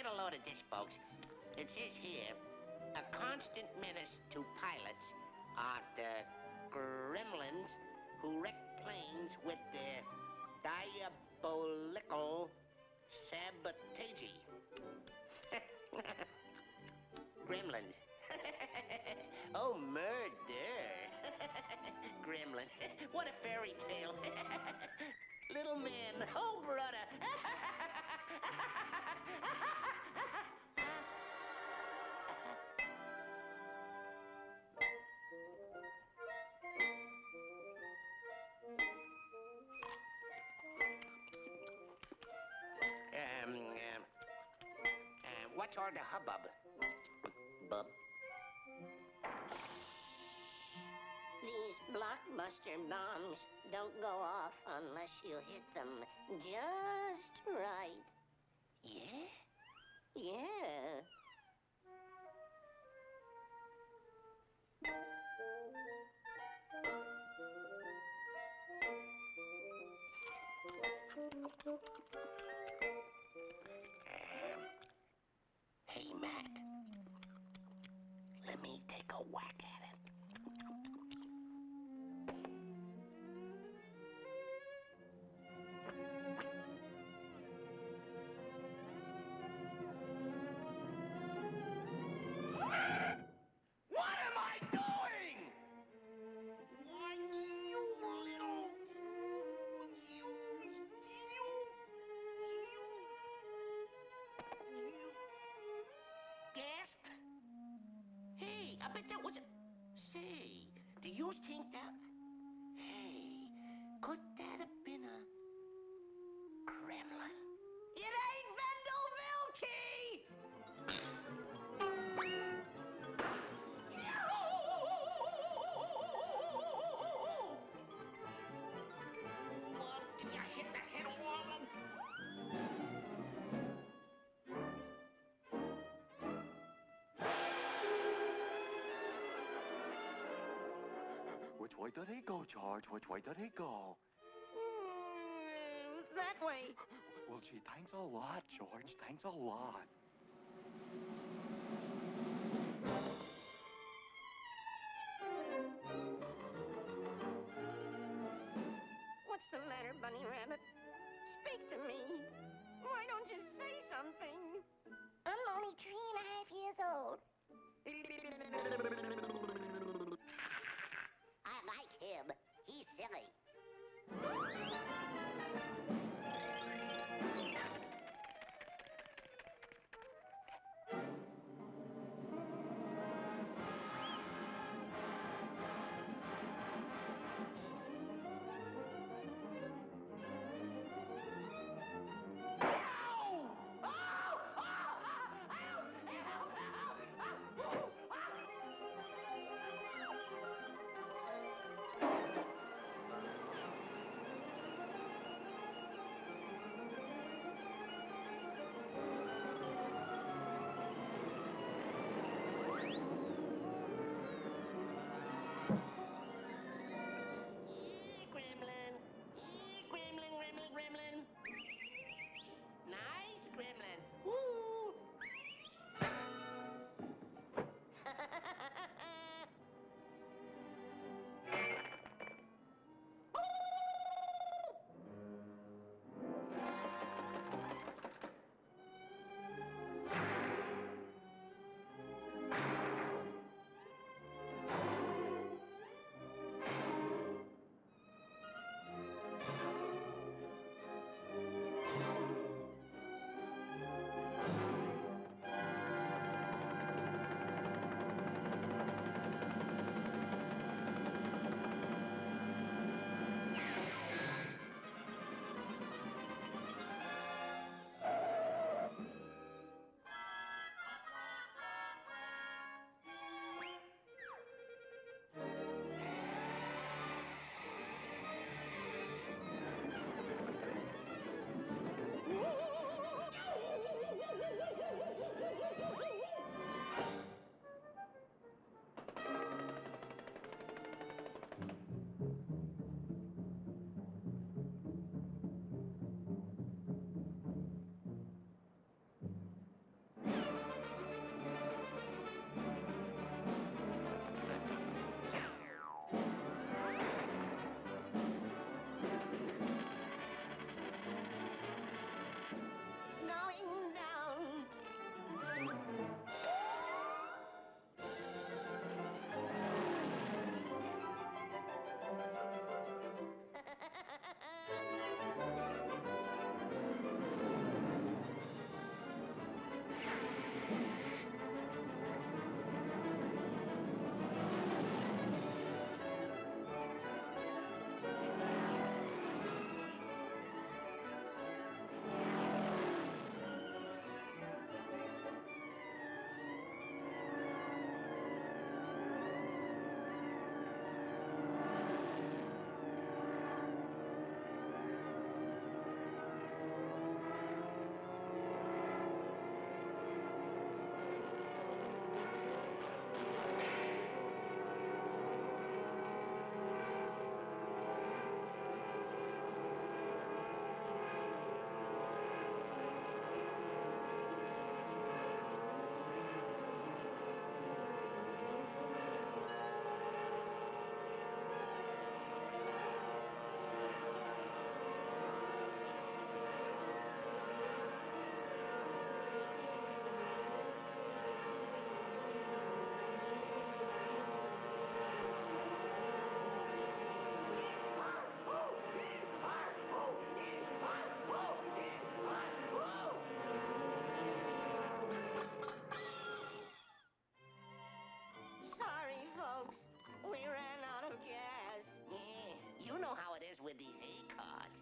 get a load of this, folks. It says here, a constant menace to pilots are the gremlins who wreck planes with their diabolical sabotage. Gremlins. Oh, murder. Gremlin. What a fairy tale. Little man. Oh, brother. What's all the hubbub? Bub? These blockbuster bombs don't go off unless you hit them just right. Yeah? Yeah. Hey, Mac. Let me take a whack at it. What am I doing? Why, you little... You... Gasp? Hey, I bet that was a... Say, do you think that... Hey, could that have been a... gremlin? It ain't Vendoville Key! Well, did you hit the head of one of them? Which way did he go, George? Which way did he go? That way. Well, gee, thanks a lot, George. Thanks a lot. What's the matter, Bunny Rabbit? Speak to me. Why don't you say something? I'm only 3.5 years old. I like him. He's silly. know how it is with these A-cards.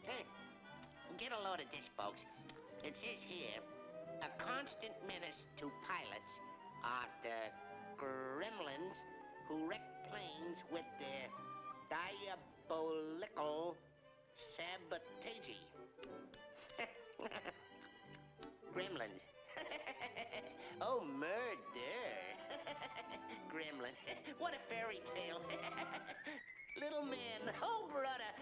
Hey, get a load of this, folks. It says here, a constant menace to pilots are the gremlins who wreck planes with their diabolical sabotage. Gremlins. Oh, murder. Gremlins. What a fairy tale. Little man. Oh, brother.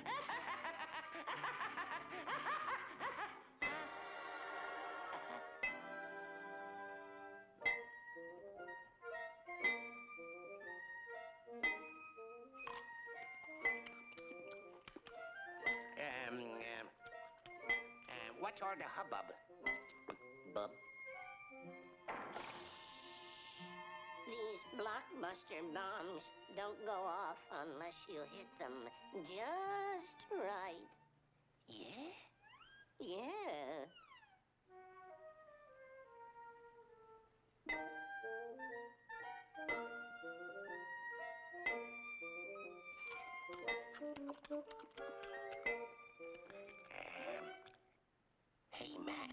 What's all the hubbub? Bub. These blockbuster bombs don't go off unless you hit them just right. Yeah? Yeah. Hey, Mac.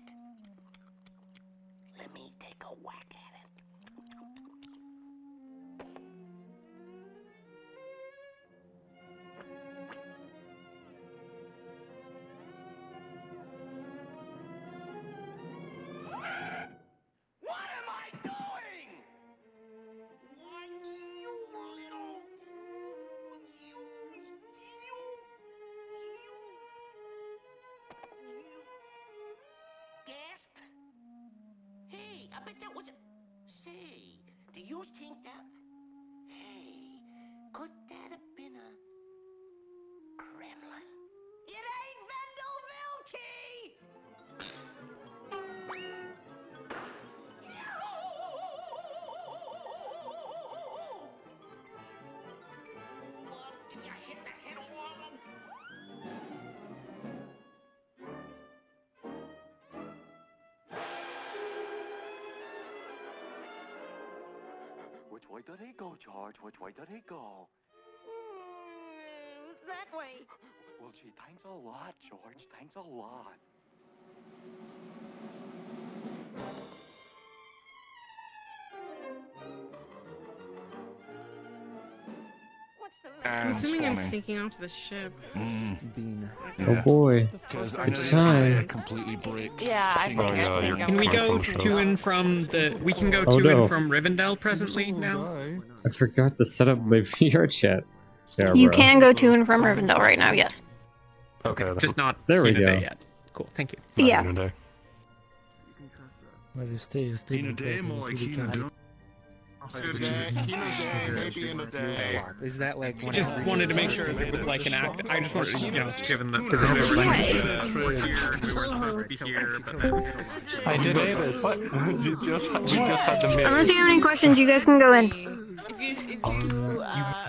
Let me take a whack at it. What am I doing? Why, you little... Gasp? Hey, I bet that was a... Say, do you think that... Hey, could that have been a... gremlin? It ain't Vendoville Key! Well, did you hit the head of one of them? Which way did he go, George? Which way did he go? That way. Well, gee, thanks a lot, George. Thanks a lot. What's the I'm assuming I'm Stormy. sneaking off the ship. Bean. Oh boy, Because I it's know you're time. completely bricks. Yeah, I think I'm Can we go coming to and from the? We can go Oh, to no. and from Rivendell presently now. I forgot to set up my VRChat. Yeah, You bro. can go to and from Rivendell right now, yes. Okay, just not There we seen a go. day yet. Cool, thank you. Yeah. Well, you stay In a day, more like in a day. Hey, is that like one Just wanted to make sure there was like an act. I just wanted to, given the because I did it. What? We just had the Unless you have any questions, you guys can go in. Made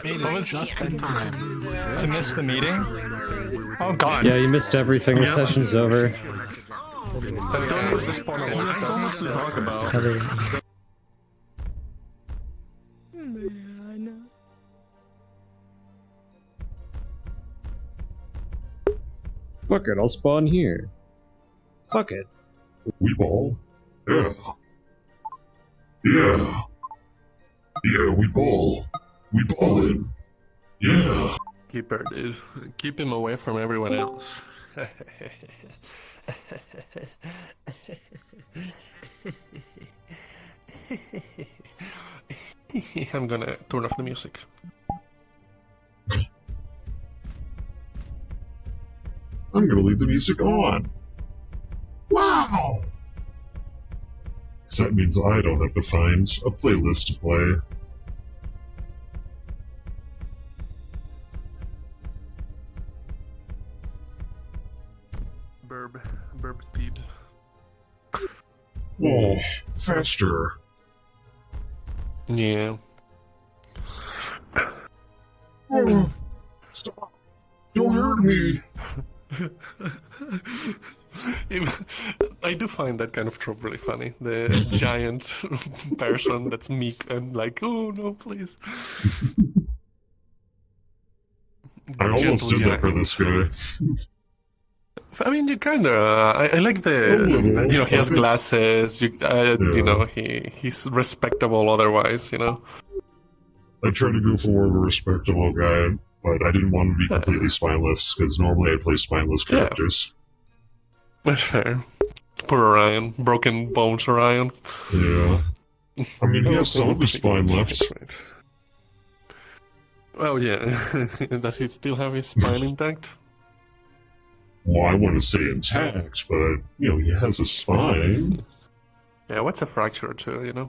it just in time to miss the meeting. Oh God! Yeah, you missed everything. The session's over. Don't use the spawn. We have so much to talk about. Fuck it, I'll spawn here. Fuck it. We ball? Yeah. Yeah. Yeah, we ball. We ballin'. Yeah. Keep her, dude. Keep him away from everyone else. I'm gonna turn off the music. I'm gonna leave the music on. Wow! So that means I don't have to find a playlist to play. Burb speed. Oh, faster. Yeah. Stop. Don't hurt me. I do find that kind of trope really funny. The giant person that's meek and like, oh no, please. I almost did that for this guy. I mean, you kind of. I like the. You know, he has glasses. You know, he's respectable otherwise. You know. I tried to go for more of a respectable guy, but I didn't want to be completely spineless because normally I play spineless characters. That's fair. Poor Orion, broken bones Orion. Yeah. I mean, he has some of his spine left. Oh yeah. Does he still have his spine intact? Well, I want to say intact, but, you know, he has a spine. Yeah, what's a fracture or two, you know?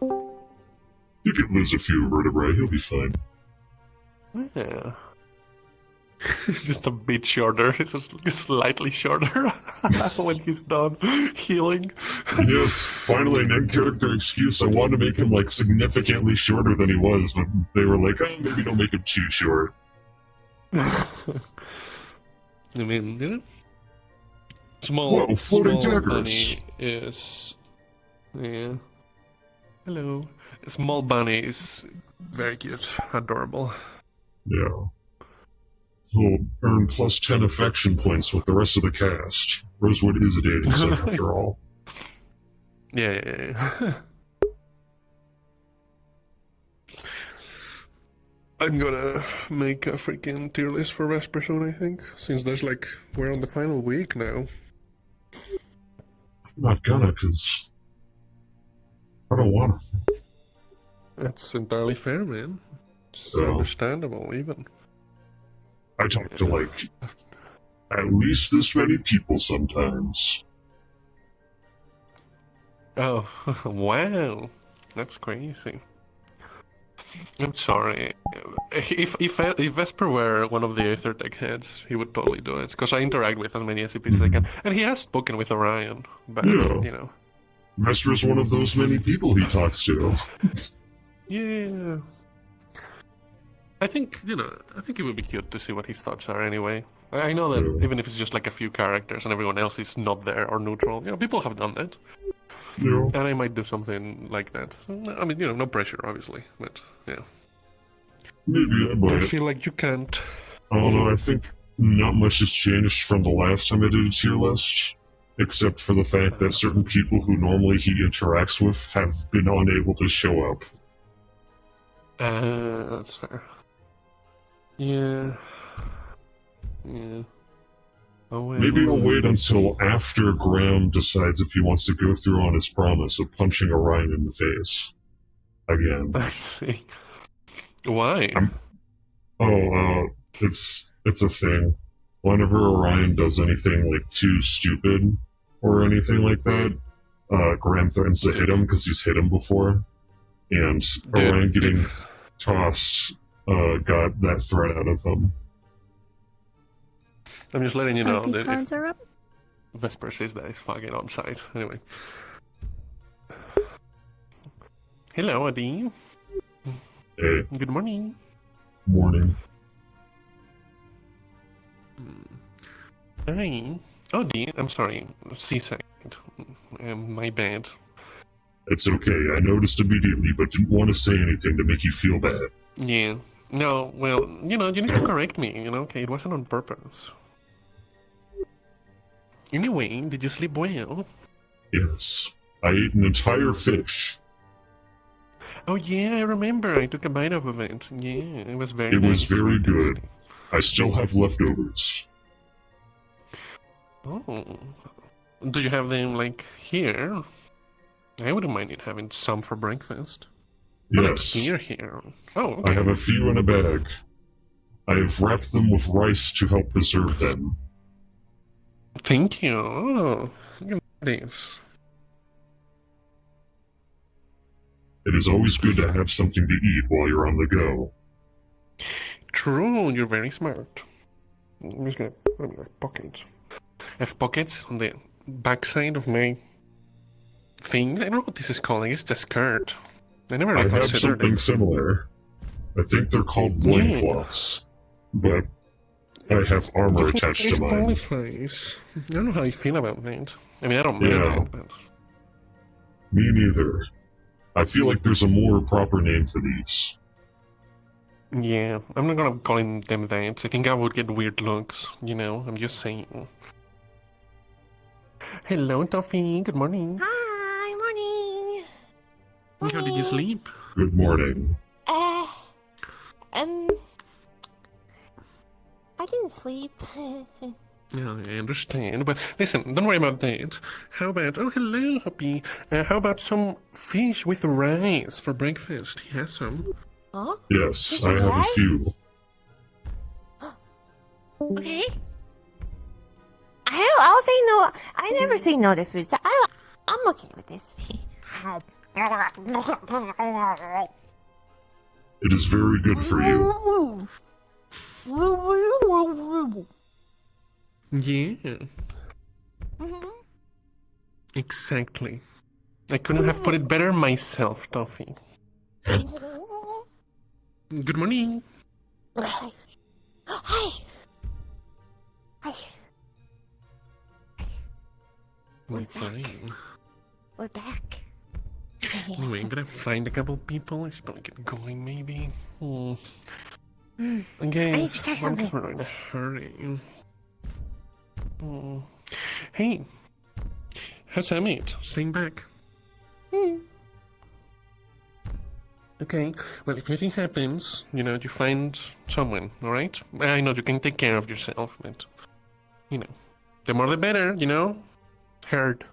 You could lose a few vertebrae, he'll be fine. Yeah. He's just a bit shorter, he's just slightly shorter when he's done healing. Yes, finally an end character excuse. I wanted to make him, like, significantly shorter than he was, but they were like, oh, maybe don't make him too short. I mean, you know? Whoa, floating daggers. Bunny is... Yeah. Hello. Small bunny is very cute, adorable. Yeah. He'll earn plus 10 affection points with the rest of the cast. Rosewood is a dating site after all. Yeah. I'm gonna make a freaking tier list for Vesper soon, I think. Since there's like, we're on the final week now. I'm not gonna, cause I don't wanna. That's entirely fair, man. It's understandable, even. I talk to, like, at least this many people sometimes. Oh, wow. That's crazy. I'm sorry. If Vesper were one of the Aether Tech heads, he would totally do it. Because I interact with as many SCPs as I can. And he has spoken with Orion, but, you know. Vesper's one of those many people he talks to. Yeah. I think, you know, it would be cute to see what his thoughts are anyway. I know that even if it's just like a few characters and everyone else is not there or neutral, you know, people have done that. Yeah. And I might do something like that. I mean, you know, no pressure, obviously, but, yeah. Maybe I might. I feel like you can't. I don't know, I think not much has changed from the last time I did a tier list. Except for the fact that certain people who normally he interacts with have been unable to show up. That's fair. Yeah. Oh, wait, Maybe I'll wait until after Graham decides if he wants to go through on his promise of punching Orion in the face. Again. I see. Why? It's a thing. Whenever Orion does anything, like, too stupid or anything like that, Graham threatens to hit him because he's hit him before. And Orion getting tossed got that threat out of him. I'm just letting you know that cards are up. Vesper says that he's fucking on site. Anyway. Hello, Adi. Hey, Good morning. morning. Hi. Oh, D. I'm sorry. Seaside. My bad. It's okay. I noticed immediately, but didn't want to say anything to make you feel bad. Yeah. No, well, you need to correct me, okay? It wasn't on purpose. Anyway, did you sleep well? Yes. I ate an entire fish. Oh, yeah, I remember. I took a bite of it. Yeah, it was very It was nice. very good. I still have leftovers. Oh. Do you have them, here? I wouldn't mind it having some for breakfast. Yes. Here. Oh, okay. I have a few in a bag. I have wrapped them with rice to help preserve them. Thank you. Oh, look at this. It is always good to have something to eat while you're on the go. True, you're very smart. I'm just gonna put them in my pockets. I have pockets on the backside of my thing. I don't know what this is called. I guess it's a skirt. I never I really have considered something it. similar. I think they're called loincloths. But I have armor attached to mine. Qualifies. I don't know how you feel about that. I mean, I don't mind Yeah. it, but... Me neither. I feel like there's a more proper name for these. Yeah, I'm not gonna call them that. I think I would get weird looks, I'm just saying. Hello, Toffee. Good morning. Hi, morning. How did you sleep? Good morning. I didn't sleep. Yeah, I understand, but listen, don't worry about that. How about, oh, hello, Happy. How about some fish with rice for breakfast? He has some. Huh? Yes, I have a few. Okay. I'll say no. I never say no to food. So I'm okay with this. It is very good for you. Yeah. Exactly. I couldn't have put it better myself, Toffee. Good morning. Hi. Hi. Hi. We're fine. We're back. Anyway, I'm gonna find a couple people. I should probably get going, maybe. Okay, I need to check something. we're in a hurry. Hey, how's Amit? Staying back? Okay, well, if anything happens, you find someone, alright? I know you can take care of yourself, but, the more the better, Heard.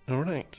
Alright.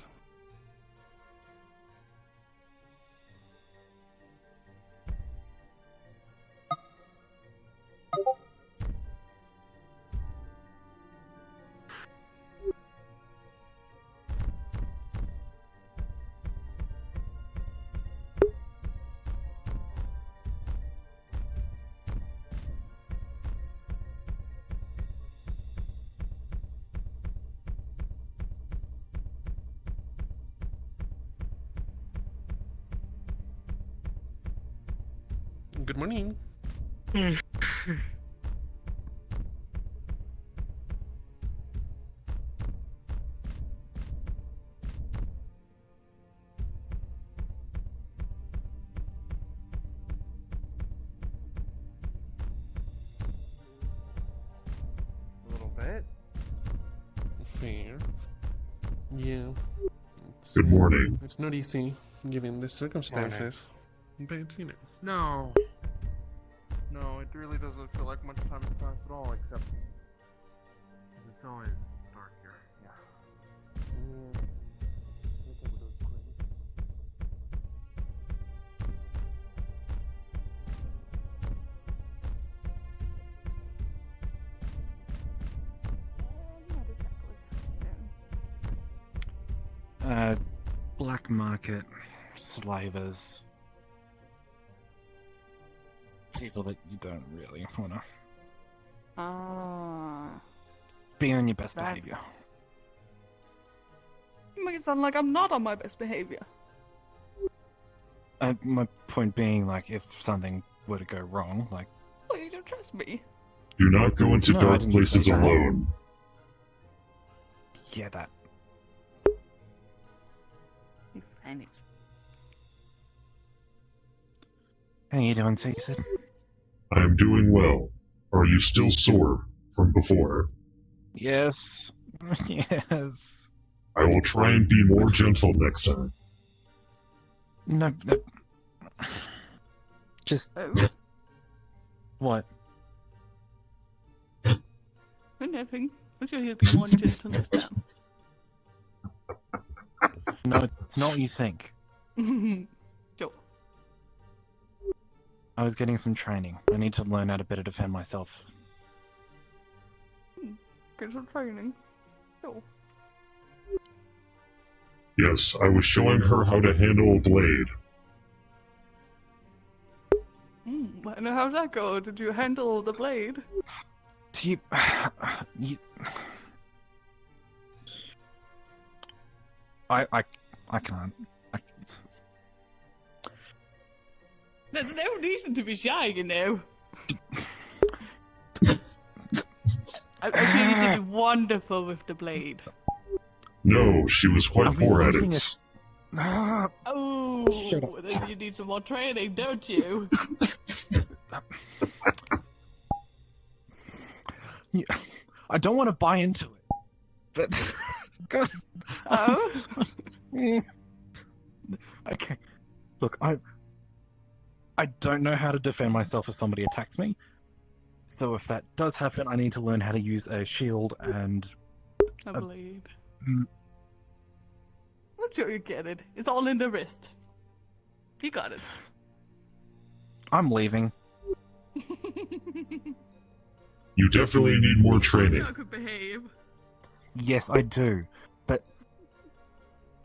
Good morning. A little bit. Fair. Yeah. Good morning. It's not easy, given the circumstances. But, No. No, it really doesn't feel like much time has passed at all, except it's always dark here. Yeah. Black market slavers. People that you don't really wanna be on your best behavior. You make it sound like I'm not on my best behavior. My point being, like, if something were to go wrong, like... Well, you don't trust me. Do not go into No, I dark didn't places say that. alone. Yeah, that. You find it. How you doing, Cecil? I am doing well. Are you still sore from before? Yes. Yes. I will try and be more gentle next time. No. Just... Oh, What? nothing. I'm sure he'll be more gentle next time. No, it's not what you think. Sure. I was getting some training. I need to learn how to better defend myself. Get some training. Sure. Yes, I was showing her how to handle a blade. And how'd that go? Did you handle the blade? You... I can't. There's no reason to be shy, you know. I'm sure you did wonderful with the blade. No, she was quite poor at it. Oh, Shut up. then you need some more training, don't you? I don't want to buy into it, but God. Oh? Okay. Look, I don't know how to defend myself if somebody attacks me. So if that does happen, I need to learn how to use a shield and... A blade. Mm. I'm sure you get it. It's all in the wrist. You got it. I'm leaving. You definitely need more training. How could behave. Yes, I do, but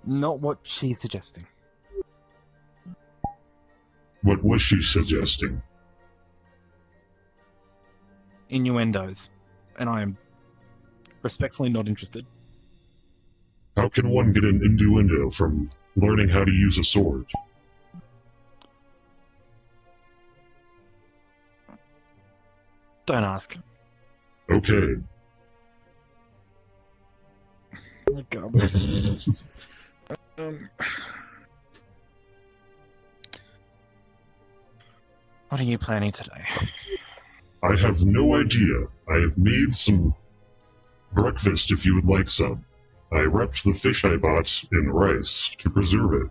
not what she's suggesting. What was she suggesting? Innuendos, and I am respectfully not interested. How can one get an innuendo from learning how to use a sword? Don't ask. Okay. Regardless. What are you planning today? I have no idea. I have made some breakfast if you would like some. I wrapped the fish I bought in rice to preserve it.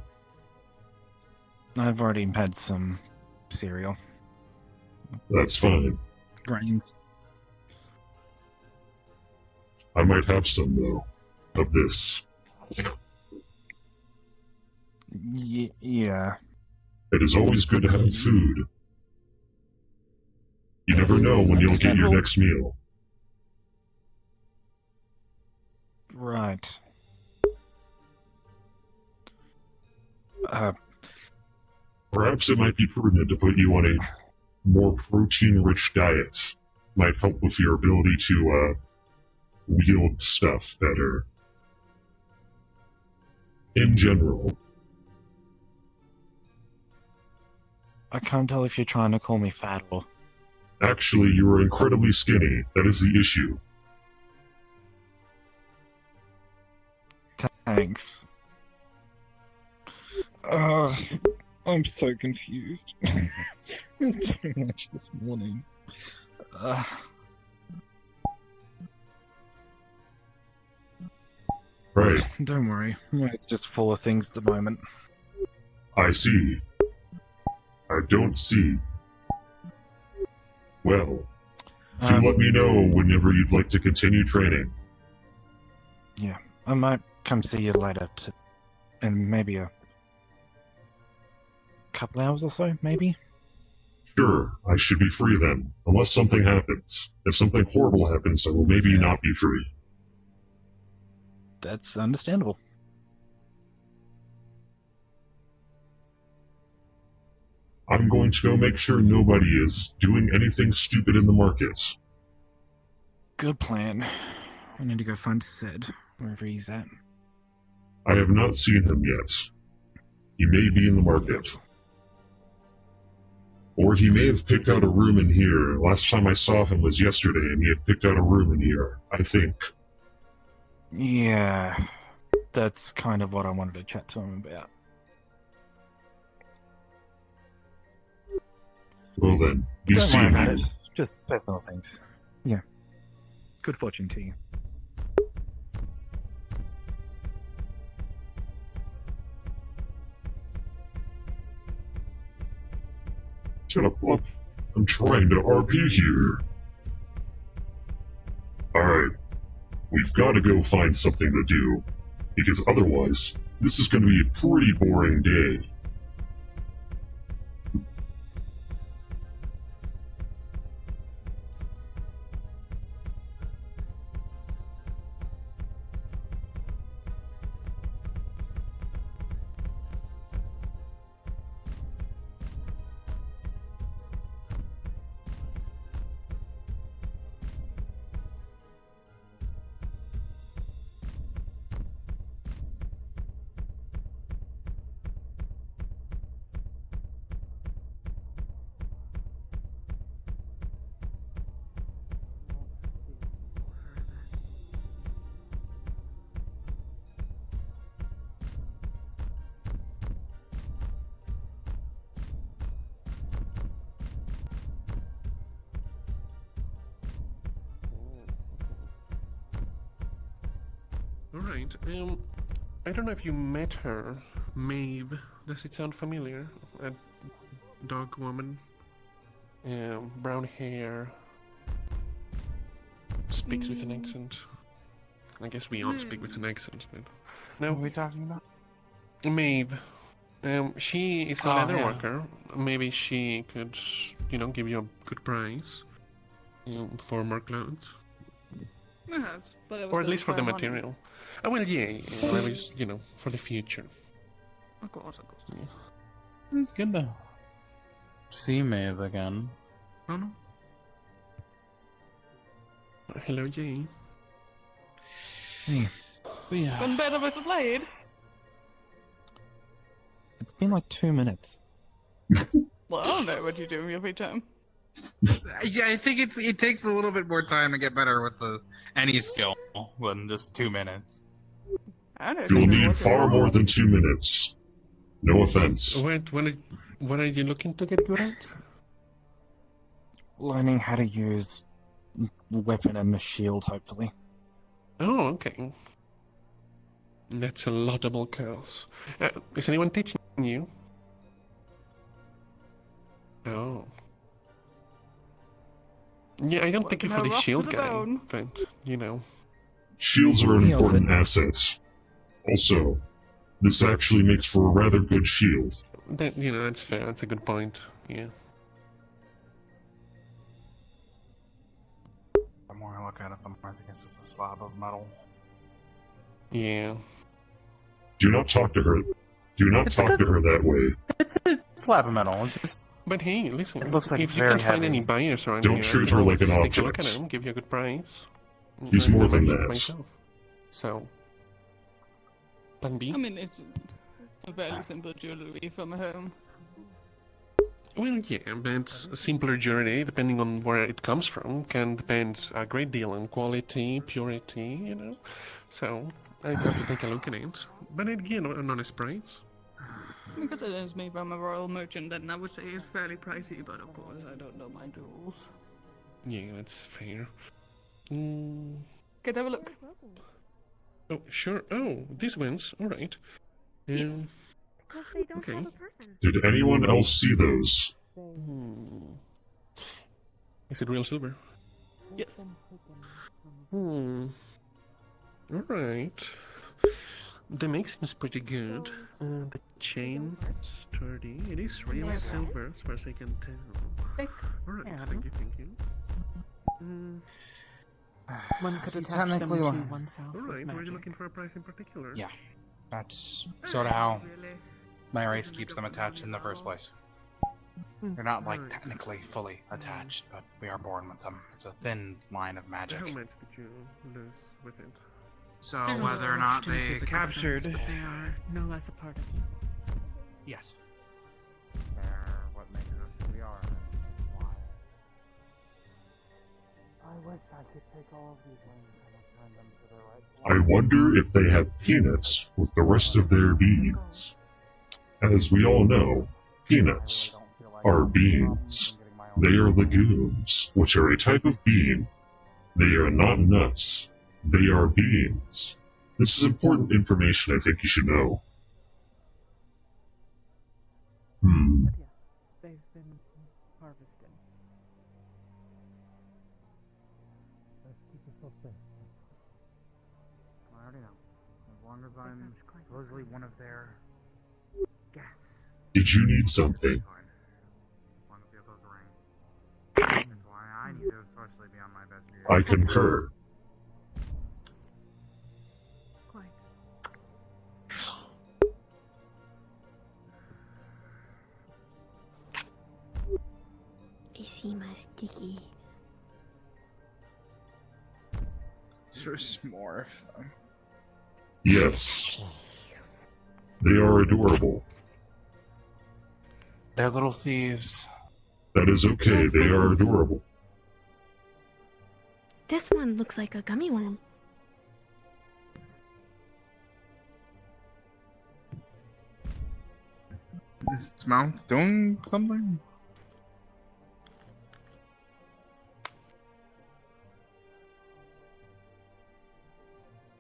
I've already had some cereal. That's fine. Grains. I might have some, though, of this. Yeah. It is always good to have food. You never know when you'll get your next meal. Right. Perhaps it might be prudent to put you on a more protein-rich diet. Might help with your ability to, wield stuff better. In general. I can't tell if you're trying to call me fat or... Actually, you are incredibly skinny. That is the issue. Thanks. I'm so confused. There's too much this morning. Right. Don't worry. It's just full of things at the moment. I see. I don't see. Well, do let me know whenever you'd like to continue training. Yeah, I might come see you later in maybe a couple hours or so, maybe? Sure, I should be free then, unless something happens. If something horrible happens, I will maybe not be free. That's understandable. I'm going to go make sure nobody is doing anything stupid in the market. Good plan. I need to go find Sid, wherever he's at. I have not seen him yet. He may be in the market. Or he may have picked out a room in here. Last time I saw him was yesterday, and he had picked out a room in here, I think. Yeah, that's kind of what I wanted to chat to him about. Well then, you Don't see worry him about here. it. Just personal things. Yeah. Good fortune to you. Shut up. I'm trying to RP here. Alright. We've got to go find something to do. Because otherwise, this is going to be a pretty boring day. Alright, I don't know if you met her. Maeve. Does it sound familiar? A dog woman. Brown hair. Speaks with an accent. I guess we all speak with an accent, but... No. What are we talking about? Maeve. She is a leather yeah. worker. Maybe she could, give you a good price. For more clothes. Perhaps, but it was Or at still least for the fair money. material. Oh, well, yeah, I was, for the future. Of course. It's good to see Maeve again. Oh, no. Hello, Jay. Hey, Yeah. Been better with the blade. it's been like 2 minutes. Well, I don't know what you do in your free time. Yeah, I think it takes a little bit more time to get better with any skill than just 2 minutes. I don't You'll think need it's far more than 2 minutes. No offense. Wait, what are you looking to get good at? Learning how to use weapon and the shield, hopefully. Oh, okay. That's a laudable cause. Is anyone teaching you? Oh. Yeah, I don't take you for the Working her shield up to the guy, bone. but, Shields are an He also- important asset. Also, this actually makes for a rather good shield. that's fair, that's a good point, yeah. The more I look at it, the more I think it's just a slab of metal. Yeah. Do not talk to her. Do not It's talk to her that way. It's a slab of metal. It's just But hey, listen, It looks like if it's you very can find any heavy. buyers around Don't here, treat I can her like an always take a look at object. them, give you a good price. She's and more then than I ship that. myself. So, plan B? I mean, it's a very simple jewelry from home. Well, yeah, but a simpler jewelry, depending on where it comes from, can depend a great deal on quality, purity, So, I have to take a look at it. But again, an honest price. Because it is made from a royal merchant, then I would say it's fairly pricey, but of course I don't know my jewels. Yeah, that's fair. Can I have a look? Oh, sure. Oh, these ones. All right. Yes. Okay. Did anyone else see those? Is it real silver? Yes. All right. The make seems pretty good. The chain, sturdy. It is real silver, as far as I can tell. All right. Thank you. One could attach Technically, them to oneself. All with right. Were you magic. looking for a price in particular? yeah. That's sort of how my race keeps them attached in the first place. They're not like technically fully attached, but we are born with them. It's a thin line of magic. How much did you lose with it? So There's a whether or lot not to they physical captured, sense, but they are no less a part of you. Yes. They're what makes us who we are. And why. I wish I could take all of these wings and return them to their right. I wonder if they have peanuts with the rest of their beings. As we all know, peanuts are beans. They are legumes, which are a type of bean. They are not nuts. They are beans. This is important information I think you should know. But yeah, they've been harvested. Let's keep yourself safe. I already know. As long as I'm supposedly one of their guests. Did you need something? As long as you have those rings. That's why I need to especially be on my best behavior. I concur. Quite. They seem sticky. there's more of them. Yes. They are adorable. They're little thieves. That is okay, they are adorable. This one looks like a gummy worm. Is its mouth doing something?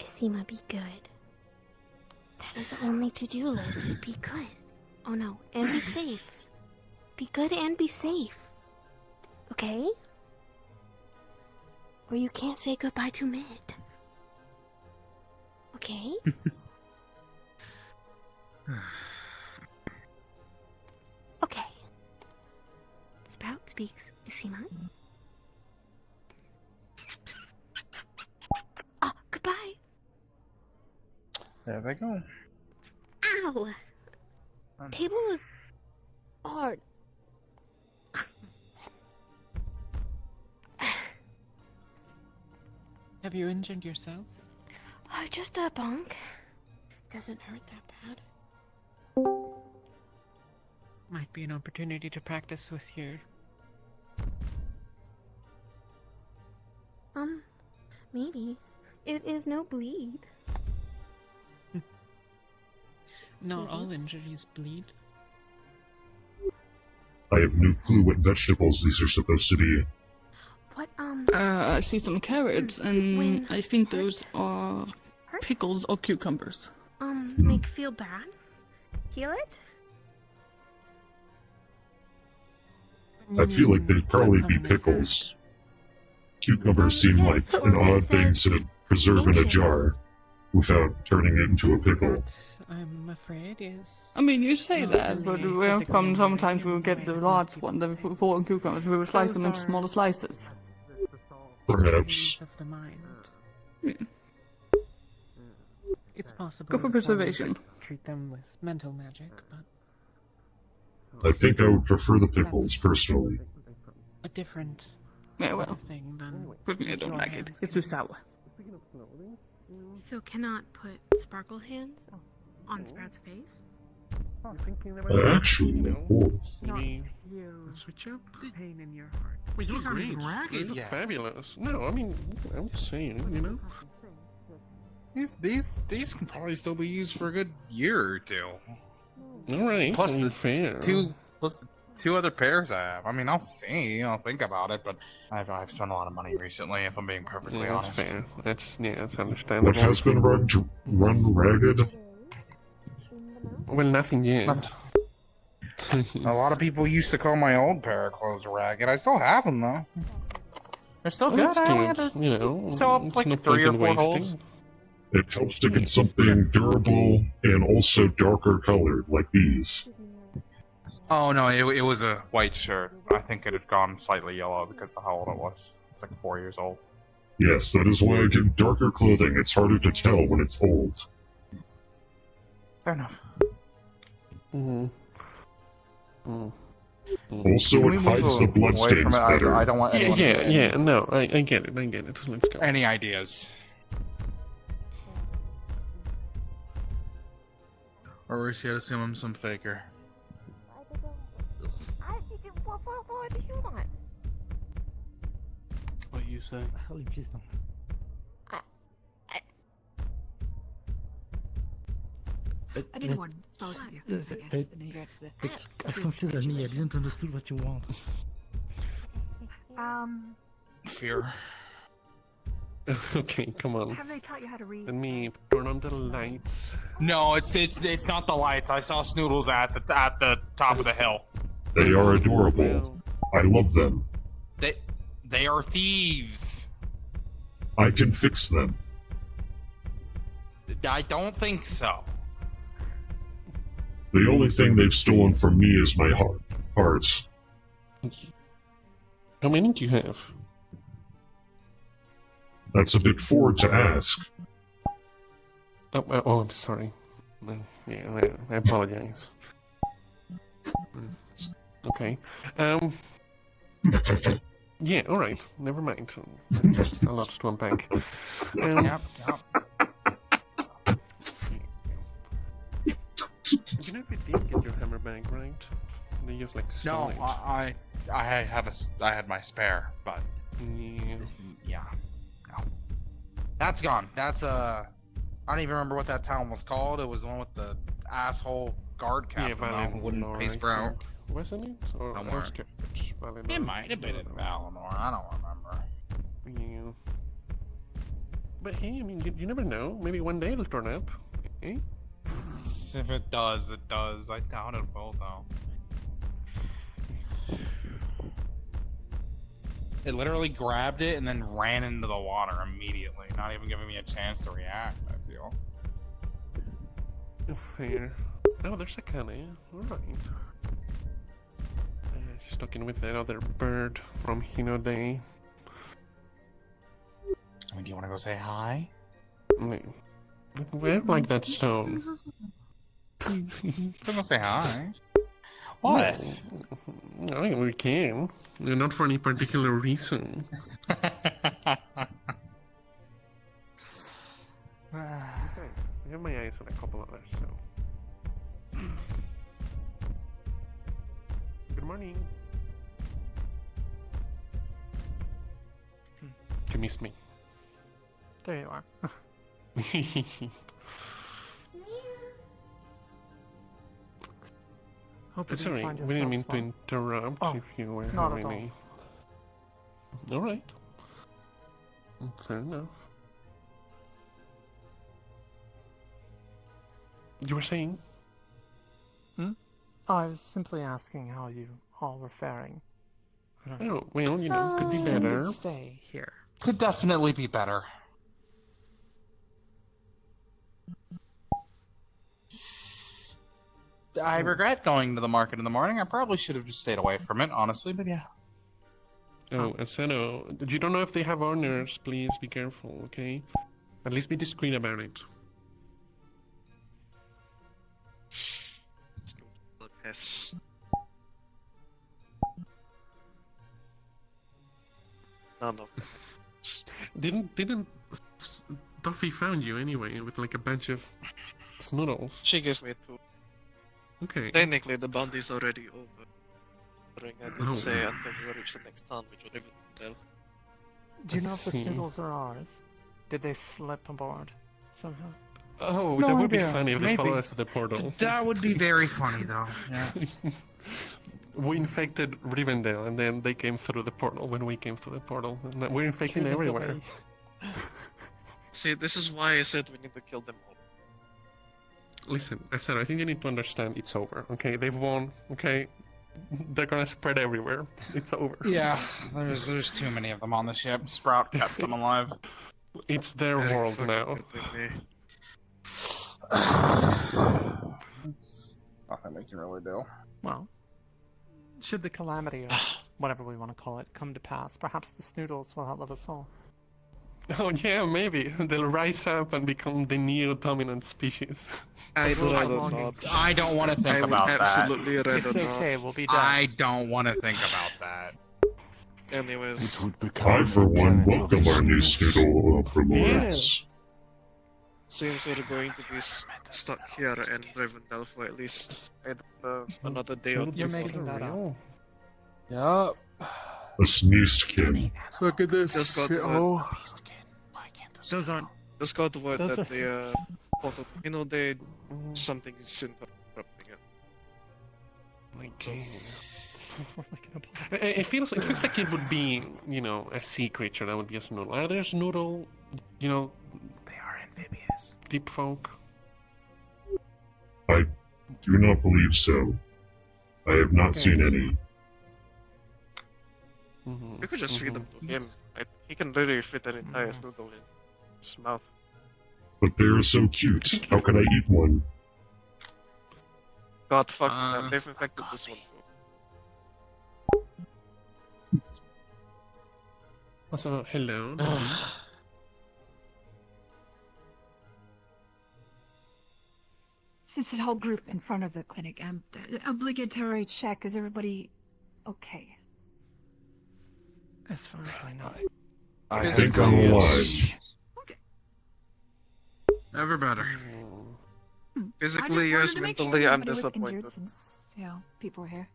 Isima, be good. That is the only to-do list, is be good. Oh no, and be safe. Be good and be safe. Okay? Or you can't say goodbye to Mid. Okay? Okay. Sprout speaks. Isima? Oh, goodbye. There they go. Ow! Table is hard. Have you injured yourself? Just a bonk. Doesn't hurt that bad. Might be an opportunity to practice with your... Maybe. It is no bleed. Not all Bleeds? injuries bleed. I have no clue what vegetables these are supposed to be. What, I see some carrots, and When I think hurt? those are Hurt? pickles or cucumbers. Make feel bad? Heal it? I feel like they'd probably be pickles. Cucumbers seem like an odd thing to preserve in a jar without turning it into a pickle. That, I'm afraid, is... I mean, you say not that, but really we're physically from sometimes we would right get the in large most one, the people's full cucumbers, we would slice them into Those smaller are- slices. Perhaps. of the mind. Yeah. It's possible. Go for that one preservation. could treat them with mental magic, but I think I would prefer the pickles, personally. a different Yeah, sort well, of thing than personally I don't your like it. hands It's can too sour. So cannot put sparkle hands on Sprout's face? Actually, both. Maybe switch up pain in your heart. Well, you These look aren't great. even ragged You look yet. fabulous. No, I mean, I'm just saying, you know. These can probably still be used for a good year or two. All right. Plus I mean, the fair. plus the two other pairs I have. I mean, I'll see. I'll think about it, but I've spent a lot of money recently. If I'm being perfectly Yeah, that's honest. fair. That's What understandable. has been run ragged? Well, nothing yet. A lot of people used to call my old pair of clothes ragged. I still have them though. They're still Well, good. that's I only had good. to You know, sew up it's like no 3 or point 4 in holes. wasting. It helps to get something durable and also darker colored, like these. Oh no, it was a white shirt. I think it had gone slightly yellow because of how old it was. It's like 4 years old. Yes, that is why I get darker clothing. It's harder to tell when it's old. Fair enough. Mm-hmm. Mm. Also, Can it we move hides the away bloodstains from it? better. I don't want Yeah, anyone to get yeah. No, I get it. Let's go. Any ideas? Or we should assume I'm some faker. What do you want? What you say? I didn't want both of you, I guess. And he gets the... I confused me. I didn't understand what you want. Fear. Okay, come on. Have they taught you how to read? Let me turn on the lights. No, it's not the lights. I saw Snoodles at the top of the hill. They are adorable. I love them. They are thieves. I can fix them. I don't think so. The only thing they've stolen from me is my heart. How many do you have? That's a bit forward to ask. Oh, I'm sorry. Yeah, I apologize. Okay. Yeah, alright. Never mind. That's a lot to unpack. Yep. You know if you did get your hammer back, right? They just like stole it. No, I had my spare, but yeah. No. That's gone. That's I don't even remember what that town was called. It was the one with the asshole guard captain who wouldn't pay sprout. Wasn't it? Or Somewhere. It might have been in Valinor. I don't remember. Yeah. But hey, I mean, you never know. Maybe one day it'll turn up. Eh? If it does, it does. I doubt it will, though. It literally grabbed it and then ran into the water immediately, not even giving me a chance to react, I feel. Fair. Oh, there's a Kane. Alright. She's talking with that other bird from Hinode. I mean, do you want to go say hi? Where like that stone? Someone say hi. What? No, we can. Not for any particular reason. Okay. I have my eyes on a couple others, so. Good morning. You missed me. There you are. Sorry, we didn't mean to interrupt if you were having a... Alright. Fair enough. You were saying? I was simply asking how you all were faring. Oh, well, you know, could be better. Stay here. Could definitely be better. I regret going to the market in the morning. I probably should have just stayed away from it, honestly, but yeah. Oh, Asano, you don't know if they have owners. Please be careful, okay? At least be discreet about it. Yes. No. Didn't Duffy found you anyway with like a bunch of snoodles? She gives me 2. Okay. Technically, the bounty's already over. I did say until we reach the next town, which would even tell. Do you know if the snoodles are ours? Did they slip aboard somehow? Oh, No that would idea. be funny if they Maybe. follow us to the portal. That would be very funny, though. Yes. We infected Rivendell, and then they came through the portal when we came through the portal. And we're infecting everywhere. See, this is why I said we need to kill them all. Listen, I said I think you need to understand it's over. Okay, they've won. Okay, they're gonna spread everywhere. It's over. Yeah, there's too many of them on the ship. Sprout kept them alive. It's their world now. There's nothing we can really do. Well, should the calamity, or whatever we want to call it, come to pass, perhaps the snoodles will outlive us all. Oh yeah, maybe they'll rise up and become the new dominant species. I'd rather not. I don't want to think about that. Absolutely rather It's okay, not. we'll be done. I don't want to think about that. Anyways, I, for one, welcome our new Snoodle overlords. seems we're going to be stuck here in Rivendell for at least another day or two. You're making that up. Yup. A sneezed kid. So look at this Just got shithole. Those aren't. Just got the word Those that are- they something is interrupting it. My So, God. Sounds more like an apology. It feels like it would be, a sea creature that would be a snoodle. Are there snoodle, They are amphibious. deep folk? I do not believe so. I have not seen any. we could just feed them to him. He can literally fit an entire noodle in his mouth. But they are so cute. How can I eat one? God fuck that. They've infected this one too. Also, hello. Since the whole group in front of the clinic, the obligatory check, is everybody okay? As far as I know. I think I'm alive. Never better. Physically, yes, mentally, I'm disappointed. Since, people are here.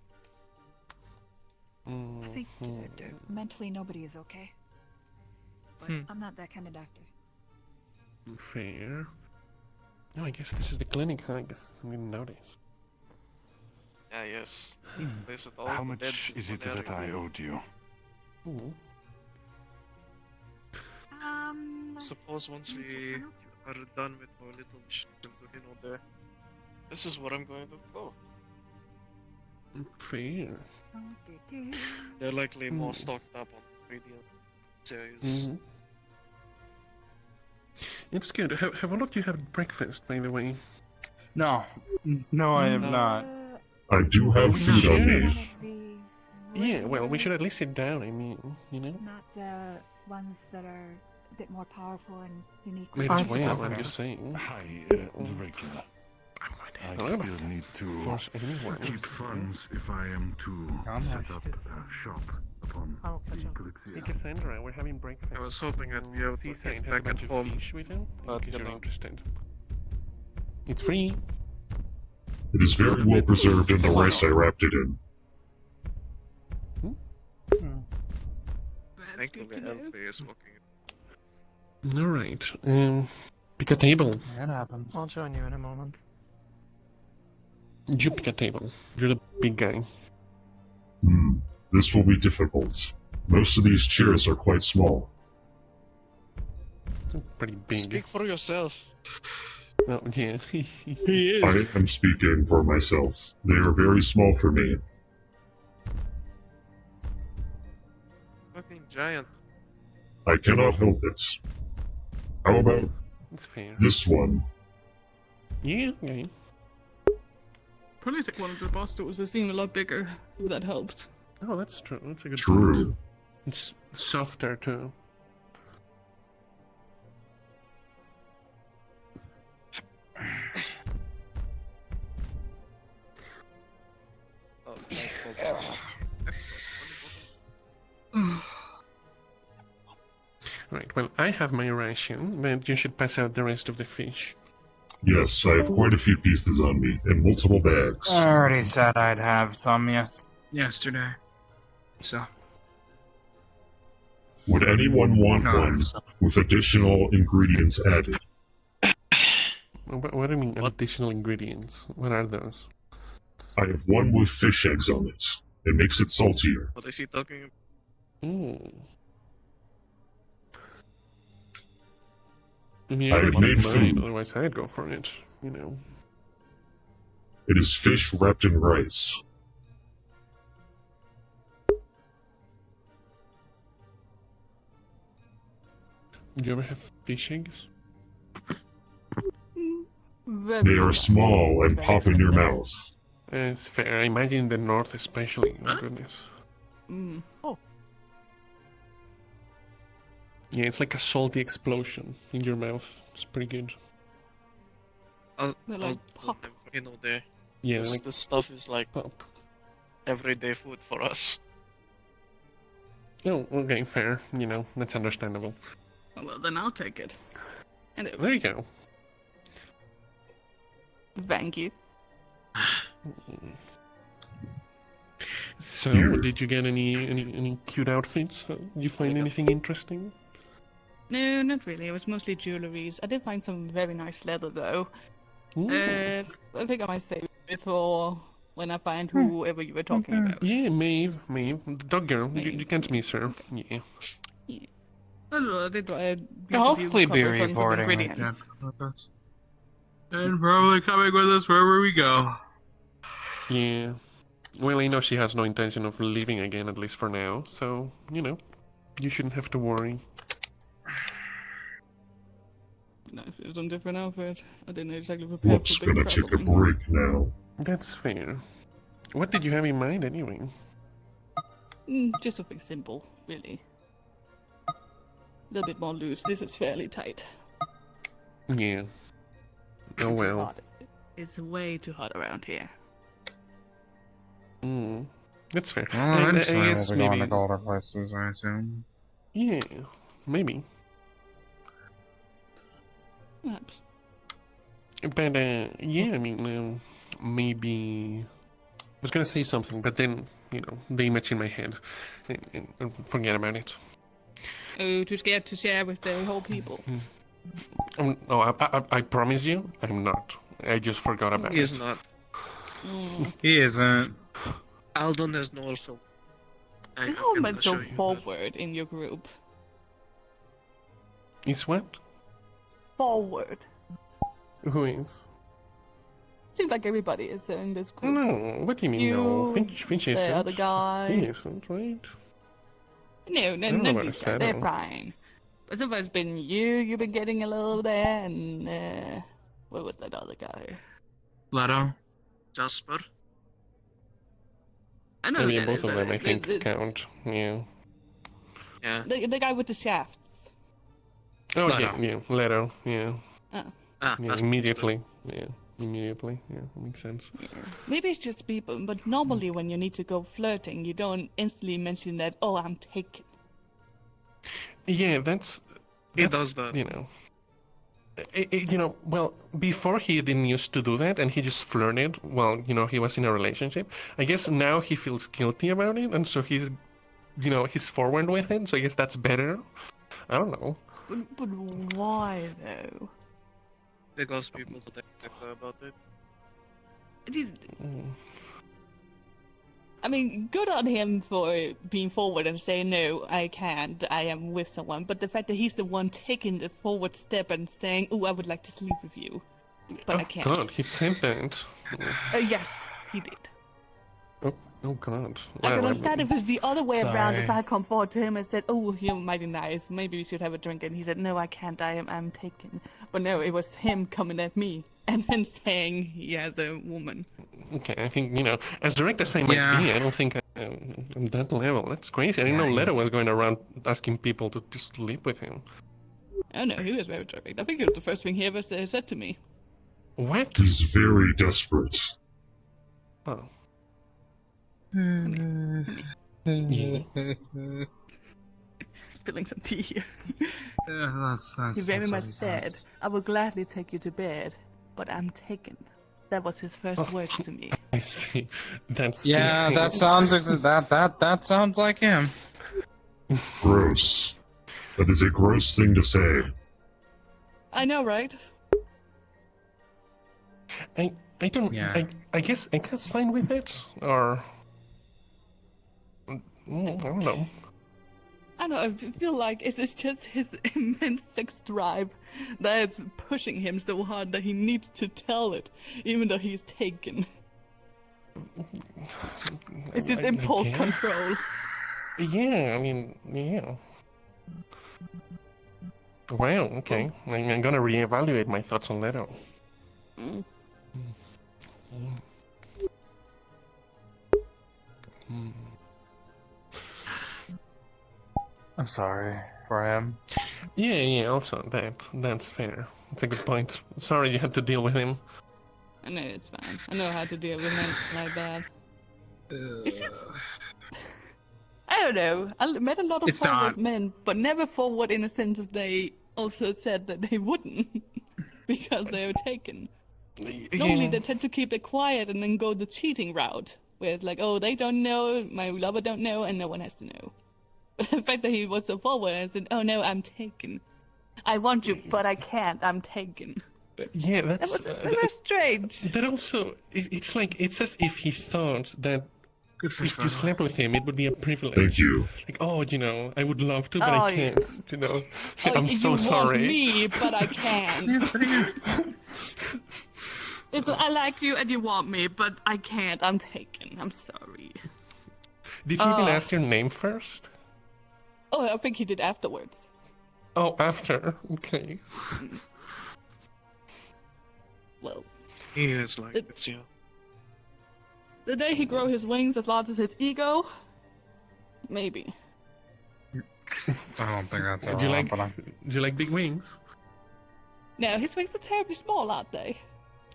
I think mentally nobody is okay. But I'm not that kind of doctor. Fair. No, I guess this is the clinic, huh? I guess I didn't notice. Yeah, yes. Place with all How the much dead is it people that I owed you? Ooh. Suppose once we are done with our little mission to there, this is where I'm going to go. Fair. They're likely more stocked up on radiant series. It's good. Have a look. You have breakfast, by the way. No, I have not. I do have food on me. Yeah, well, we should at least sit down. I mean, Not the ones that are a bit more powerful and unique. Maybe as well. I'm just saying. Hi, regular. I still need to Force anyone. keep funds if I am to set up a shop upon Hey, Kalypsia. Cassandra, we're having breakfast. I was hoping I'd be able to Seaside get has a back at bunch of home, fish with him, in but case you you're know. interested. It's free. It is very well preserved in the rice I wrapped it in. Thankfully, Elfie is walking. Alright. Pick a table. That happens. I'll join you in a moment. You pick a table. You're the big guy. This will be difficult. Most of these chairs are quite small. Pretty big. Speak for yourself. Oh, yeah. He is. I am speaking for myself. They are very small for me. Fucking giant. I cannot help it. How about It's fair. this one? Yeah, okay. Probably take one of the boss tools. They seem a lot bigger. If that helps. Oh, that's true. That's a good True. point. It's softer, too. Right, well, I have my ration, but you should pass out the rest of the fish. Yes, I have quite a few pieces on me, in multiple bags. I already said I'd have some, Yesterday. So. Would anyone want No, one with additional ingredients added? What do you mean, additional ingredients? What are those? I have one with fish eggs on it. It makes it saltier. What is he talking about? Ooh. I mean, I have everything made is mine, food. otherwise I'd go for it, you know. It is fish wrapped in rice. Do you ever have fish eggs? They are small and pop in your mouth. It's fair. I imagine in the north especially. My goodness. Oh. Yeah, it's like a salty explosion in your mouth. It's pretty good. I'll like pop. You know, Yeah, this, like this stuff is like pop. everyday food for us. Oh, okay, fair. You know, that's understandable. Well, then I'll take it. And There you go. Thank you. So, did you get any cute outfits? Did you find anything interesting? No, not really. It was mostly jewelries. I did find some very nice leather, though. Ooh. I think I might save it for when I find whoever you were talking about. Yeah, Maeve, the dog girl. You can't miss her. Yeah. I don't know, I did I'll hopefully be reporting like that. And probably coming with us wherever we go. Yeah. Well, I know she has no intention of leaving again, at least for now. So, you shouldn't have to worry. No, it's a different outfit. I didn't exactly prepare Look's for big gonna take a traveling. break now. That's fair. What did you have in mind, anyway? Just something simple, really. A little bit more loose. This is fairly tight. Yeah. Oh well. It's way too hot around here. That's fair. Well, eventually I we'll guess be going to maybe... colder places, I assume. Yeah, maybe. Perhaps. But, yeah, I mean, maybe... I was gonna say something, but then, the image in my head, and forget about it. Oh, too scared to share with the whole people. No, I promise you, I'm not. I just forgot about it. He is not. He isn't. Aldon has no film. Is all meant so forward in your group? Is what? Forward. Who is? Seems like everybody is in this group. No, what do you mean? No, Finch isn't. The other guy. He isn't, right? No, not these guys. They're fine. But so far it's been you've been getting a little there, and what was that other guy? Leto? Jasper? I know yeah, that both is, of them, I think, the, count. Yeah. Yeah. The guy with the shafts. Oh, Leto. yeah, Leto, yeah. Oh. Yeah, immediately. Yeah, immediately. Yeah, makes sense. Yeah. Maybe it's just people, but normally when you need to go flirting, you don't instantly mention that, oh, I'm taken. Yeah, that's He does that. Well, before he didn't used to do that, and he just flirted while, he was in a relationship. I guess now he feels guilty about it, and so he's, he's forward with it, so I guess that's better. I don't know. But why, though? Because people think about it. It is... I mean, good on him for being forward and saying, no, I can't, I am with someone. But the fact that he's the one taking the forward step and saying, oh, I would like to sleep with you, but I can't. God, he said that. Yes, he did. Oh God. I could understand if it was the other way around, if Sorry. I come forward to him and said, oh, you're mighty nice, maybe we should have a drink, and he said, no, I can't, I'm taken. But no, it was him coming at me and then saying he has a woman. Okay, I think, as direct as I might be, I don't think I'm that level. That's crazy. I didn't know Leto was going around asking people to just sleep with him. Oh no, he was very direct. I think it was the first thing he ever said to me. What? He's very desperate. Oh. Spilling some tea here. Yeah, He very that's much what he said, says. I will gladly take you to bed, but I'm taken. That was his first words to me. I see. That's Yeah, that sounds that sounds like him. Gross. That is a gross thing to say. I know, right? I don't. Yeah. I guess fine with it, or I don't know. I know, I feel like it's just his immense sex drive that's pushing him so hard that he needs to tell it, even though he's taken. It's his impulse guess. control. Yeah, I mean, yeah. Well, okay. I'm gonna reevaluate my thoughts on Leto. Mm. I'm sorry for him. Yeah, also, that's fair. That's a good point. Sorry you had to deal with him. I know, it's fine. I know how to deal with men like that. It's just... I don't know. I met a lot of It's forward not- men, but never forward in a sense that they also said that they wouldn't. Because they were taken. Normally they tend to keep it quiet and then go the cheating route, where it's like, oh, they don't know, my lover don't know, and no one has to know. But the fact that he was so forward and said, oh no, I'm taken. I want you, but I can't, I'm taken. Yeah, that's... That was very strange. That also, it's like, it's as if he thought that if you slept with him, it would be a privilege. Thank you. Like, oh, I would love to, but I can't, I'm so you sorry. Want me, but I can't. It's I like you and you want me, but I can't. I'm taken. I'm sorry. Did he even ask your name first? Oh, I think he did afterwards. Oh, after. Okay. Well. He is like this, yeah. The day he grow his wings as large as his ego, maybe. I don't think that's do you like big wings? No, his wings are terribly small, aren't they?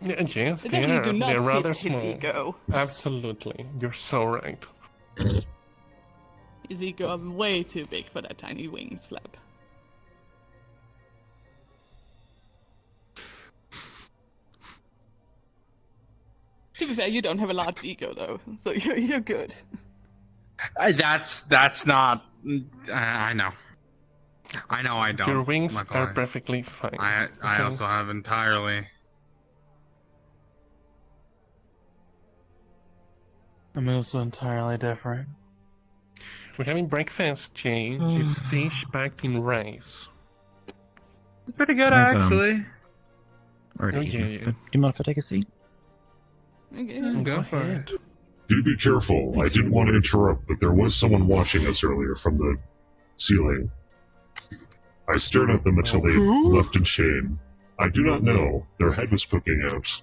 Yeah, yes, They they definitely are. do not They're fit rather his small. ego. Absolutely, you're so right. His ego are way too big for that tiny wings flap. To be fair, you don't have a large ego though, so you're good. That's not. I know. I know I don't. Your wings Luckily. are perfectly fine. I also have entirely. I'm also entirely different. We're having breakfast, Jay. It's fish packed in rice. It's pretty good, actually. Already yeah. do you mind if I take a seat? Okay. Go for it. Do be careful. I didn't want to interrupt, but there was someone watching us earlier from the ceiling. I stared at them until they left in shame. I do not know. Their head was poking out.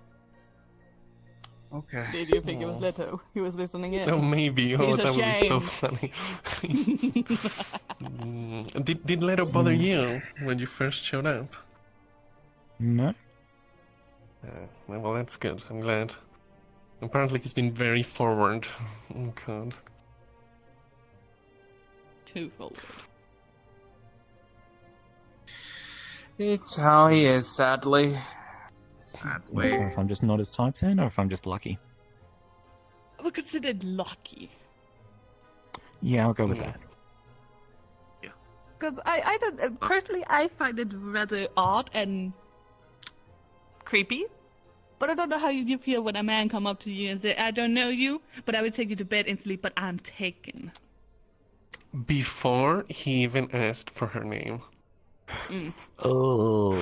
Okay. Did you think it was Leto? He was listening in. Oh, maybe. Oh, He's that would be so ashamed. funny. Did Leto bother you when you first showed up? No. Well, that's good. I'm glad. Apparently he's been very forward. Oh, God. Too forward. It's how he is, sadly. Not sure if I'm just not his type then, or if I'm just lucky. We're considered lucky. Yeah, I'll go with that. Because I don't personally, I find it rather odd and creepy. But I don't know how you feel when a man come up to you and say, "I don't know you, but I will take you to bed and sleep, but I'm taken." Before he even asked for her name. Oh.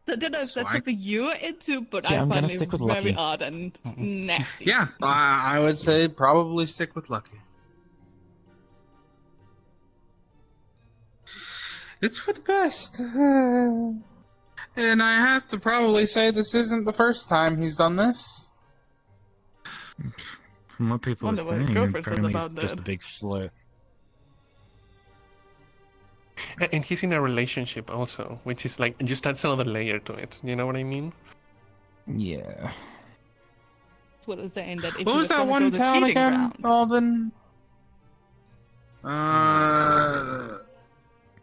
So I don't know if that's something you're into, but Yeah, I I'm find gonna it stick with very lucky. odd and nasty. Yeah, I would say probably stick with lucky. It's for the best. And I have to probably say this isn't the first time he's done this. From what people are Wonder what his saying, girlfriend says apparently about it's just a that. big flirt. And he's in a relationship also, which is like, just adds another layer to it. You know what I mean? Yeah. That's what I was saying. That if What you was that gonna go one the town cheating again, route- Alden?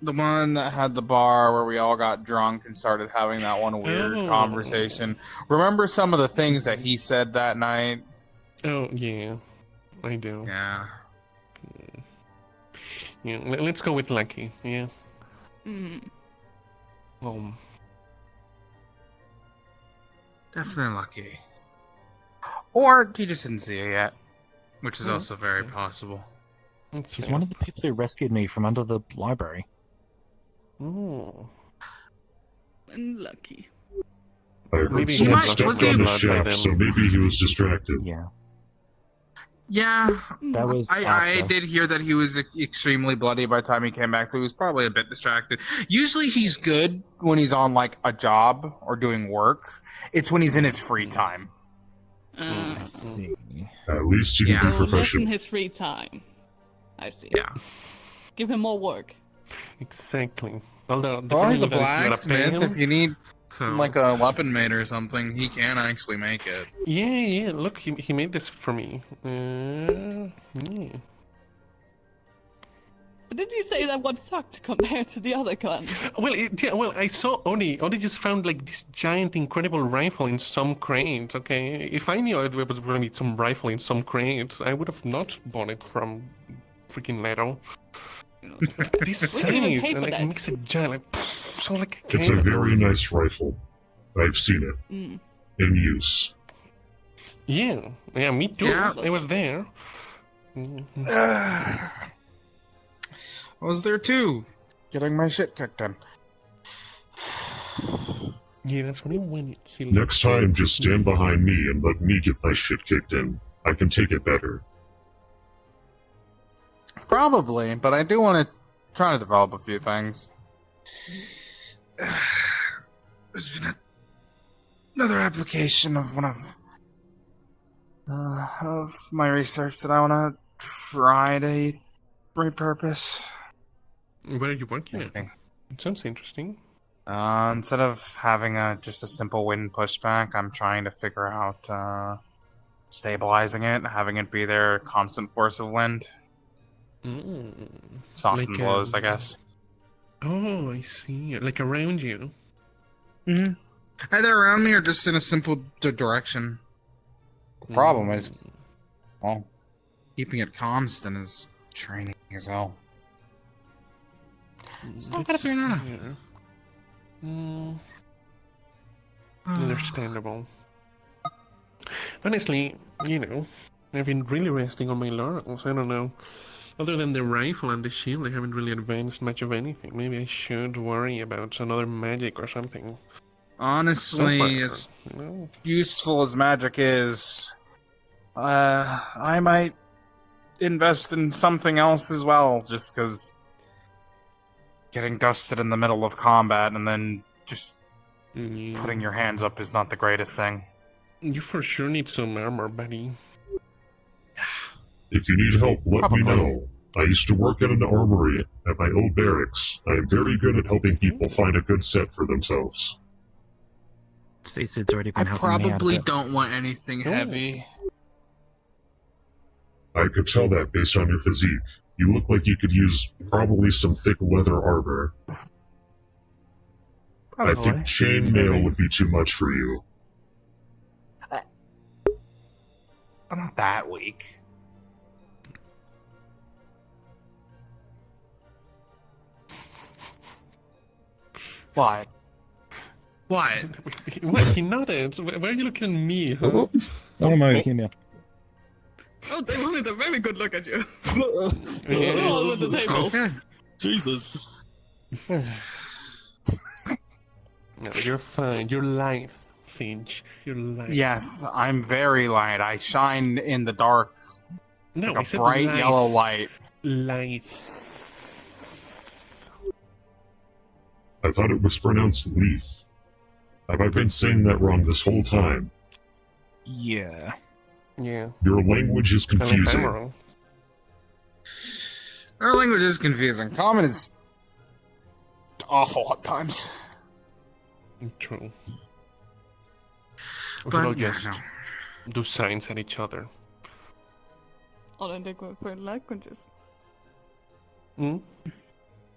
The one that had the bar where we all got drunk and started having that one weird conversation. Remember some of the things that he said that night? Oh, yeah. I do. Yeah. Yeah, let's go with Lucky, yeah. Definitely lucky. Or he just didn't see it yet, which is also very possible. She's one of the people who rescued me from under the library. Oh. Unlucky. I heard Maybe he someone had stepped lost on the blood by chef, then. so maybe he was distracted. Yeah. Yeah, That was I after. did hear that he was extremely bloody by the time he came back, so he was probably a bit distracted. Usually he's good when he's on, like, a job or doing work. It's when he's in his free time. I see. At least he can So be less in professional. his free time. I see. Yeah. Give him more work. Exactly. Although, the Or thing he's a is that he's gonna pay blacksmith. him, If you need, so- like, a weapon made or something, he can actually make it. Yeah, look, he made this for me. Yeah. But did you say that one sucked compared to the other gun? Well, I saw Oni just found like this giant, incredible rifle in some crate. Okay, if I knew there was going to be some rifle in some crate, I would have not bought it from freaking Leto. This size, and it makes it giant. So like. It's a very nice rifle. I've seen it in use. Yeah, me too. Yeah. It was there. I was there too, getting my shit kicked in. Yeah, that's when it's silly. Next time, just stand behind me and let me get my shit kicked in. I can take it better. Probably, but I do want to try to develop a few things. There's been another application of one of my research that I want to try to repurpose. What are you working on? It sounds interesting. Instead of having just a simple wind pushback, I'm trying to figure out stabilizing it, having it be their constant force of wind. Soften Like, blows, I guess. Oh, I see. Like around you. Mm-hmm. Either around me or just in a simple direction. The problem is, well, keeping it constant is training as hell. It's not gonna be enough. Understandable. Honestly, I've been really resting on my laurels. I don't know. Other than the rifle and the shield, I haven't really advanced much of anything. Maybe I should worry about another magic or something. Honestly, as useful as magic is, I might invest in something else as well, just because getting dusted in the middle of combat and then just putting your hands up is not the greatest thing. You for sure need some armor, buddy. If you need help, let me know. I used to work at an armory at my old barracks. I am very good at helping people find a good set for themselves. Stacey's already been I helping me out a probably bit. don't want anything heavy. I could tell that based on your physique. You look like you could use probably some thick leather armor. I think chainmail would be too much for you. I'm not that weak. What? What? What? He nodded. Why are you looking at me? Huh? Oh, I'm over here now. Oh, they wanted a very good look at you. Yeah. All at the table. Okay. Jesus. No, you're fine. You're light, Finch. You're light. Yes, I'm very light. I shine in the dark. No, like I a said bright light. yellow light. Light. I thought it was pronounced leaf. Have I been saying that wrong this whole time? Yeah. Yeah. Your language is confusing. Our language is confusing. Common is awful at times. True. We But, should all yeah, just no. do signs at each other. All in different languages. Hmm?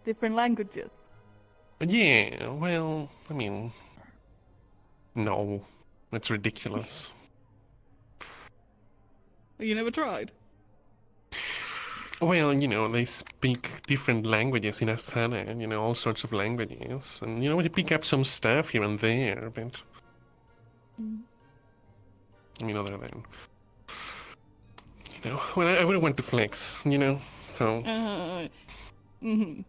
Different languages. Yeah, well, I mean... No. It's ridiculous. You never tried? Well, they speak different languages in Asana, all sorts of languages. And, we pick up some stuff here and there, but... I mean, other than... well, I wouldn't want to flex, so... Mm-hmm.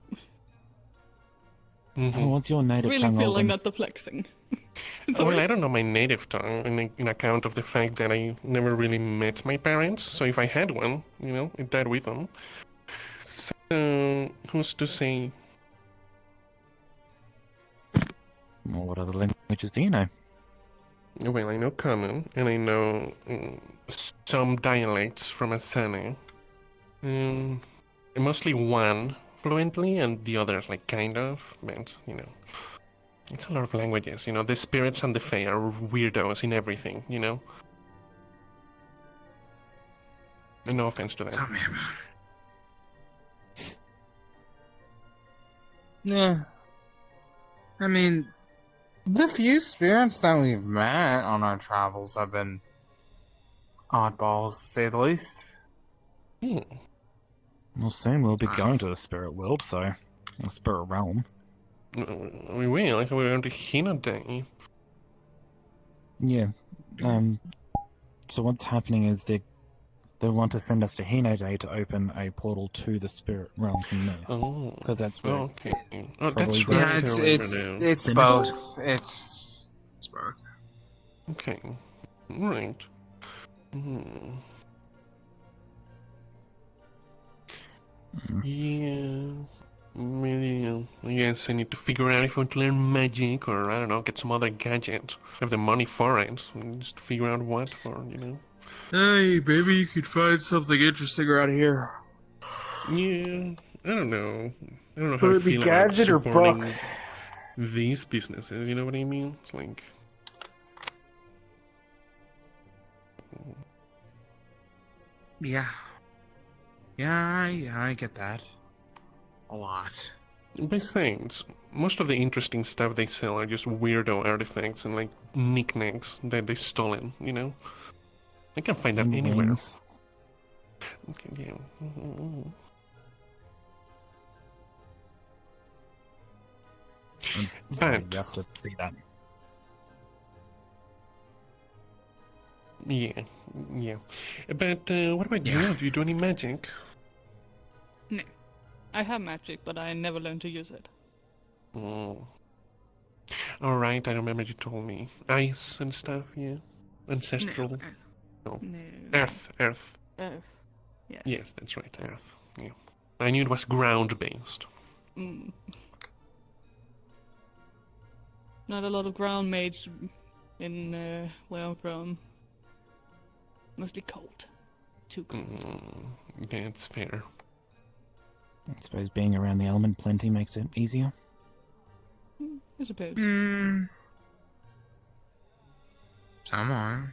Oh, what's your native Really tongue, feeling Alden? not the flexing. Well, I don't know my native tongue in account of the fact that I never really met my parents. So if I had one, it died with them. So who's to say? Well, what other languages do you know? Well, I know Common, and I know some dialects from Asana. Mostly one fluently, and the others kind of, but it's a lot of languages. The spirits and the fae are weirdos in everything. And no offense to that. Tell me about Yeah. I mean, the few spirits that we've met on our travels have been oddballs, to say the least. Well, soon we'll be going to the spirit world, so the spirit realm. We will. I thought we were going to Hina Day. Yeah. So what's happening is they want to send us to Hino Day to open a portal to the spirit realm from there. Oh. Because that's where Okay. Oh, that's right. right. It's both. It's both. Okay. Right. Hmm. Yeah. Maybe, I guess I need to figure out if I want to learn magic or, I don't know, get some other gadget. Have the money for it. Just figure out what for, you know. Hey, maybe you could find something interesting around here. Yeah, I don't know. I don't know how Would I it be feel about gadget or supporting book? these businesses, you know what I mean? It's like... Yeah. Yeah, I get that. A lot. Besides, most of the interesting stuff they sell are just weirdo artifacts and like knickknacks that they've stolen, you know? I can find that And anywhere. wings. Okay, yeah. So you have to see that. Yeah, yeah. But what about you? Do you do any magic? No. I have magic, but I never learned to use it. Oh. Alright, I remember you told me. Ice and stuff, yeah? Ancestral? No. Earth. Earth. Yes. Yes, that's right, Earth. Yeah. I knew it was ground-based. Mm. Not a lot of ground mage in where I'm from. Mostly cold. Too cold. Yeah, it's fair. I suppose being around the element plenty makes it easier. I suppose. Somewhat.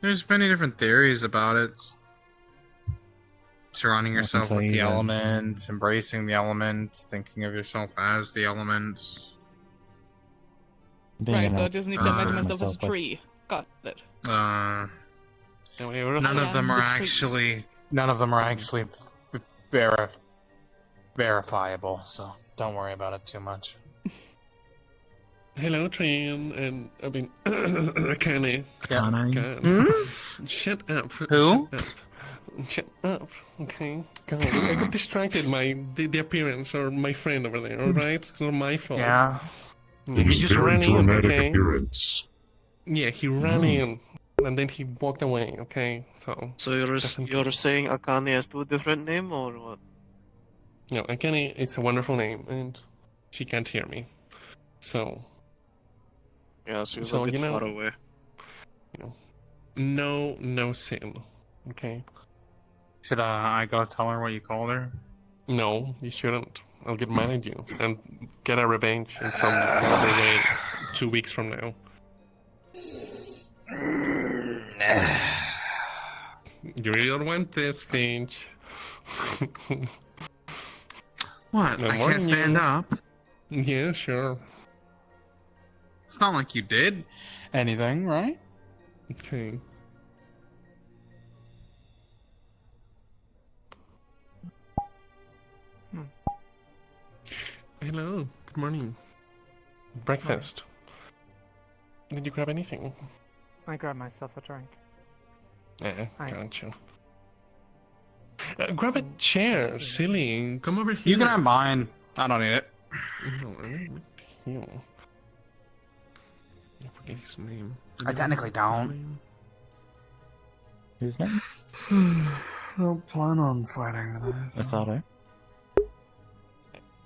There's many different theories about it. Surrounding yourself with the element, embracing the element, thinking of yourself as the element. Right, so I just need to imagine myself as a tree. Got it. None of them are actually verifiable, so don't worry about it too much. Hello, Trian, and I mean, Akane. Shut up. Who? Shut up. Okay. God, I got distracted by the appearance or my friend over there. All right, it's not my fault. Yeah. It was just very ran in, dramatic okay? appearance. Yeah, he ran in, and then he walked away. Okay, so. So you're saying Akane has two different names or what? No, Akane, it's a wonderful name, and she can't hear me. So. Yeah, so you're a bit far away. You know, no sin. Okay. Should I go tell her what you called her? No, you shouldn't. I'll get mad at you and get a revenge in some other way 2 weeks from now. You really don't want this, Finch. What? I can't stand up? Yeah, sure. It's not like you did anything, right? Okay. Hello, good morning. Breakfast. Did you grab anything? I grabbed myself a drink. Gotcha. Grab a chair, silly. Come over here. You can have mine. I don't need it. No, I forget his name. I technically don't. Whose name? Don't plan on fighting today. Asado.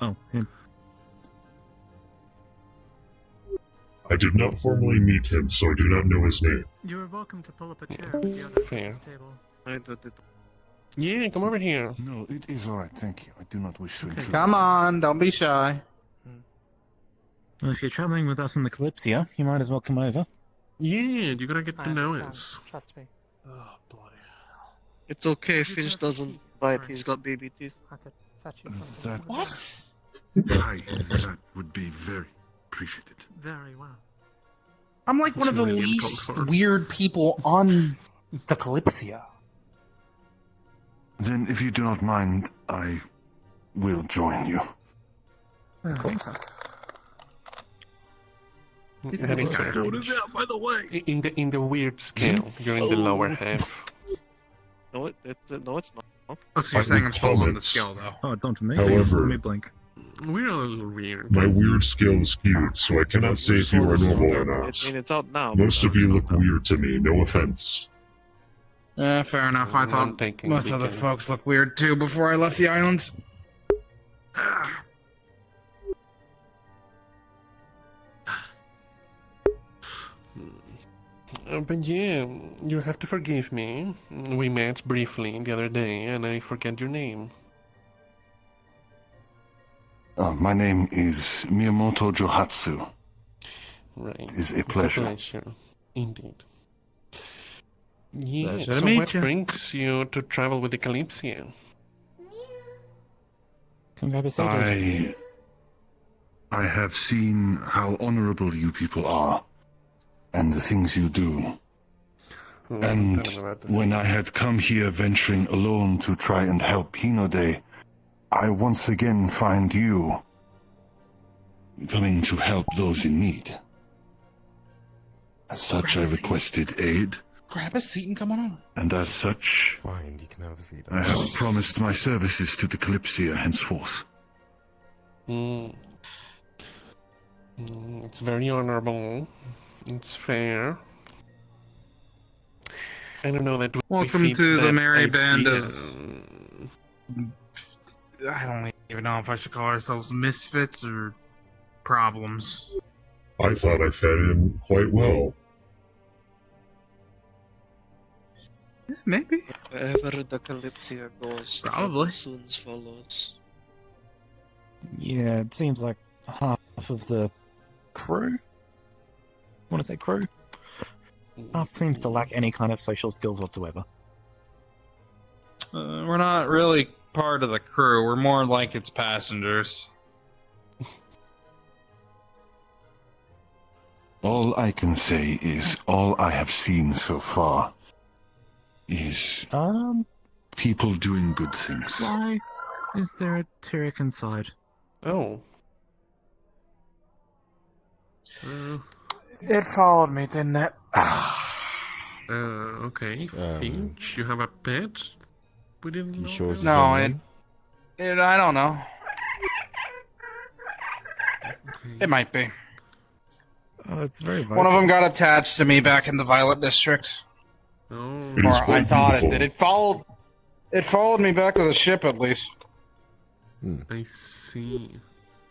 Oh, him. I did not formally meet him, so I do not know his name. You are welcome to pull up a chair at the other Fair. table. Yeah, come over here. No, it is alright, thank you. I do not wish to intrude. Come on, don't be shy. Well, if you're traveling with us in the Kalypsia, you might as well come over. Yeah, you gotta get to know us. Trust me. Oh, boy. It's okay, Finch doesn't bite, he's got baby teeth. I could fetch you something. What? Aye, that would be very appreciated. Very well. I'm like one of the least weird people on the Kalypsia. Then, if you do not mind, I will join you. He's getting sodas out, by the way. In the weird scale, you're in the lower half. No, no, it's not. Oh, so you're saying I'm still on the scale, though. Oh, it's on for me. However, Let me blink. We're a little weird. my weird scale is skewed, so I cannot say if you are normal or I not. mean, it's out now. Most of you look weird to me, no offense. Fair enough. I thought most other folks looked weird too before I left the islands. But yeah, you have to forgive me. We met briefly the other day, and I forget your name. My name is Miyamoto Johatsu. Right. It is a It's pleasure. Indeed. Yeah, Pleasure to so meet what you. brings you to travel with the Kalypsia? Can grab a soda. I have seen how honorable you people are, and the things you do. And when I had come here venturing alone to try and help Hinode, I once again find you coming to help those in need. As such, I requested aid, Grab a seat and come on over. and as such, Fine, you can have a seat. I have promised my services to the Kalypsia henceforth. It's very honorable. It's fair. I don't know that. Welcome to the merry band of... I don't even know if I should call ourselves misfits or problems. I thought I fed in quite well. Maybe. Wherever the Kalypsia goes, Probably. the soon follows. Yeah, it seems like half of the crew. Want to say crew? Half seems to lack any kind of social skills whatsoever. We're not really part of the crew. We're more like its passengers. All I can say is all I have seen so far is people doing good things. Why is there a Tyrek inside? Oh. It followed me, didn't it? Okay. Finch, you have a pet? We didn't know. Sure that? No, it. I don't know. It might be. Oh, it's very vocal. One of them got attached to me back in the Violet District. Oh. It is Or I quite thought beautiful. it did. It followed me back to the ship at least. I see.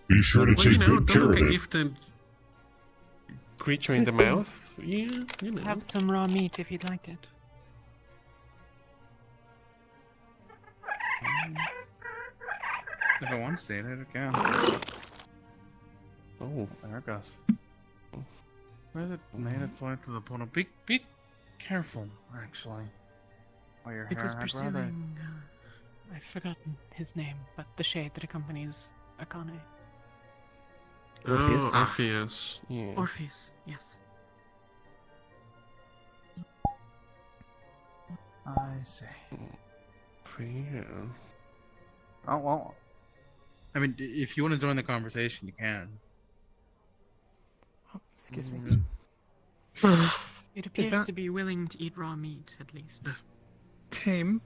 Be sure to Well, you take know, good don't care look of a it. gifted creature in the mouth. Yeah, you know. Have some raw meat if you'd like it. If it wants to eat it, it can. Oh, there it goes. Where's it made its way to the portal? Be careful, actually. While you're It was here, I'd rather- pursuing. I've forgotten his name, but the shade that accompanies Akane. Orpheus. Oh, Orpheus. Yeah. Orpheus, yes. I see. Fair. Oh, well. I mean, if you want to join the conversation, you can. Excuse me. Mm. It appears that- to be willing to eat raw meat, at least. Tame.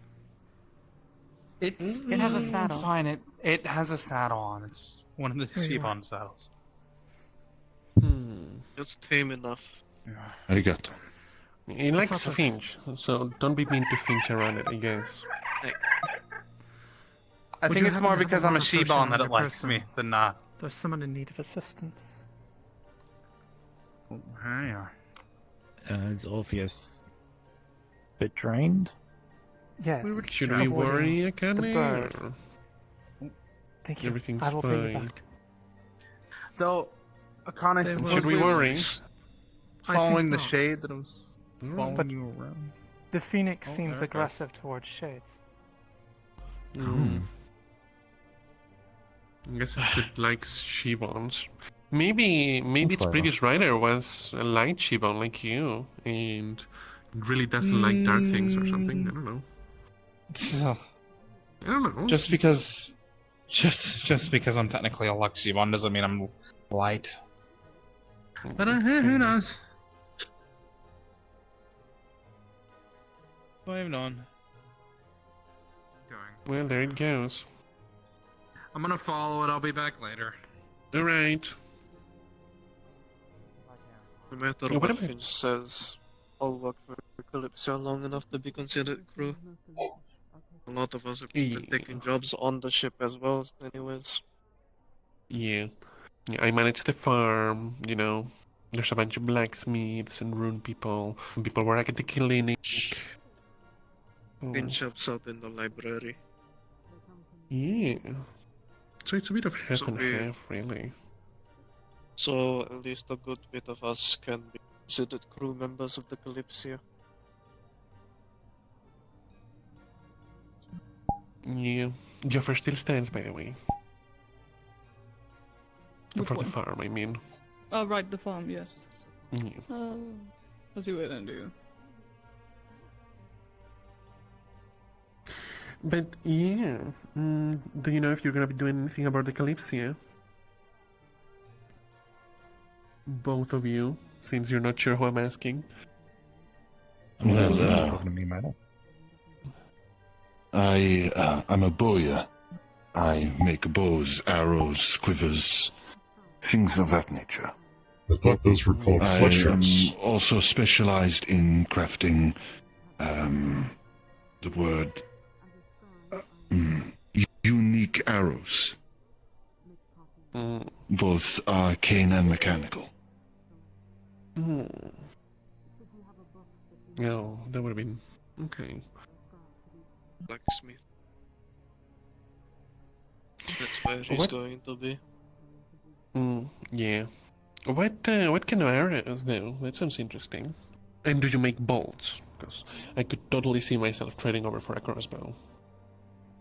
It has a saddle. Fine, it has a saddle on. It's one of the There you sheep are. on saddles. It's tame enough. Arigato. He likes Finch, so don't be mean to Finch around it, I guess. I Would think you it's happen more to have because a I'm a water Shiba potion and that on it your likes person? me than not. There's someone in need of assistance. Oh, here you are. Is Orpheus a bit drained? Yes. Should we worry, the Akane? bird. or Thank you. Everything's I will bring you fine. back. Though, Akane They will- Should we worry? following the not. shade that was following But you around. The phoenix Oh, seems okay. aggressive towards shades. I guess it likes Shivons. Maybe its clever. previous writer was a light Shivon like you, and really doesn't like dark things or something. I don't know. I don't know. Just because I'm technically a Luxibon doesn't mean I'm light. But who knows? Moving on. Well, there it goes. I'm gonna follow it. I'll be back later. All right. No matter What what about- Finch says, I'll work for Kalypsia long enough to be considered crew. A lot of us have been taking jobs on the ship as well, anyways. Yeah. I manage the farm, you know. There's a bunch of blacksmiths and rune people, and people work at the clinic. Finch helps out in the library. Yeah. So it's a bit of half So and we- half, really. So at least a good bit of us can be considered crew members of the Kalypsia. Yeah. The offer still stands, by the way. Which For the one? farm, I mean. Oh, right, the farm, yes. Yeah. Let's see what I do. But yeah, do you know if you're gonna be doing anything about the Kalypsia? Both of you, since you're not sure who I'm asking. Well, talking to me, madam. I'm a bowyer. I make bows, arrows, quivers, things of that nature. I thought those were called I sweatshirts. am also specialized in crafting, the word, unique arrows. Both arcane and mechanical. No, that would have been okay. Blacksmith. That's where he's What? going to be. Yeah. What kind of arrows though? That sounds interesting. And do you make bolts? Because I could totally see myself trading over for a crossbow.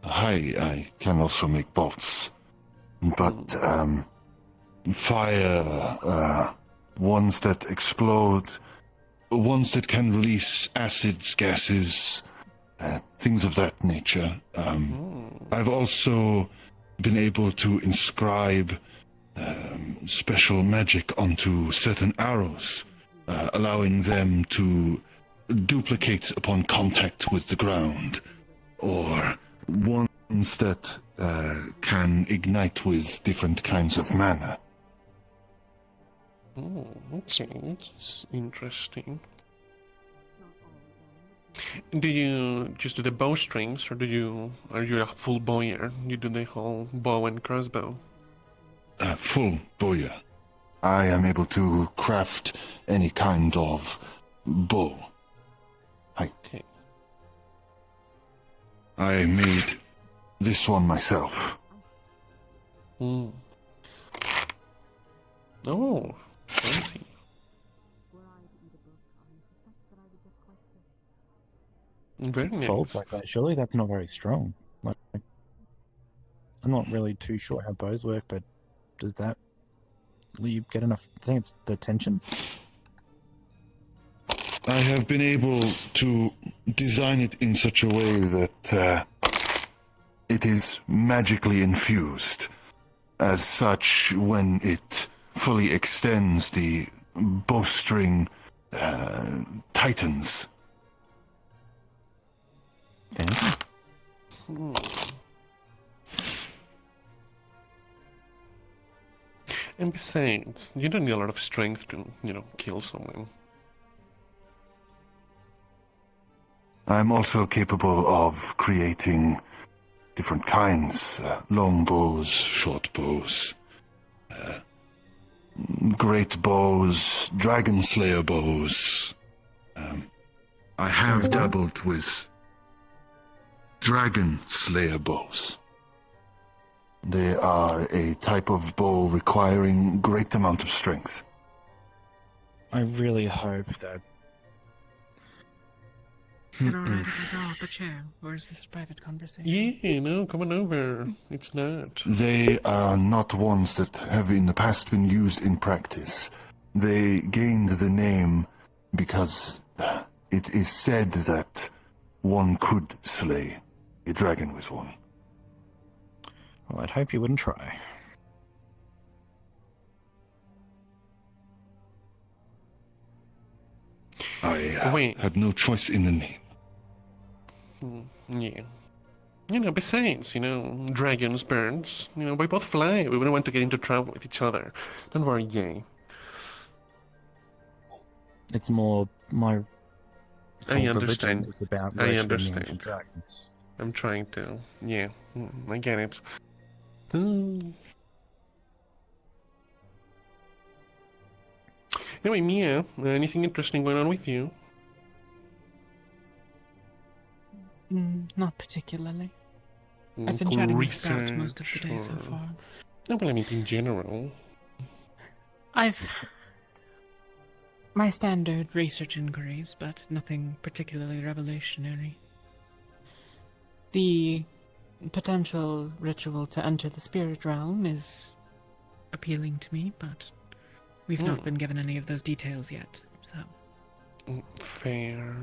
I can also make bolts. But, fire, ones that explode, ones that can release acids, gases, things of that nature. I've also been able to inscribe special magic onto certain arrows, allowing them to duplicate upon contact with the ground, or ones that can ignite with different kinds of mana. Oh, okay, that's interesting. Do you just do the bowstrings, or are you a full bowyer? You do the whole bow and crossbow? Full bowyer. I am able to craft any kind of bow. Okay. I made this one myself. Oh, fancy. Very nice. Folds like that. Surely that's not very strong. Like, I'm not really too sure how bows work, but does that you get enough? I think it's the tension. I have been able to design it in such a way that it is magically infused. As such, when it fully extends, the bowstring tightens. And besides, you don't need a lot of strength to, kill someone. I'm also capable of creating different kinds, long bows, short bows, great bows, dragon slayer bows. I have dabbled with dragon slayer bows. They are a type of bow requiring great amount of strength. I really hope that Is it alright if I draw up a chair, or is this a private conversation? Yeah, no, come on over. It's not. They are not ones that have in the past been used in practice. They gained the name because it is said that one could slay a dragon with one. Well, I'd hope you wouldn't try. I had no choice in the name. Yeah. Besides, dragons, birds, we both fly. We wouldn't want to get into trouble with each other. Don't worry, Jay. It's more my I whole religion understand. is about I worshipping the understand. ancient dragons. I'm trying to. Yeah, I get it. Anyway, Mia, anything interesting going on with you? Not particularly. I've been chatting with Sprout most of the day so far. No, well, I mean in general. My standard research inquiries, but nothing particularly revelationary. The potential ritual to enter the spirit realm is appealing to me, but we've not been given any of those details yet, so... Fair.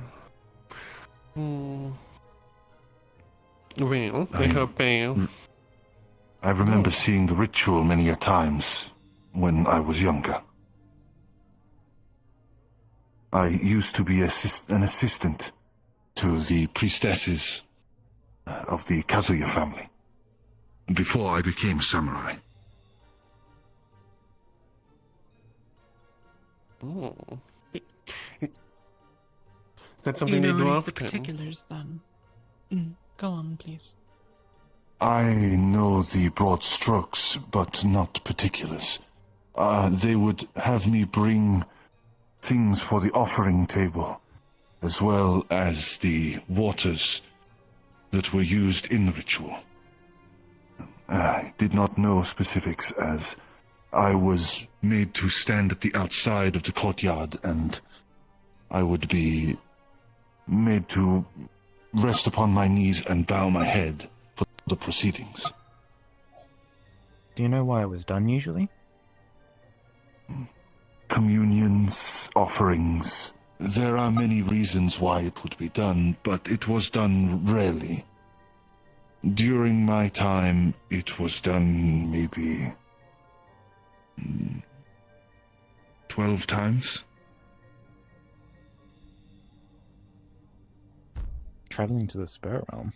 Well, I hope I remember seeing the ritual many a times when I was younger. I used to be an assistant to the priestesses of the Kazuya family before I became samurai. Is that something they do often? The particulars, then. Go on, please. I know the broad strokes, but not particulars. They would have me bring things for the offering table, as well as the waters that were used in the ritual. I did not know specifics, as I was made to stand at the outside of the courtyard, and I would be made to rest upon my knees and bow my head for the proceedings. Do you know why it was done usually? Communions, offerings. There are many reasons why it would be done, but it was done rarely. During my time, it was done maybe 12 times. Traveling to the spirit realm.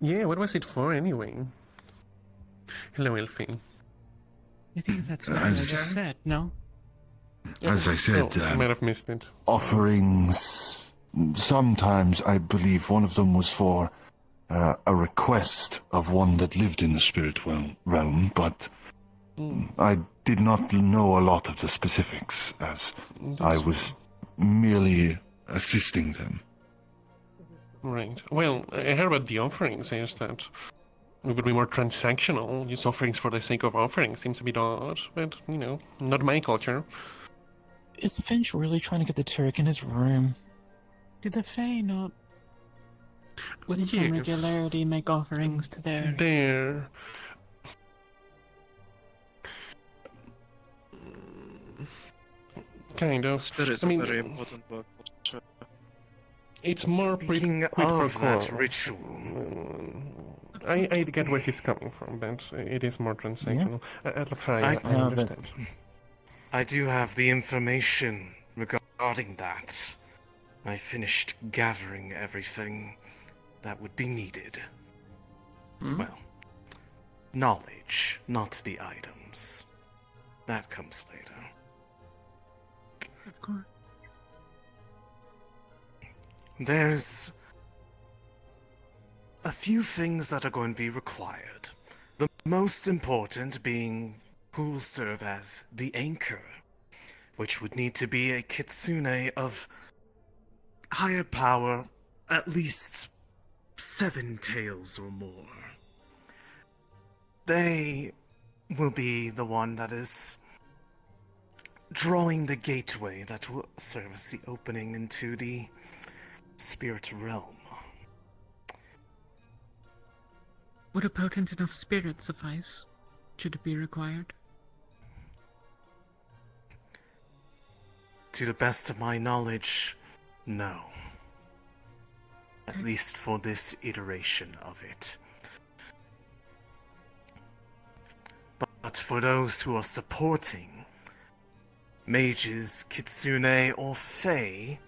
Yeah, what was it for anyway? Hello, Elfie. I think that's what I just said, no? As I said, I might have missed it. Offerings. Sometimes I believe one of them was for a request of one that lived in the spirit realm, but I did not know a lot of the specifics, as I was merely assisting them. Right. Well, I heard about the offerings. I guess that it would be more transactional. Use offerings for the sake of offering seems a bit odd, but, not my culture. Is Finch really trying to get the Turek in his room? Did the Fae not, with some regularity, make offerings to their... Kind of. Spirits are very important for culture. It's more Speaking of that ritual, I get where he's coming from, but it is more transactional. I'll try. I understand. I do have the information regarding that. I finished gathering everything that would be needed. Well, knowledge, not the items. That comes later. Of course. There's a few things that are going to be required. The most important being who will serve as the anchor, which would need to be a kitsune of higher power, at least 7 tails or more. They will be the one that is drawing the gateway that will serve as the opening into the spirit realm. Would a potent enough spirit suffice, should it be required? To the best of my knowledge, no. At least for this iteration of it. But for those who are supporting, mages, kitsune, or fae,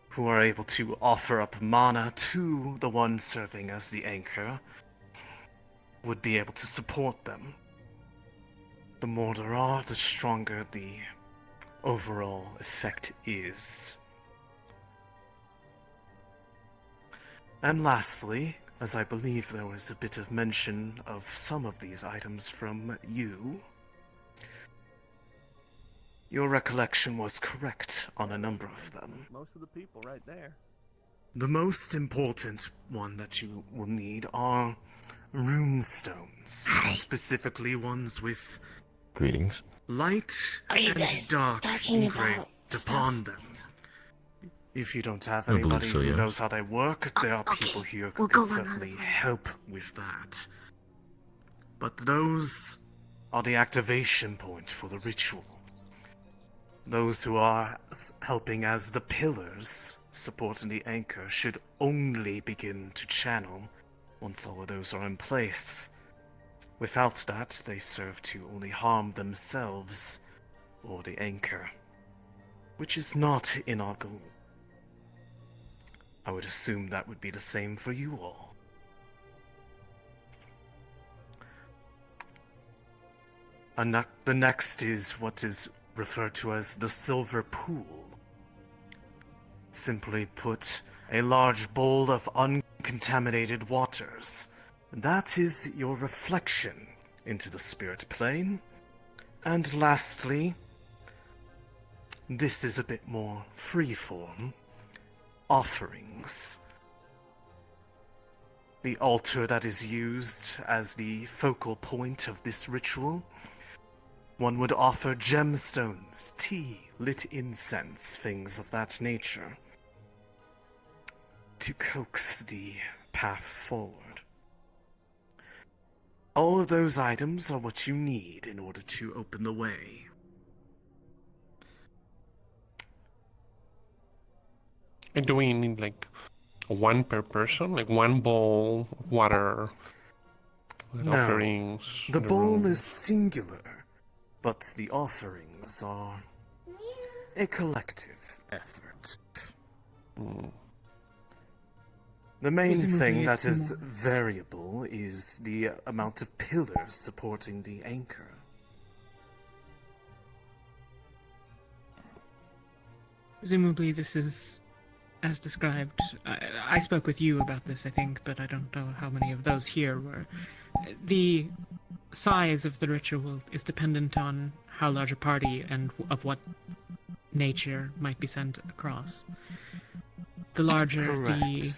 who are able to offer up mana to the one serving as the anchor, would be able to support them. The more there are, the stronger the overall effect is. And lastly, as I believe there was a bit of mention of some of these items from you, your recollection was correct on a number of them. Most of the people right there. The most important one that you will need are rune stones, specifically ones with greetings, light and dark engraved upon them. If you don't have I believe anybody so, who yes. knows how they work, there are people here who can certainly help with that. But those are the activation point for the ritual. Those who are helping as the pillars, supporting the anchor, should only begin to channel once all of those are in place. Without that, they serve to only harm themselves or the anchor, which is not in our goal. I would assume that would be the same for you all. And the next is what is referred to as the silver pool. Simply put, a large bowl of uncontaminated waters. That is your reflection into the spirit plane. And lastly, this is a bit more freeform. Offerings. The altar that is used as the focal point of this ritual. One would offer gemstones, tea, lit incense, things of that nature, to coax the path forward. All of those items are what you need in order to open the way. And do we need like one per person? Like one bowl, water, offerings? The bowl is singular, but the offerings are a collective effort. The main thing that is variable is the amount of pillars supporting the anchor. Presumably this is as described. I spoke with you about this, I think, but I don't know how many of those here were. The size of the ritual is dependent on how large a party and of what nature might be sent across. The larger the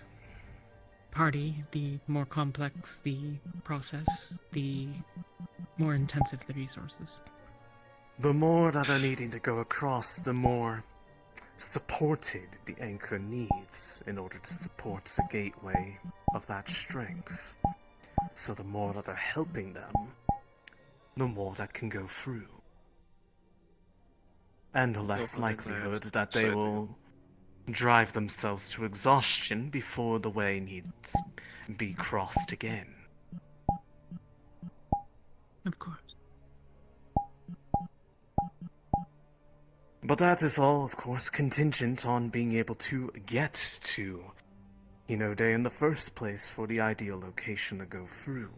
party, the more complex the process, the more intensive the resources. The more that are needing to go across, the more supported the anchor needs in order to support the gateway of that strength. So the more that are helping them, the more that can go through. And the less likelihood that they will drive themselves to exhaustion before the way needs be crossed again. Of course. But that is all, of course, contingent on being able to get to Hinode in the first place for the ideal location to go through.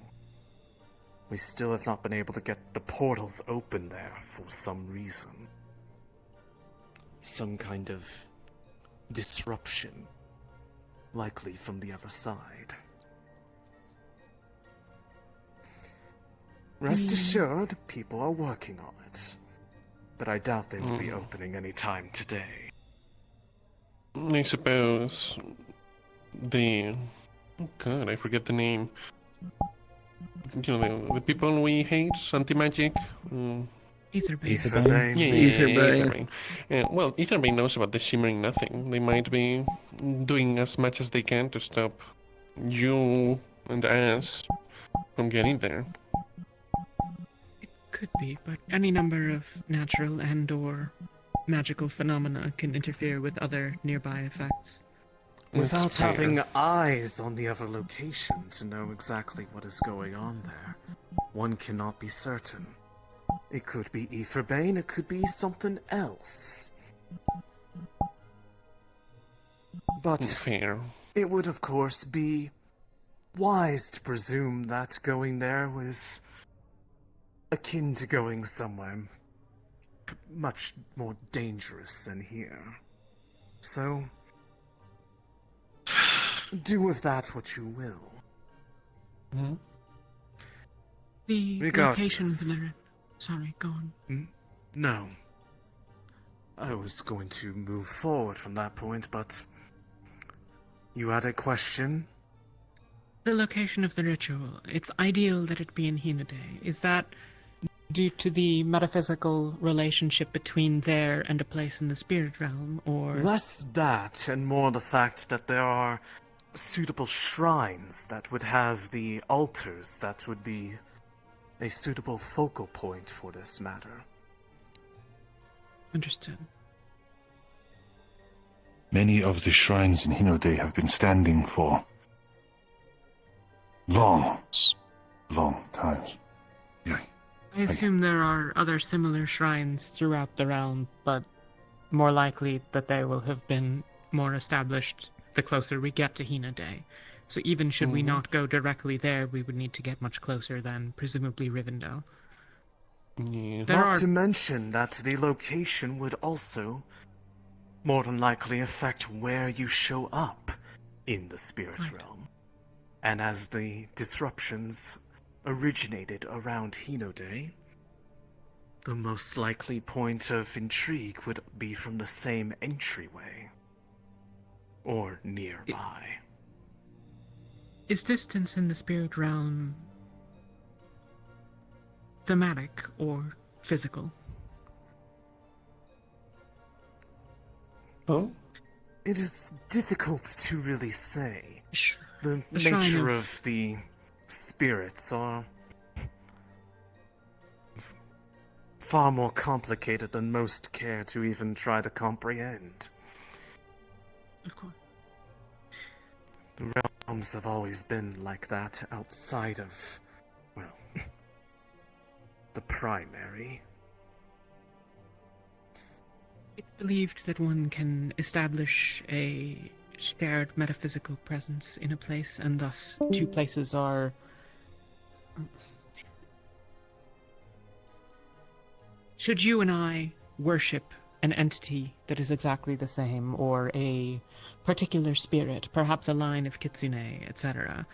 We still have not been able to get the portals open there for some reason. Some kind of disruption, likely from the other side. Rest assured, people are working on it. But I doubt they will be opening any time today. I suppose the... Oh god, I forget the name. You know, the people we hate, anti-magic. Aetherbane. Yeah, Aetherbane. Well, Aetherbane knows about the shimmering nothing. They might be doing as much as they can to stop you and us from getting there. Could be, but any number of natural and/or magical phenomena can interfere with other nearby effects. Without having eyes on the other location to know exactly what is going on there, one cannot be certain. It could be Aetherbane, it could be something else. But fair. It would, of course, be wise to presume that going there was akin to going somewhere much more dangerous than here. So, do with that what you will. Mm-hmm. The location of the... Sorry, go on. No. I was going to move forward from that point, but... You had a question? The location of the ritual. It's ideal that it be in Hinode. Is that due to the metaphysical relationship between there and a place in the spirit realm, or... Less that, and more the fact that there are suitable shrines that would have the altars that would be a suitable focal point for this matter. Understood. Many of the shrines in Hinode have been standing for long times. Yeah. I assume there are other similar shrines throughout the realm, but more likely that they will have been more established the closer we get to Hinode. So even should we not go directly there, we would need to get much closer than presumably Rivendell. Yeah. Not to mention that the location would also more than likely affect where you show up in the spirit realm. And as the disruptions originated around Hinode, the most likely point of intrigue would be from the same entryway. Or nearby. Is distance in the spirit realm thematic or physical? Oh? It is difficult to really say. The shrine nature of the spirits are far more complicated than most care to even try to comprehend. Of course. The realms have always been like that outside of, well, the primary. It's believed that one can establish a shared metaphysical presence in a place, and thus two places are... Should you and I worship an entity that is exactly the same, or a particular spirit, perhaps a line of kitsune, etc.,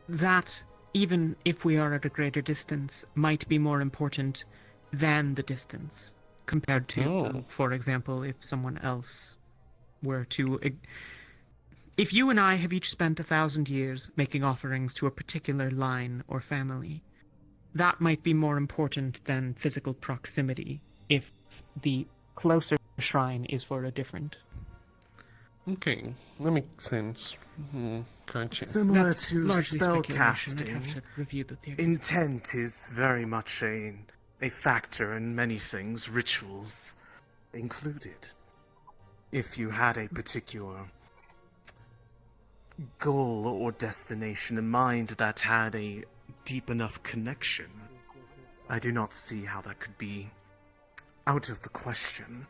that, even if we are at a greater distance, might be more important than the distance, compared to, for example, if someone else were to... If you and I have each spent 1,000 years making offerings to a particular line or family, that might be more important than physical proximity, if the closer shrine is for a different... Okay, that makes sense. Gotcha. Similar That's to largely spell speculation. I'd casting, have to review the theories. intent is very much a factor in many things, rituals included. If you had a particular goal or destination in mind that had a deep enough connection, I do not see how that could be out of the question.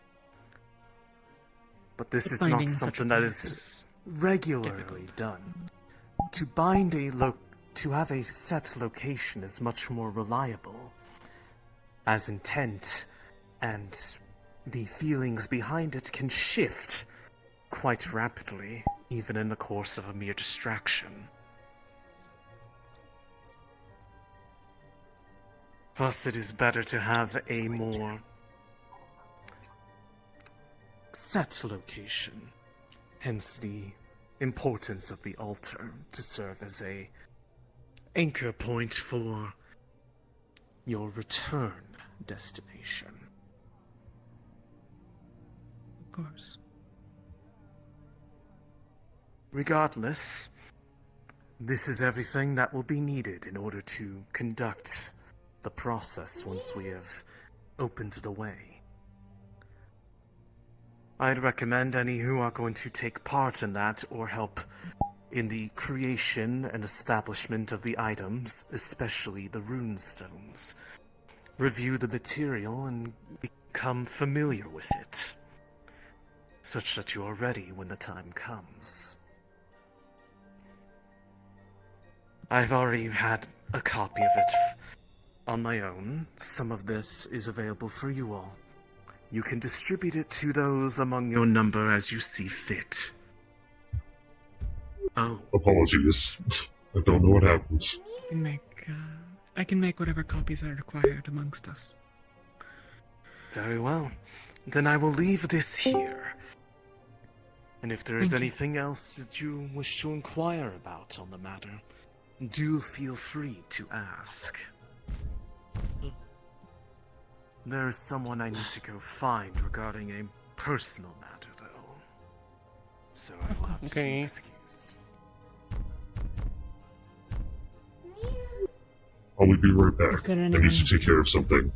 But this is not something that is regularly done. To bind to have a set location is much more reliable, as intent and the feelings behind it can shift quite rapidly, even in the course of a mere distraction. Thus, it is better to have a more set location, hence the importance of the altar to serve as a anchor point for your return destination. Of course. regardless, this is everything that will be needed in order to conduct the process once we have opened the way. I'd recommend any who are going to take part in that or help in the creation and establishment of the items, especially the rune stones, review the material and become familiar with it, such that you are ready when the time comes. I've already had a copy of it on my own. Some of this is available for you all. You can distribute it to those among your number as you see fit. Oh. Apologies. I don't know what happened. I can make whatever copies are required amongst us. Very well. Then I will leave this here. And if there is anything else that you wish to inquire about on the matter, do feel free to ask. There is someone I need to go find regarding a personal matter, though. So I will have to be excused. I'll be right back. I need to take care of something.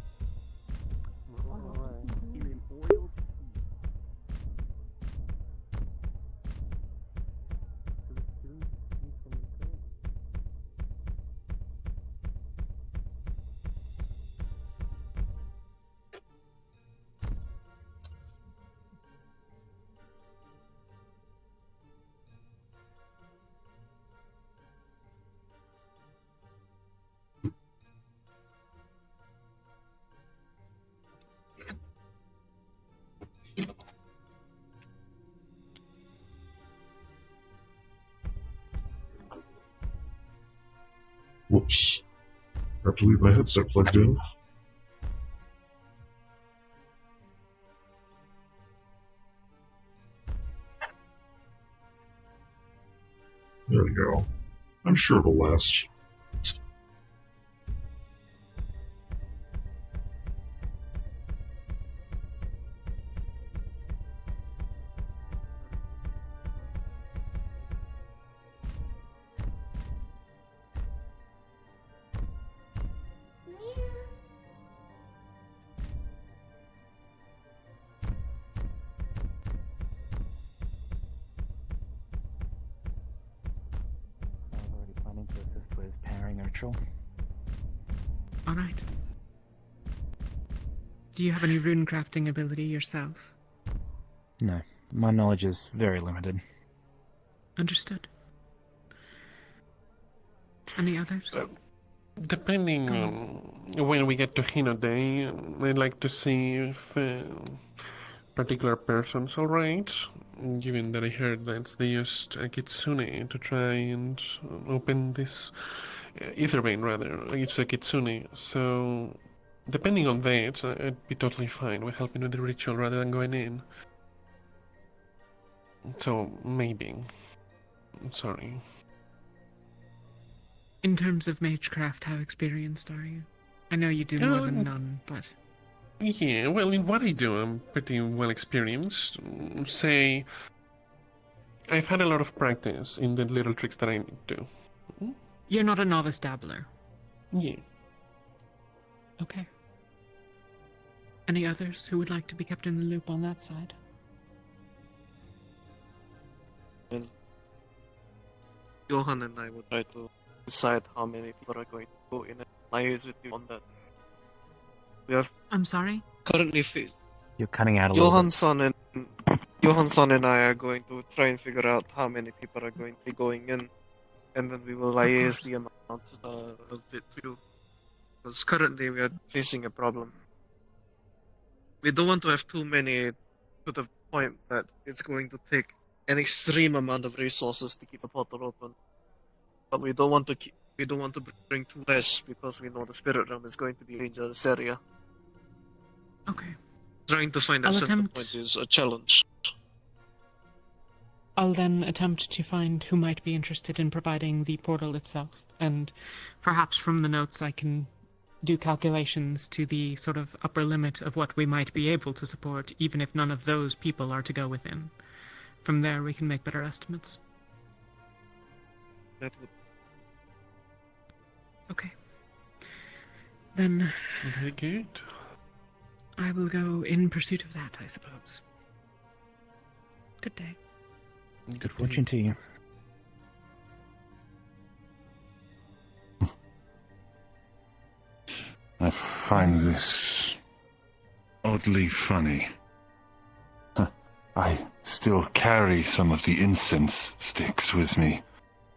Whoops. I have to leave my headset plugged in. There we go. I'm sure it'll last. Alright. Do you have any rune crafting ability yourself? No, my knowledge is very limited. Understood. Any others? Depending on when we get to Hinode, I'd like to see if particular person's alright, given that I heard that they used a kitsune to try and open this ether vein, rather. It's a kitsune, so depending on that, I'd be totally fine with helping with the ritual rather than going in. So, maybe. Sorry. In terms of magecraft, how experienced are you? I know you do more than none, but... Yeah, well, in what I do, I'm pretty well experienced. Say, I've had a lot of practice in the little tricks that I need to. You're not a novice dabbler? Yeah. Okay. Any others who would like to be kept in the loop on that side? Well, Johan and I will try to decide how many people are going to go in and liaise with you on that. We have... I'm sorry? Currently You're cutting out a little bit. Johansson and I are going to try and figure out how many people are going to be going in, and then we will liaise the amount of it too. Because currently we are facing a problem. We don't want to have too many to the point that it's going to take an extreme amount of resources to keep the portal open. But we don't want to bring too less because we know the spirit realm is going to be a dangerous area. Okay. Trying to find a center point is a challenge. I'll then attempt to find who might be interested in providing the portal itself, and perhaps from the notes I can do calculations to the sort of upper limit of what we might be able to support, even if none of those people are to go within. From there we can make better estimates. That would. Okay. Then Very good. I will go in pursuit of that, I suppose. Good day. Good fortune to you. I find this oddly funny. I still carry some of the incense sticks with me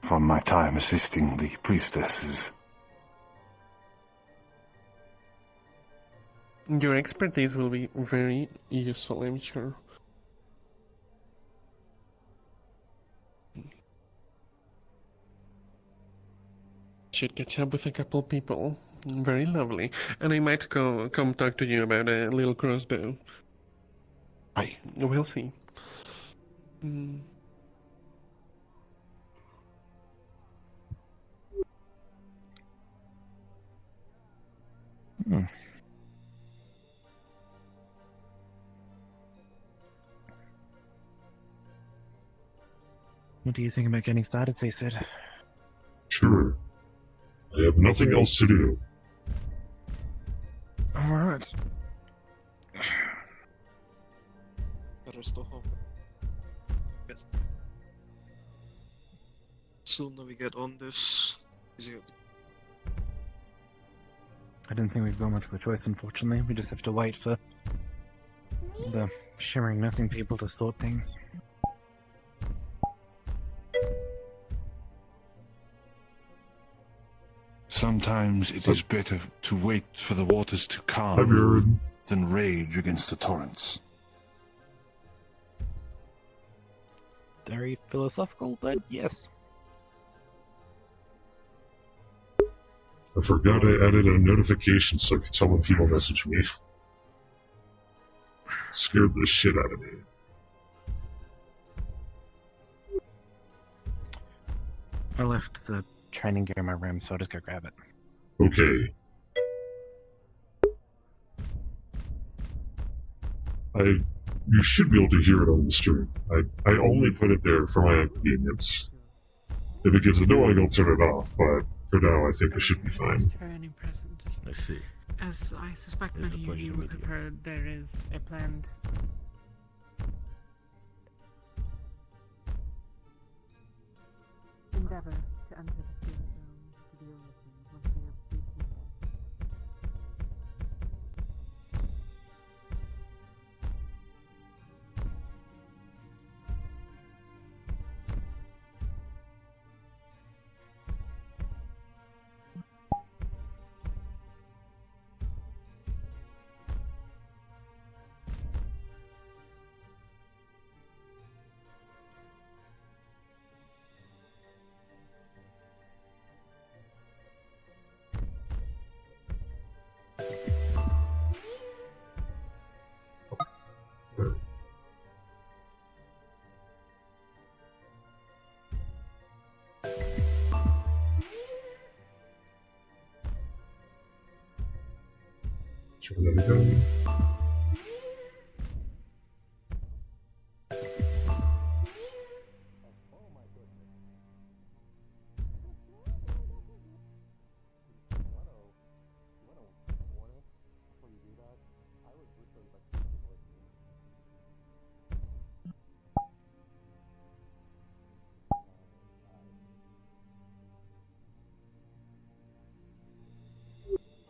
from my time assisting the priestesses. Your expertise will be very useful, I'm sure. Should catch up with a couple people. Very lovely. And I might come talk to you about a little crossbow. We'll see. What do you think about getting started, Sid? Sure. I have nothing else to do. Alright. Better still hope. Yes. Sooner we get on this, easier. I don't think we've got much of a choice, unfortunately. We just have to wait for the shimmering nothing people to sort things. Sometimes it is better to wait for the waters to calm than rage against the torrents. Very philosophical, but yes. I forgot I added a notification so I could tell when people message me. It scared the shit out of me. I left the training gear in my room, so I'll just go grab it. Okay. You should be able to hear it on the stream. I only put it there for my convenience. If it gets annoying, I'll turn it off, but for now, I think I should be fine. Turning present. I see. As I suspect It's a many of pleasure you to meet have you. heard, there is a planned endeavor to enter the spirit realm to deal with him once we have briefly. Turn that again.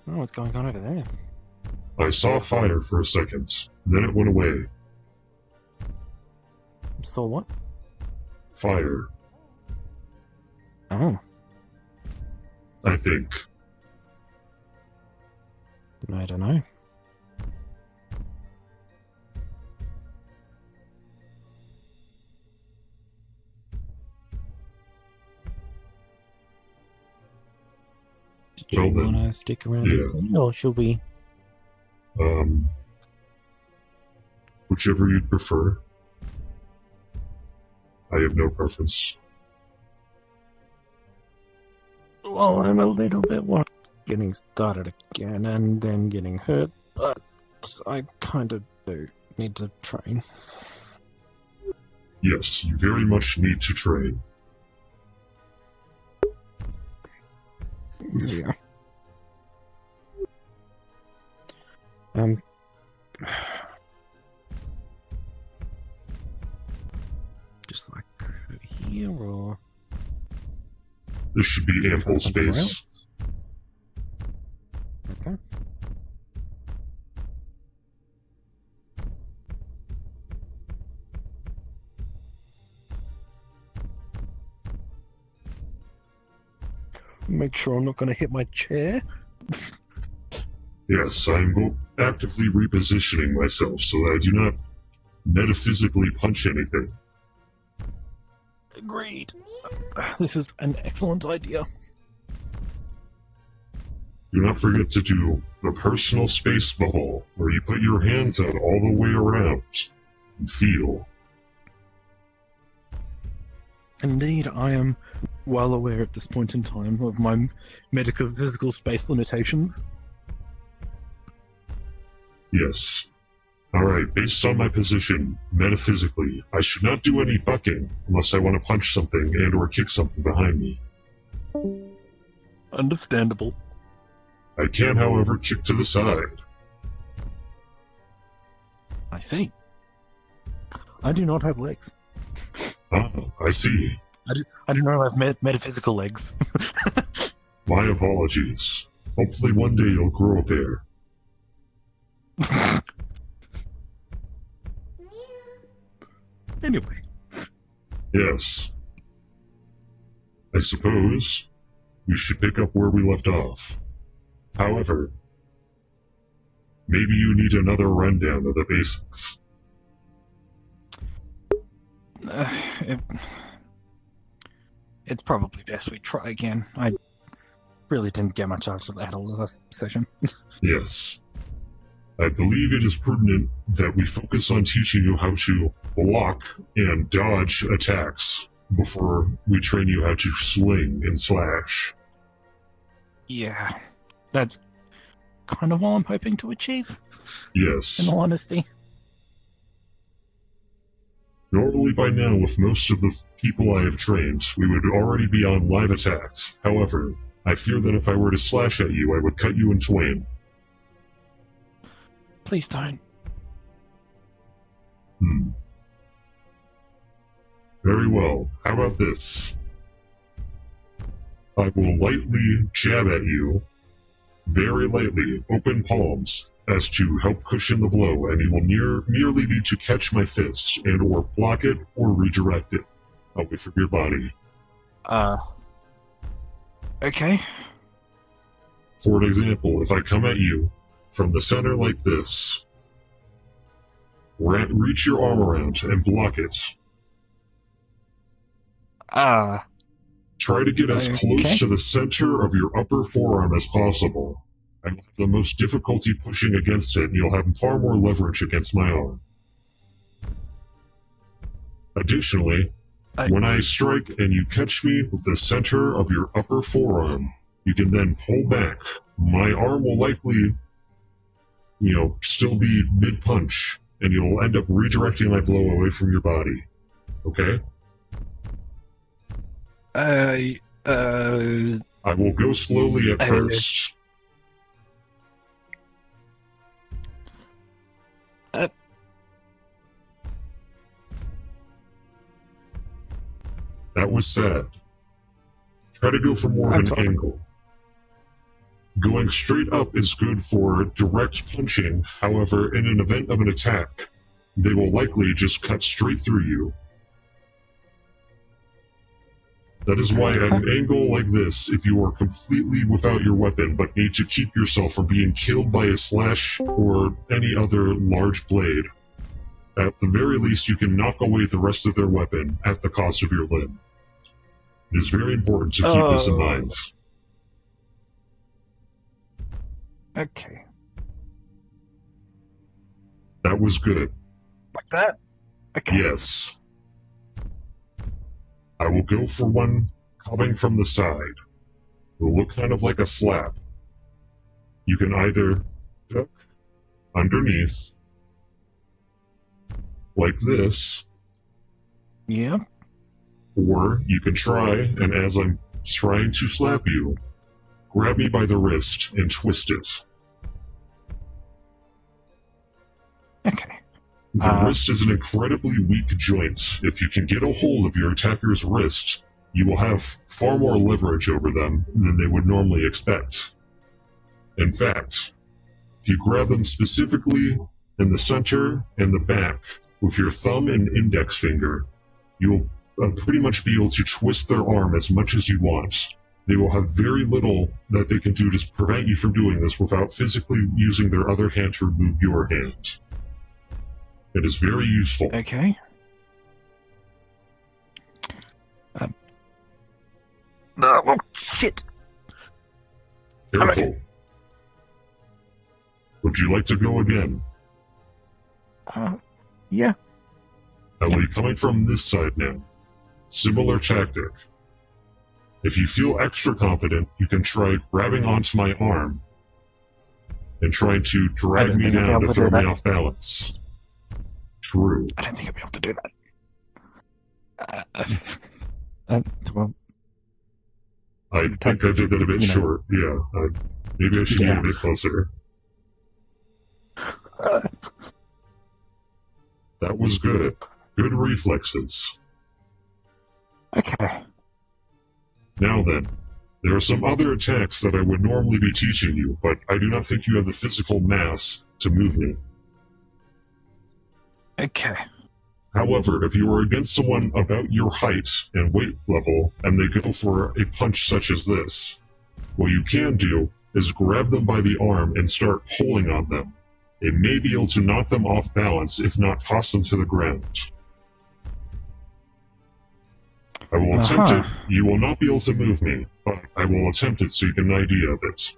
Oh, what's going on over there? I saw fire for a second, then it went away. Saw what? Fire, Oh, I think. I don't know. Do Well you then, want to stick around yeah. and see, or should we? Whichever you'd prefer. I have no preference. Well, I'm a little bit worried getting started again and then getting hurt, but I kind of do need to train. Yes, you very much need to train. Yeah. Just like here, or This should be ample somewhere space. else? Okay. Make sure I'm not going to hit my chair. Yes, I'm actively repositioning myself so that I do not metaphysically punch anything. Agreed. This is an excellent idea. Do not forget to do the personal space bubble, where you put your hands out all the way around and feel. Indeed, I am well aware at this point in time of my medical physical space limitations. Yes. Alright, based on my position, metaphysically, I should not do any bucking unless I want to punch something and or kick something behind me. Understandable. I can, however, kick to the side. I see. I do not have legs. Ah, I see. I do not have metaphysical legs. My apologies. Hopefully one day you'll grow a pair. Anyway. Yes. I suppose we should pick up where we left off. However, maybe you need another rundown of the basics. It's probably best we try again. I really didn't get much out of that last session. Yes. I believe it is prudent that we focus on teaching you how to block and dodge attacks before we train you how to swing and slash. Yeah, that's kind of all I'm hoping to achieve. Yes. In all honesty. Normally by now, with most of the people I have trained, we would already be on live attacks. However, I fear that if I were to slash at you, I would cut you in twain. Please don't. Very well. How about this? I will lightly jab at you, very lightly, open palms, as to help cushion the blow, and you will merely need to catch my fist and or block it or redirect it away from your body. Okay. For an example, if I come at you from the center like this, reach your arm around and block it. Try to get as close to the center of your upper forearm as possible. I will have the most difficulty pushing against it, and you'll have far more leverage against my arm. Additionally, when I strike and you catch me with the center of your upper forearm, you can then pull back. My arm will likely, still be mid-punch, and you'll end up redirecting my blow away from your body. Okay? I will go slowly at first. That was sad. Try to go for more of an angle. Going straight up is good for direct punching, however, in an event of an attack, they will likely just cut straight through you. That is why an angle like this, if you are completely without your weapon but need to keep yourself from being killed by a slash or any other large blade, at the very least you can knock away the rest of their weapon at the cost of your limb. It is very important to keep this in mind. Okay. That was good. Like that? Okay. Yes. I will go for one coming from the side. It will look kind of like a flap. You can either duck underneath, like this. Yeah. Or you can try, and as I'm trying to slap you, grab me by the wrist and twist it. Okay. The wrist is an incredibly weak joint. If you can get a hold of your attacker's wrist, you will have far more leverage over them than they would normally expect. In fact, if you grab them specifically in the center and the back with your thumb and index finger, you'll pretty much be able to twist their arm as much as you want. They will have very little that they can do to prevent you from doing this without physically using their other hand to remove your hand. It is very useful. Okay. Oh, shit. Careful. Would you like to go again? Yeah. I will be coming from this side now. Similar tactic. If you feel extra confident, you can try grabbing onto my arm and trying to drag me down to throw me off balance. True. I don't think I'll be able to do that. Well, I think I did that a bit short. Yeah. Maybe I should get a bit closer. That was good. Good reflexes. Okay. Now then, there are some other attacks that I would normally be teaching you, but I do not think you have the physical mass to move me. Okay. However, if you are against someone about your height and weight level, and they go for a punch such as this, what you can do is grab them by the arm and start pulling on them. It may be able to knock them off balance, if not toss them to the ground. I will attempt it. You will not be able to move me, but I will attempt it so you get an idea of it.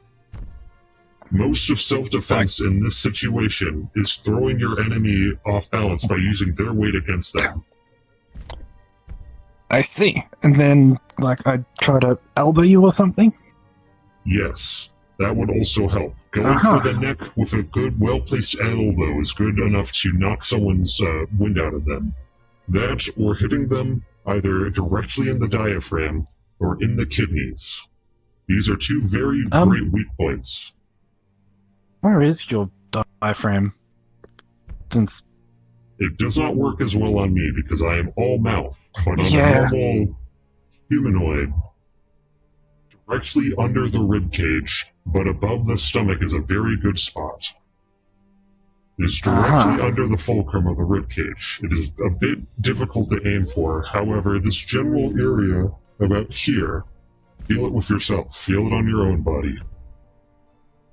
Most of self-defense in this situation is throwing your enemy off balance by using their weight against them. I see. And then, I try to elbow you or something? Yes, that would also help. Going for the neck with a good, well-placed elbow is good enough to knock someone's wind out of them. That, or hitting them either directly in the diaphragm or in the kidneys. These are two very great weak points. Where is your diaphragm? Since it does not work as well on me because I am all mouth, but on a normal humanoid, directly under the rib cage, but above the stomach is a very good spot. It is directly under the fulcrum of the rib cage. It is a bit difficult to aim for. However, this general area about here, feel it with yourself. Feel it on your own body.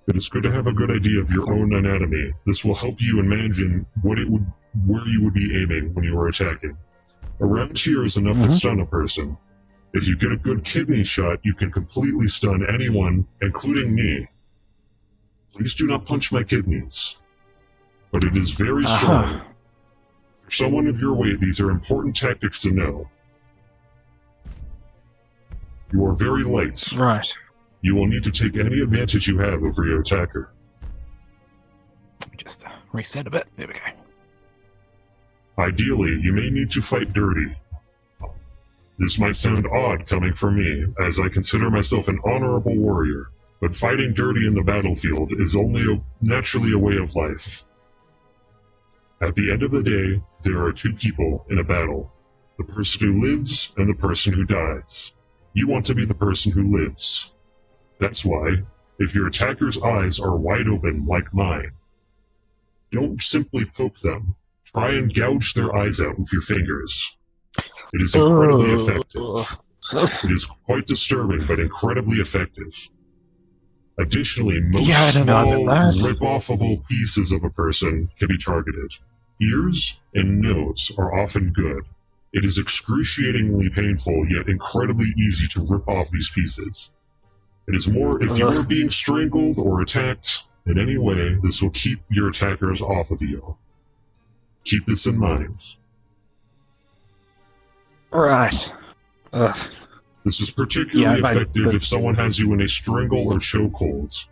It is good to have a good idea of your own anatomy. This will help you imagine where you would be aiming when you are attacking. Around here is enough to stun a person. If you get a good kidney shot, you can completely stun anyone, including me. Please do not punch my kidneys. But it is very strong. For someone of your weight, these are important tactics to know. You are very light. Right. You will need to take any advantage you have over your attacker. Let me just reset a bit. There we go. Ideally, you may need to fight dirty. This might sound odd coming from me, as I consider myself an honorable warrior, but fighting dirty in the battlefield is only naturally a way of life. At the end of the day, there are two people in a battle. The person who lives and the person who dies. You want to be the person who lives. That's why, if your attacker's eyes are wide open like mine, don't simply poke them. Try and gouge their eyes out with your fingers. It is incredibly effective. It is quite disturbing, but incredibly effective. Additionally, most small, rip-offable pieces of a person can be targeted. Ears and nose are often good. It is excruciatingly painful, yet incredibly easy to rip off these pieces. It is more, if you are being strangled or attacked in any way, this will keep your attackers off of you. Keep this in mind. Right. This is particularly effective if someone has you in a strangle or chokehold.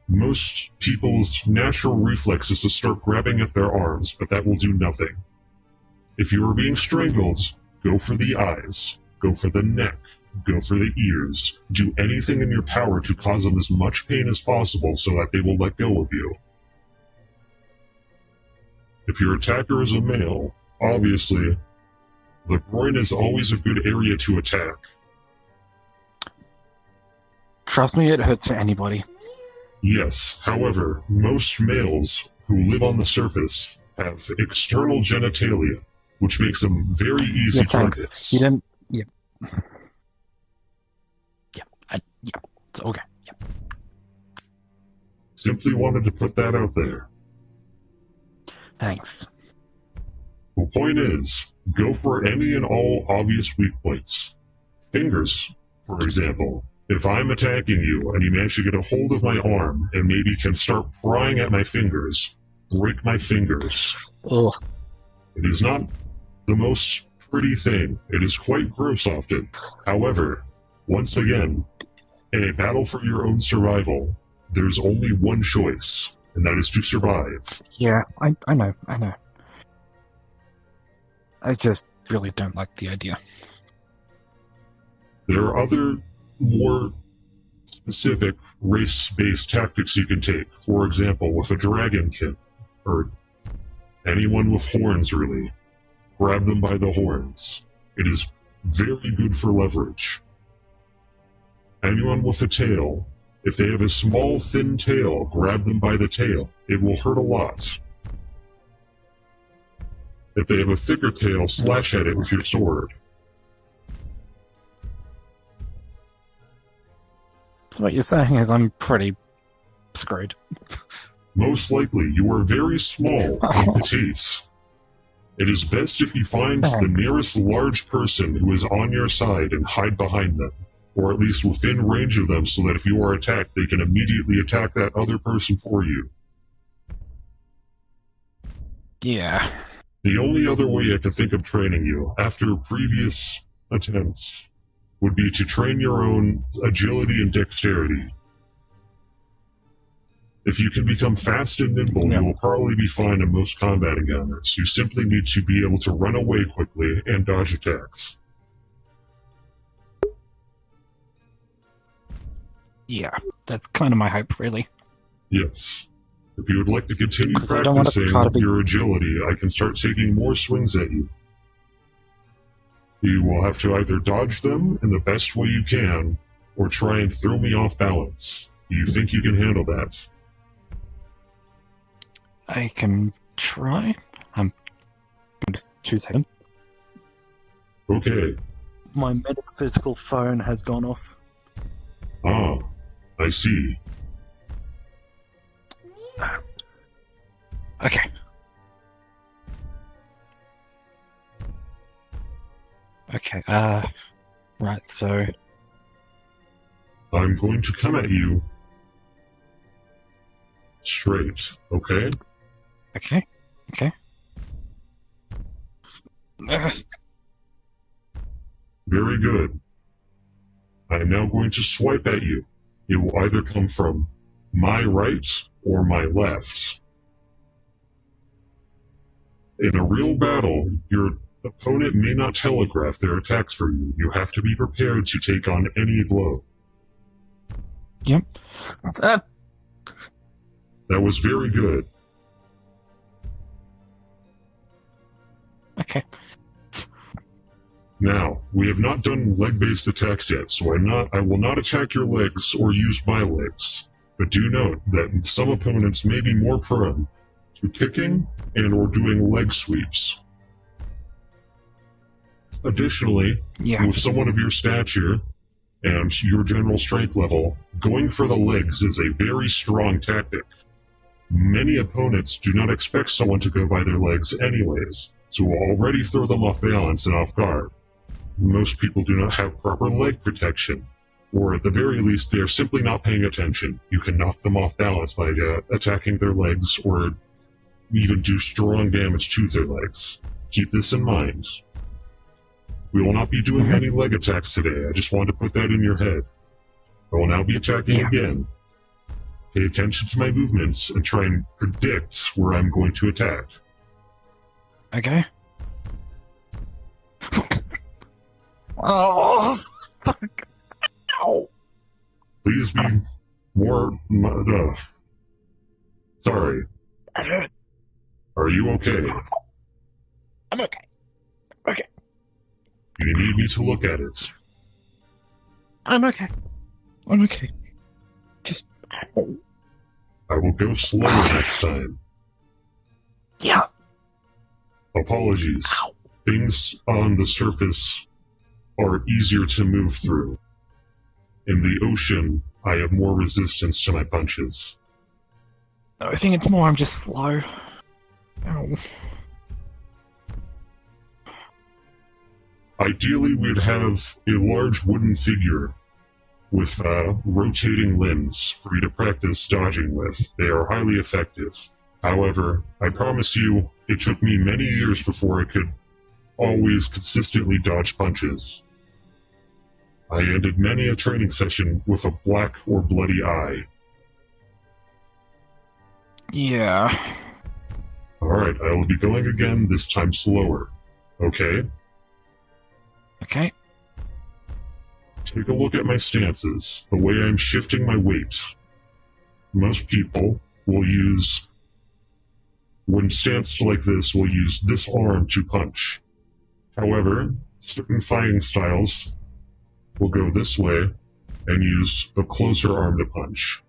Most people's natural reflex is to start grabbing at their arms, but that will do nothing. If you are being strangled, go for the eyes, go for the neck, go for the ears. Do anything in your power to cause them as much pain as possible so that they will let go of you. If your attacker is a male, obviously, the groin is always a good area to attack. Trust me, it hurts for anybody. Yes, however, most males who live on the surface have external genitalia, which makes them very easy targets. You didn't. Yeah. Yeah. It's okay. Yeah. Simply wanted to put that out there. Thanks. The point is, go for any and all obvious weak points. Fingers, for example. If I'm attacking you and you manage to get a hold of my arm and maybe can start prying at my fingers, break my fingers. Ugh. It is not the most pretty thing. It is quite gross often. However, once again, in a battle for your own survival, there's only one choice, and that is to survive. Yeah, I know. I just really don't like the idea. There are other, more specific race-based tactics you can take. For example, with a dragonkin, or anyone with horns, really. Grab them by the horns. It is very good for leverage. Anyone with a tail, if they have a small, thin tail, grab them by the tail. It will hurt a lot. If they have a thicker tail, slash at it with your sword. So what you're saying is I'm pretty screwed. Most likely, you are very small and petite. It is best if you find the nearest large person who is on your side and hide behind them, or at least within range of them so that if you are attacked, they can immediately attack that other person for you. Yeah. The only other way I can think of training you, after previous attempts, would be to train your own agility and dexterity. If you can become fast and nimble, you will probably be fine in most combat encounters. You simply need to be able to run away quickly and dodge attacks. Yeah, that's kind of my hope, really. Yes. If you would like to continue 'Cause I don't want to practicing try to be- your agility, I can start taking more swings at you. You will have to either dodge them in the best way you can, or try and throw me off balance. Do you think you can handle that? I can try. Just 2 seconds. Okay. My metaphysical phone has gone off. Ah, I see. Okay. Okay, right, so... I'm going to come at you straight, okay? Okay. Very good. I am now going to swipe at you. It will either come from my right or my left. In a real battle, your opponent may not telegraph their attacks for you. You have to be prepared to take on any blow. Yep. That was very good. Okay. Now, we have not done leg-based attacks yet, so I will not attack your legs or use my legs. But do note that some opponents may be more prone to kicking and or doing leg sweeps. Additionally, with someone of your stature and your general strength level, going for the legs is a very strong tactic. Many opponents do not expect someone to go by their legs anyways, so will already throw them off balance and off guard. Most people do not have proper leg protection, or at the very least, they are simply not paying attention. You can knock them off balance by attacking their legs, or even do strong damage to their legs. Keep this in mind. We will not be doing any leg attacks today. I just wanted to put that in your head. I will now be attacking again. Pay attention to my movements and try and predict where I'm going to attack. Okay. Oh, Fuck. Ow. Please be more. Sorry. That hurt. Are you okay? I'm okay. Okay. You need me to look at it. I'm okay. I'm okay. Just. Ow. I will go slower next time. Yeah. Apologies. Things on the surface are easier to move through. In the ocean, I have more resistance to my punches. I think it's more I'm just slow. Ow. Ideally, we'd have a large wooden figure with rotating limbs for you to practice dodging with. They are highly effective. However, I promise you, it took me many years before I could always consistently dodge punches. I ended many a training session with a black or bloody eye. Yeah. Alright, I will be going again, this time slower. Okay? Okay. Take a look at my stances, the way I'm shifting my weight. Most people will use, when stanced like this, will use this arm to punch. However, certain fighting styles will go this way and use the closer arm to punch.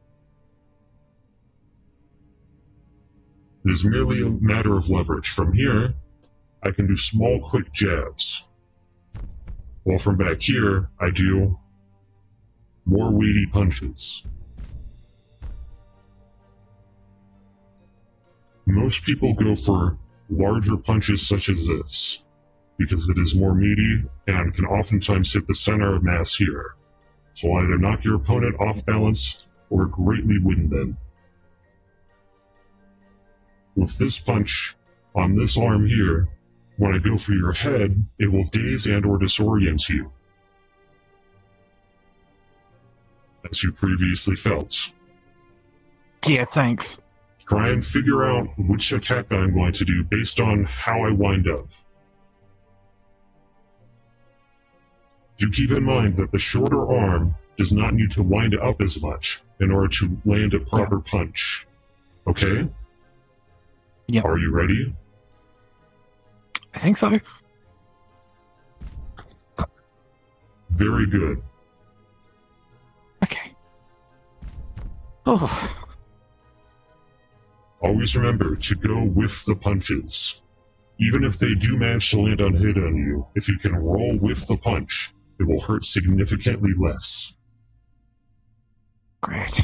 It is merely a matter of leverage. From here, I can do small, quick jabs. While from back here, I do more weighty punches. Most people go for larger punches such as this, because it is more meaty and can oftentimes hit the center of mass here. So either knock your opponent off balance or greatly win them. With this punch on this arm here, when I go for your head, it will daze and or disorient you, as you previously felt. Yeah, thanks. Try and figure out which attack I'm going to do based on how I wind up. Do keep in mind that the shorter arm does not need to wind up as much in order to land a proper punch. Okay? Yeah. Are you ready? I think so. Very good. Okay. Oh. Always remember to go with the punches. Even if they do manage to land unhit on you, if you can roll with the punch, it will hurt significantly less. Great.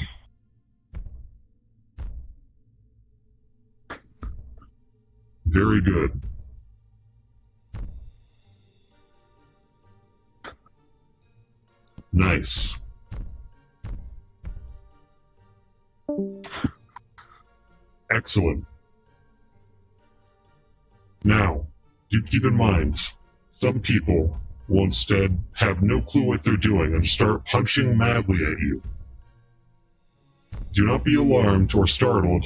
Very good. Nice. Excellent. Now, do keep in mind, some people will instead have no clue what they're doing and start punching madly at you. Do not be alarmed or startled.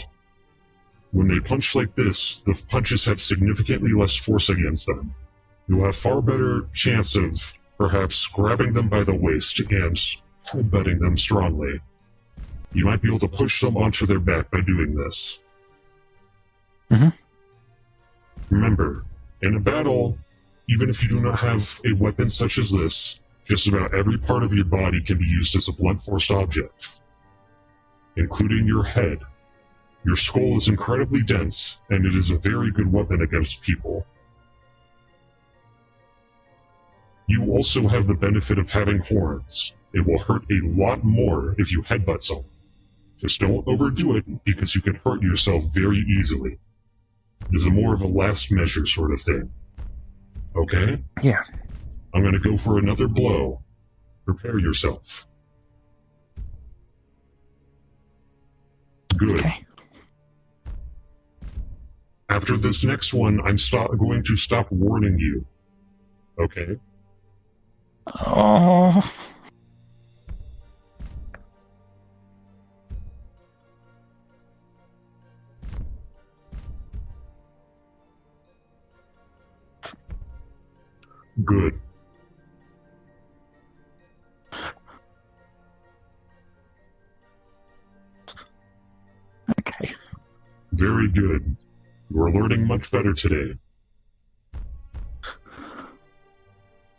When they punch like this, the punches have significantly less force against them. You'll have far better chance of perhaps grabbing them by the waist and headbutting them strongly. You might be able to push them onto their back by doing this. Remember, in a battle, even if you do not have a weapon such as this, just about every part of your body can be used as a blunt force object, including your head. Your skull is incredibly dense, and it is a very good weapon against people. You also have the benefit of having horns. It will hurt a lot more if you headbutt someone. Just don't overdo it, because you can hurt yourself very easily. It is a more of a last measure sort of thing. Okay? Yeah. I'm gonna go for another blow. Prepare yourself. Good. Okay. After this next one, I'm going to stop warning you. Okay? Oh. Good. Very good. You are learning much better today.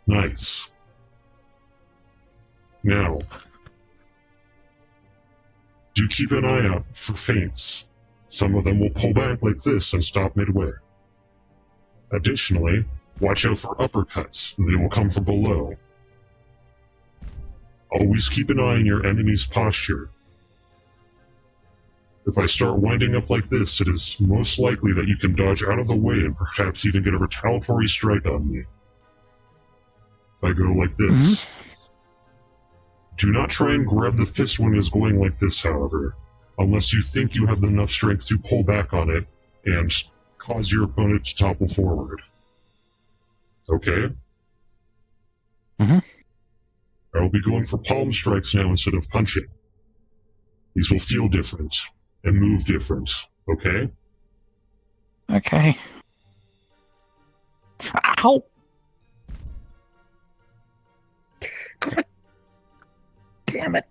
Nice. Now, do keep an eye out for feints. Some of them will pull back like this and stop midway. Additionally, watch out for uppercuts. They will come from below. Always keep an eye on your enemy's posture. If I start winding up like this, it is most likely that you can dodge out of the way and perhaps even get a retaliatory strike on me. If I go like this. Do not try and grab the fist when it is going like this, however, unless you think you have enough strength to pull back on it and cause your opponent to topple forward. Okay? I will be going for palm strikes now instead of punching. These will feel different and move different, okay? Okay. Ow! God damn it.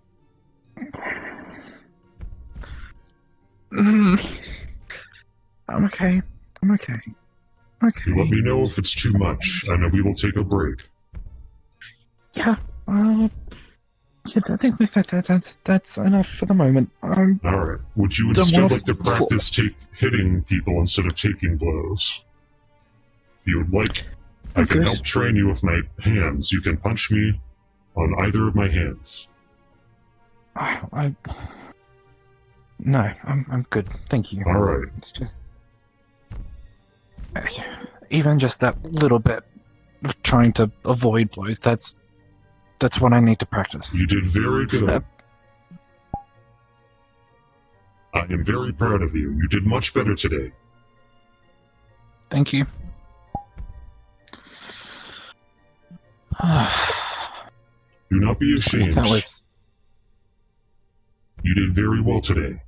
I'm okay. I'm okay. Okay. You let me know if it's too much, and then we will take a break. Yeah, I think that's enough for the moment. Alright. Would you instead like to practice hitting people instead of taking blows? If you would like, I can help train you with my hands. You can punch me on either of my hands. No, I'm good. Thank you. Alright. It's just... even just that little bit of trying to avoid blows, that's what I need to practice. You did very good. I am very proud of you. You did much better today. Thank you. Do not be ashamed. That was... You did very well today.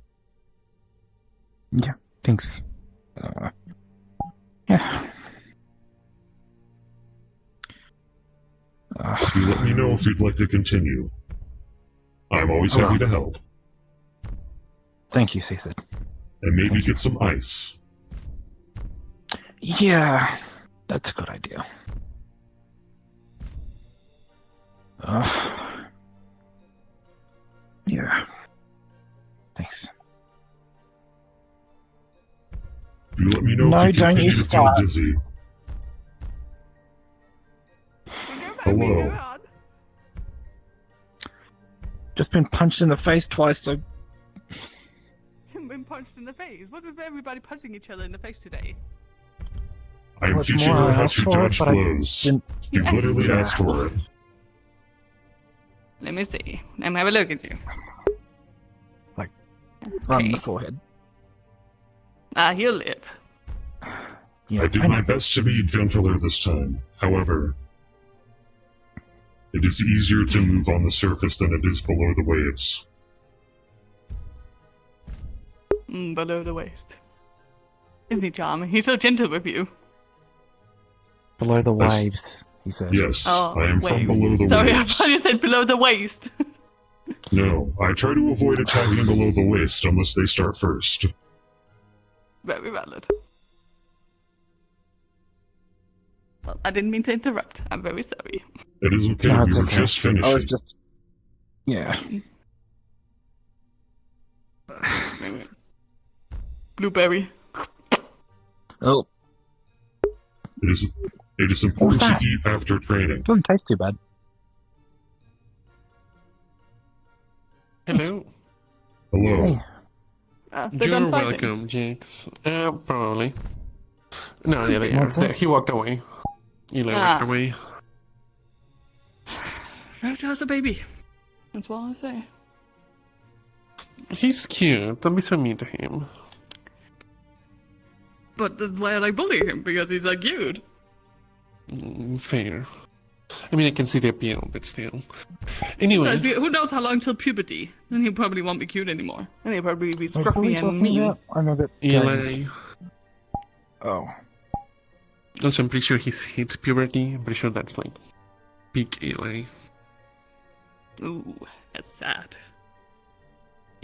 Yeah, thanks. Yeah. You let me know if you'd like to continue. I'm always happy to help. Thank you, Cecil. And maybe get some ice. Yeah, that's a good idea. Yeah. Thanks. You let me know if you continue to feel dizzy. Hello. Just been punched in the face twice, so... Been punched in the face? What is everybody punching each other in the face today? I am teaching her how to dodge blows. You literally asked for it. Let me see. Let me have a look at you. Like, right in the forehead. He'll live. I did my best to be gentler this time. However, it is easier to move on the surface than it is below the waves. Below the waist. Isn't he charming? He's so gentle with you. Below the waves, he said. Yes, I am from below the Sorry, waves. I thought you said below the waist. No, I try to avoid attacking below the waist unless they start first. Very valid. Well, I didn't mean to interrupt. I'm very sorry. It is okay, we were just finishing. I was just... Yeah. Blueberry. Oh. It is important to eat after training. Doesn't taste too bad. Hello. Hello. You're welcome, Jinx. Probably. No, yeah, they are. He walked away. Eli walked away. Rojo's a baby. That's all I say. He's cute. Don't be so mean to him. But that's why I like bullying him, because he's like cute. Fair. I mean, I can see the appeal, but still. Anyway. So, who knows how long till puberty? Then he probably won't be cute anymore. And he'll probably be scruffy and mean. I'm a bit... Eli. Oh. Also, I'm pretty sure he's hit puberty. I'm pretty sure that's like peak Eli. Ooh, that's sad.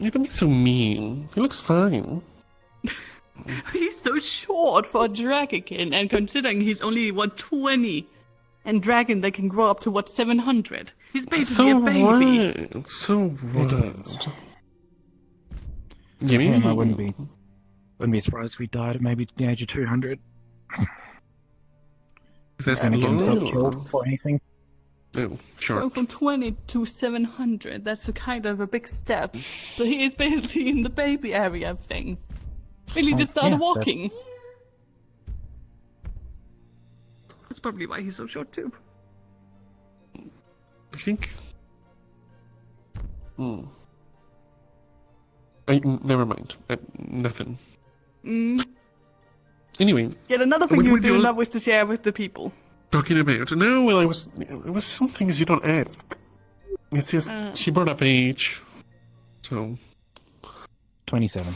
You don't be so mean. He looks fine. He's so short for a dragonkin, and considering he's only 120, and dragon that can grow up to 700. He's basically a baby. What? So what? For him, I wouldn't be surprised if he died at maybe the age of 200. Is that going to get himself low? killed for anything? Oh, sure. So from 20 to 700, that's a kind of a big step. But he is basically in the baby area of things. Really just started walking. That's probably why he's so short too. I think. Never mind. Nothing. Anyway. Yet another thing what you were do not wish to share with the people. Talking about? No, well, it was some things you don't ask. It's just she brought up age, so. 27.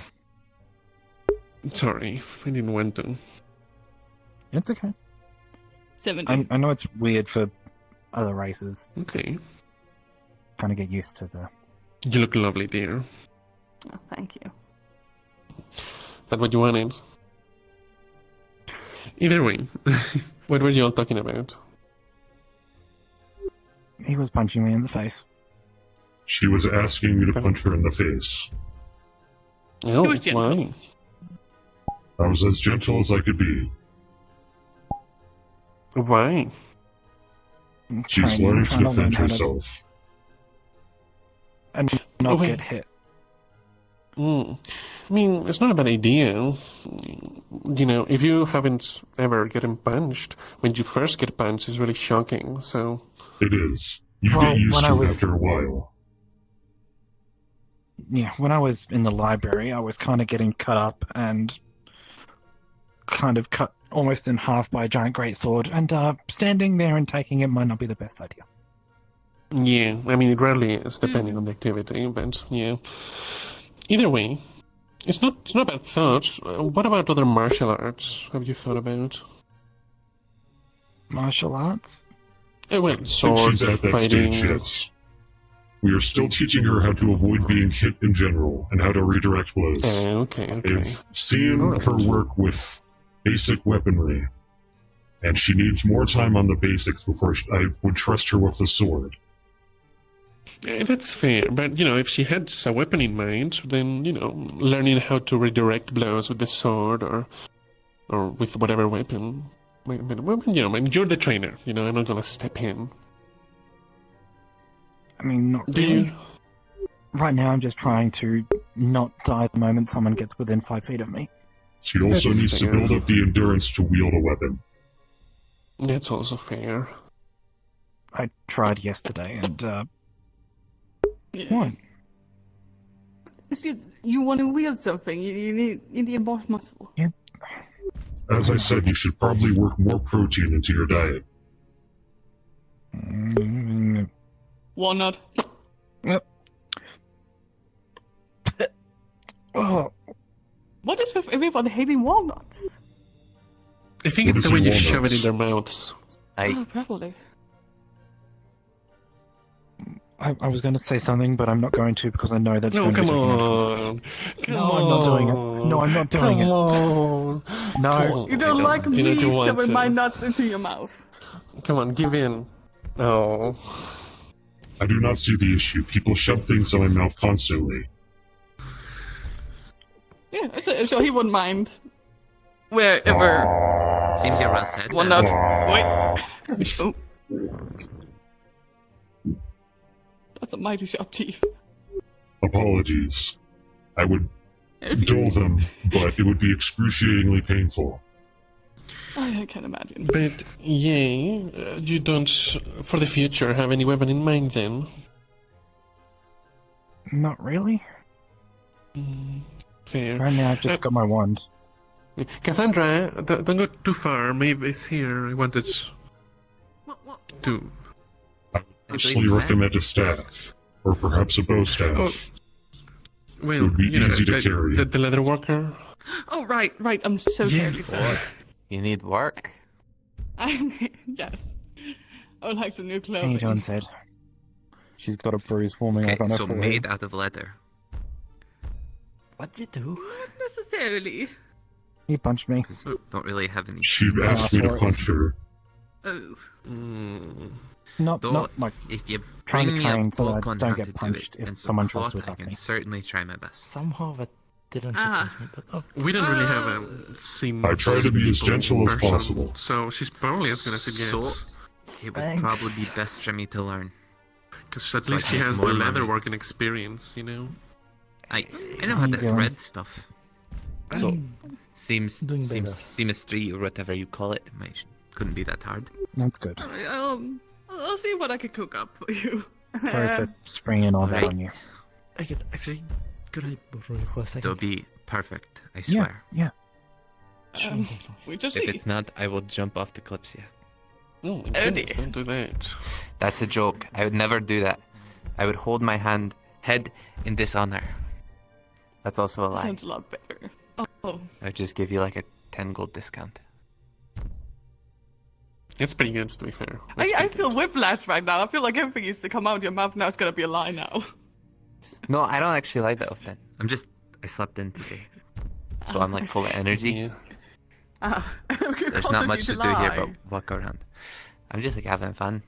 Sorry, I didn't want to. It's okay. 70. I know it's weird for other races. Okay. Trying to get used to the. You look lovely, dear. Oh, thank you. That what you wanted? Either way, what were you all talking about? He was punching me in the face. She was asking me to punch her in the face. Oh, why? I was as gentle as I could be. Why? She's learning to defend herself. And not get hit. I mean, it's not a bad idea. You know, if you haven't ever gotten punched, when you first get punched, it's really shocking, so... It is. You get used to it after a while. Yeah, when I was in the library, I was kind of getting cut up and kind of cut almost in half by a giant greatsword, and standing there and taking it might not be the best idea. Yeah, I mean, it rarely is, depending on the activity, but yeah. Either way, it's not a bad thought. What about other martial arts? Have you thought about? Martial arts? Well, I think swords, she's at that fighting. stage yet. We are still teaching her how to avoid being hit in general and how to redirect blows. Okay. I've seen her work with basic weaponry, and she needs more time on the basics before I would trust her with the sword. That's fair, but, you know, if she had a weapon in mind, then, you know, learning how to redirect blows with the sword or with whatever weapon. You know, you're the trainer, you know, I'm not gonna step in. I mean, not Do really. you? Right now, I'm just trying to not die the moment someone gets within 5 feet of me. She also That's needs fair. to build up the endurance to wield a weapon. That's also fair. I tried yesterday, and, Yeah. What? It's just, you want to wield something, you need more muscle. Yeah. As I said, you should probably work more protein into your diet. Walnut. Yep. Oh. What is with everyone hating walnuts? I think What it's is the way in you shove it walnuts? in their mouths. Oh, probably. I was going to say something, but I'm not going to because I know that's No, going to come be taken out of on. context. Come No, I'm not doing it. No, I'm not doing Come it. on. No. Come on. You don't like You me know you want shoving to. my nuts into your mouth. Come on, give in. Oh. I do not see the issue. People shove things in my mouth constantly. Yeah, so he wouldn't mind. Wherever. Seems you're well fed. Walnut. Wait. Oh. That's a mighty sharp teeth. Apologies. I would dull them, but it would be excruciatingly painful. I can imagine. But, yeah, you don't, for the future, have any weapon in mind then? Not really. Fair. Right now, I've just got my wand. Cassandra, don't go too far. Maybe it's here. I wanted to... Personally recommend a staff, or perhaps a bow staff. Well, It would be you know, easy to carry. the leather worker. Oh, right. I'm so Yes. sorry. You need work? Yes. I would like some new How clothing. you doing, Sid? She's got a bruise forming Okay, up on her so forehead. made out of leather. What'd you do? Not necessarily. He punched me. Don't really have any. She asked me to punch her. Oh. Not Though, like if you trying bring to me a train so that book I on don't how get to do punched it if and some someone tries to cloth, I attack can me. certainly try my best. Somehow that didn't surprise me, but okay. We didn't really have a scene. I try to be as people gentle as person, possible. So she's probably as good as it So, gets. it would probably be best for me to learn. Because at So I least she can has make the more leather money. working experience, you know? I know how you to doing? thread stuff. So, Doing better. seamistry or whatever you call it, couldn't be that hard. That's good. Alright, I'll see what I can cook up for you. Sorry for springing all that Alright. on you. Could I borrow you for a second? They'll be perfect, I Yeah, swear. yeah. We just If see. it's not, I will jump off the Kalypsia. Oh, my Oh goodness, dear. don't do that. That's a joke. I would never do that. I would hold my head in dishonor. That's also a lie. Sounds a lot better. Oh. I would just give you like a 10 gold discount. It's pretty good, to be fair. I feel whiplash right now. I feel like everything used to come out of your mouth now it's gonna be a lie now. No, I don't actually lie that often. I slept in today. So I'm like full of energy. There's not much to do here but walk around. I'm just like having fun.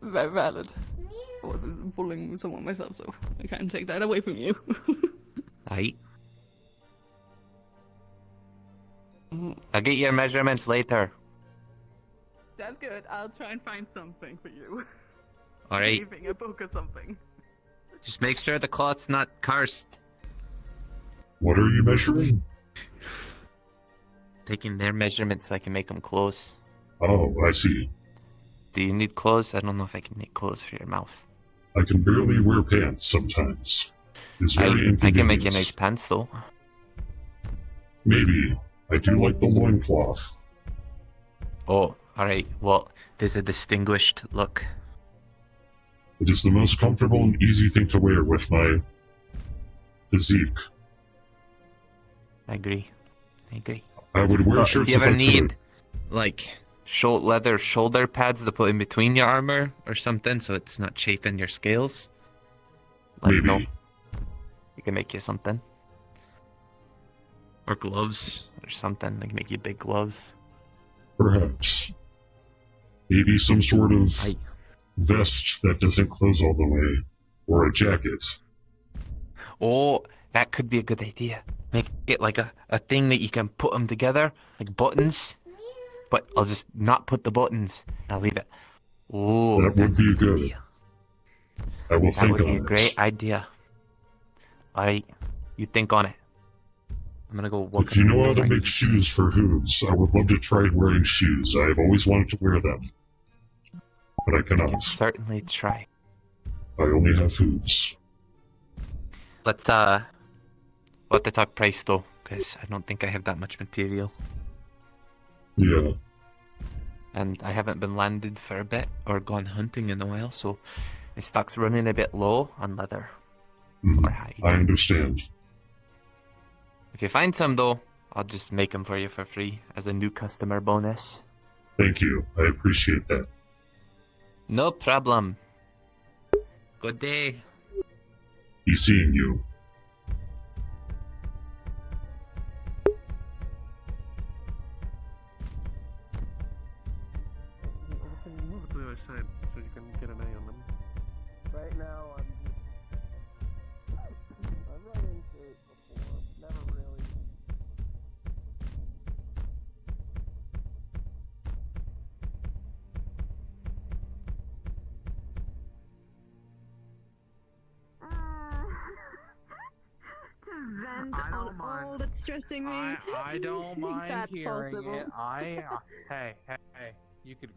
Very valid. I wasn't bullying someone myself, so I can't take that away from you. Aight. I'll get your measurements later. That's good. I'll try and find something for you. Alright. Maybe a book or something. Just make sure the cloth's not cursed. What are you measuring? Taking their measurements so I can make them clothes. Oh, I see. Do you need clothes? I don't know if I can make clothes for your mouth. I can barely wear pants sometimes. It's very I inconvenient. can make you nice pants though. Maybe. I do like the loincloth. Oh, alright. Well, there's a distinguished look. It is the most comfortable and easy thing to wear with my physique. I agree. I would wear Well, shirts if you if ever I need, could. like, leather shoulder pads to put in between your armor or something so it's not chafing your scales, let me know. We can make you something. Or gloves or something. Like make you big gloves. Perhaps. Maybe some sort of vest that doesn't close all the way. Or a jacket. Oh, that could be a good idea. Make it like a thing that you can put them together, like buttons. But I'll just not put the buttons. I'll leave it. Oh, That would be good. I will that think would be on a it. great idea. Alright, you think on it. I'm gonna go walk. If you know how to make shoes for hooves, I would love to try wearing shoes. I have always wanted to wear them. But I I can cannot. certainly try. I only have hooves. Let's we'll have to talk price though, because I don't think I have that much material. Yeah. And I haven't been landed for a bit or gone hunting in a while, so my stock's running a bit low on leather. I understand. If you find some though, I'll just make them for you for free as a new customer bonus. Thank you. I appreciate that. No problem. Good day. Be seeing you. Move it to the other side so you can get an eye on them. Right now, I've run into it before. Never really. Vent on all that's stressing me. I don't Is mind that hearing possible? it. Hey, you could.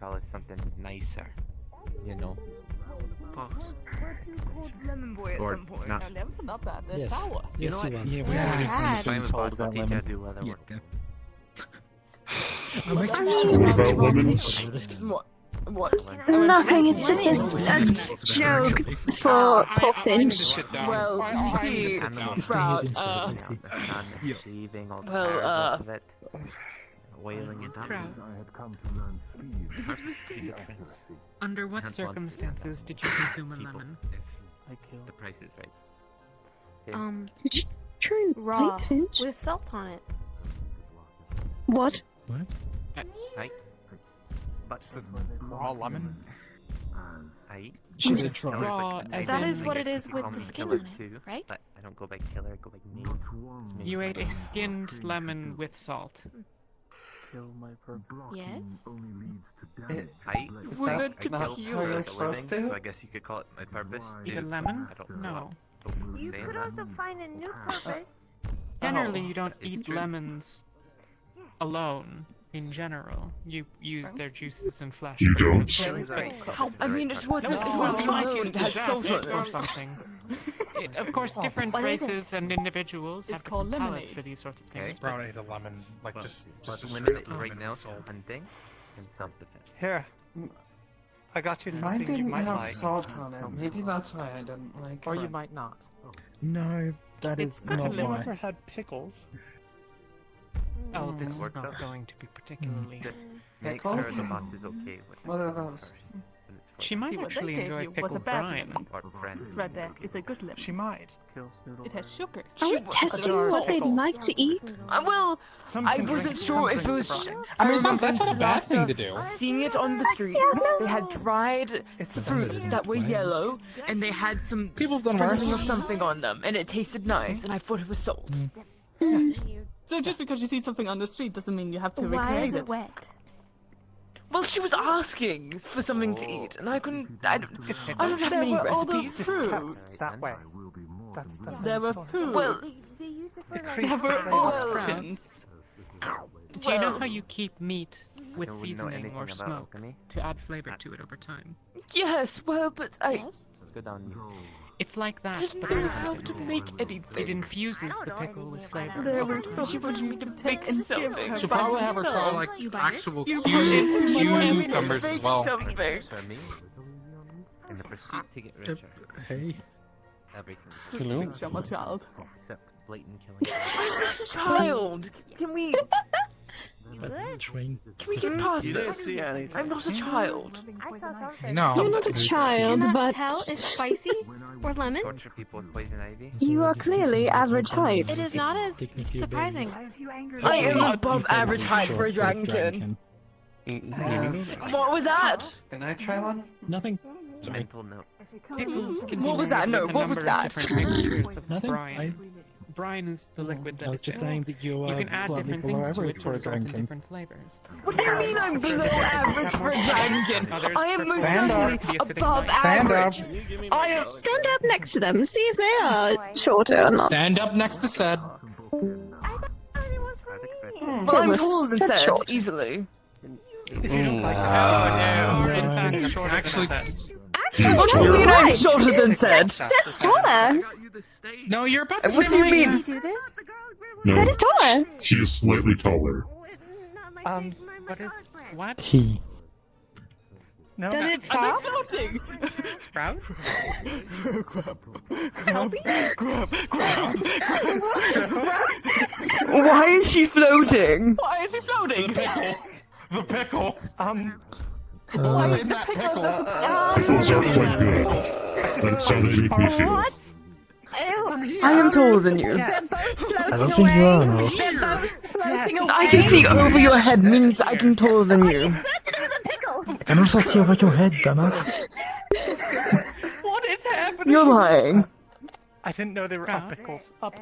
call it something nicer. You know. Boss. Lemon boy at Or some point. not. No, lemons are not bad. They're Yes. sour. Yes, know he what? was. Yeah, we Yeah, already had. Fine with told boss, about I'll teach you how to do other lemon. work. I'm I'm actually sure sure What about about lemons? What? Nothing, it's just a joke for poor Finch. Well, you see, Sprout, well, wailing it out. Proud. It was a mistake. Under what circumstances did you consume a lemon? The price is right. Did you try and Raw, bite Finch? with salt on it. What? Right? But Just a raw lemon? She did try. raw as That in, is what it is with Call the me skin killer on it, too, right? But I don't go by killer, I go by me. You ate a skinned lemon with salt. Kill my purpose. Yes. I Would it I kill be for a supposed living, to? so I guess you could call it my purpose. Eat a to- lemon? I don't No. You say could that. also find a new purpose. Generally, Oh, you don't it's eat true. lemons alone. In general, you use their juices and flesh. You for don't? different Right. things. How, I mean, it wasn't. No, It well, wasn't you might alone, use it had the salt zest on or it. something. Of course, different What is it? races and individuals It's have called different palates lemonade. for these sorts of things. Okay. Sprout ate a lemon, like But just a limited straight right lemon now with to salt. hunting and self-defense. Here. I got you Mine something you didn't might have like. salt on it. Maybe that's why I didn't like Or you it. might not. No, that is not Have you why. ever had pickles? Oh, this is Works not out. going to be particularly. Just make sure Pickles? the boss is okay with it. What are those? She might See, what actually they gave enjoy you was pickled a bad brine. lemon. Or friends. This right there is a good lemon. She might. It has sugar. Are we testing what they'd like to eat? Well, I Something wasn't like sure if it something was. brine. I mean, remember that's not a bad thing to do. Seeing it on the streets, they had dried It's a fruits that were yellow, and they had some People have done worse. sprinkling of something on them, and it tasted nice, and I thought it was salt. So just because you see something on the street doesn't mean you have to Why recreate is it. it wet? Well, she was asking for something to eat, and I couldn't. I don't have There many were all the recipes. fruit. That way. That's There were fruit. Well, They use it for It like creates there were flavor. options. Do you know Well- how you keep meat with I wouldn't know seasoning anything or about smoke alchemy. to add flavor to it over time? Yes, well, but I Good on you. It's like that, didn't but know only how pickles. to make It anything. infuses the pickle with flavor. There was she wanted me to take something. Should probably have her try like You buy it? actual You put it in cucumbers as make well. something. For me, in the pursuit to get richer, Hey. everything. Hello? I'm a child. Except blatant killing. Child, can we Train. get past this? I'm not a child. I saw something. No. You're not a child, Cannot but tell if spicy or lemon. Torture people with poison ivy. you are clearly average height. It is not as Technically a surprising. I am above average height for a dragonkin. What was that? Can I try one? Nothing. Mental note. Pickles can What be was made that? No, with a what was number of that? different mixtures of Nothing. brine. Brine is the liquid that I was is just in. saying that you You are can add slightly different below things to average it to for a result in dragonkin. different flavors. What do you mean I'm below average for a dragonkin? I am most Stand up. certainly above Stand up. average. I am. Stand up next to them, see if they are shorter or not. Stand up next to said. Well, I'm They were taller than set Seth, short. easily. If you don't like that, you're in fact shorter than Actually, that. What do you mean I'm shorter than Seth? Seth's taller. no, you're about the What same do you height. mean? do this? No, Seth is taller. he is slightly taller. What is what? He. No. Does it stop? Floating. Sprout? Why is she floating? Why is she floating? The pickle. Why in that pickle. Pickles are quite good. That's how they make me feel. I am taller than you. I don't think you are, no. I can see over your head means I can taller than you. I can also see over your head, dumbass. What is happening? You're lying. I didn't know they were up pickles. Up.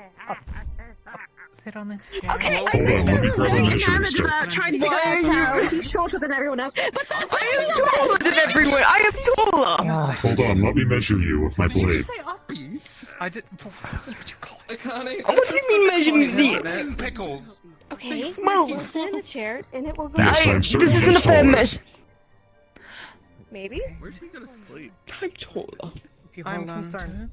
Sit on this chair. Okay, Hold I'm on, let me just grab very my measuring enamored stick. about trying to figure out how he's shorter than everyone else. But the I am taller than everyone. I am taller. Hold on, let me measure you with my blade. I did. What else would you call it? What do you mean measure me? Pickles. Okay, Well- we'll sit in the chair and it will go. Yes, I'm This certain isn't he's a fair taller. measure. Maybe? Where's he gonna sleep? I'm taller. I'm concerned.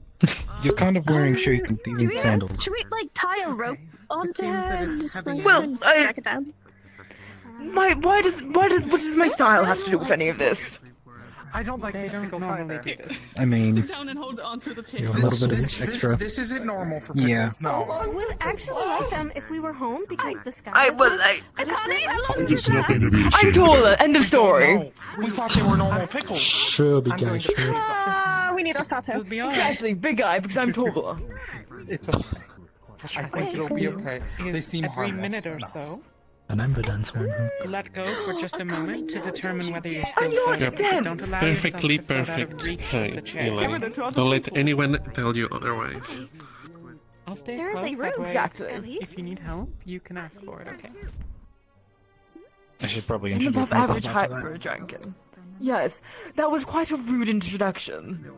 You're kind of wearing shoes and Do these we, sandals. should we, like, tie a rope onto seems that him? it's Just, heavy. like, Well, track it down? what does my style have to do with any of this? I don't like they don't normally do this. I mean, Sit down and hold on to the you're a table. little bit of extra. This isn't normal for pickles. Yeah. No. We'd actually like them if we were home because the sky I is will. lit. There's nothing to be I'm ashamed taller. of. End of story. We thought they were normal pickles. Sure, big guy, sure. We need our Sato. Exactly, big guy, because I'm taller. It's okay. I think it'll be okay. They seem Every harmless. minute or so, An ambulance man. let go for just a moment to determine whether you're still I'm not floating. dead. Don't allow Perfectly yourself to float out of perfect. reach Hey, of the chair. Eli. Don't let anyone tell you otherwise. I'll stay There is close, a that room, way exactly. at least. If you need help, you can ask for it, okay? I should probably I'm introduce above myself average height after for that. a dragon. Yes, that was quite a rude introduction.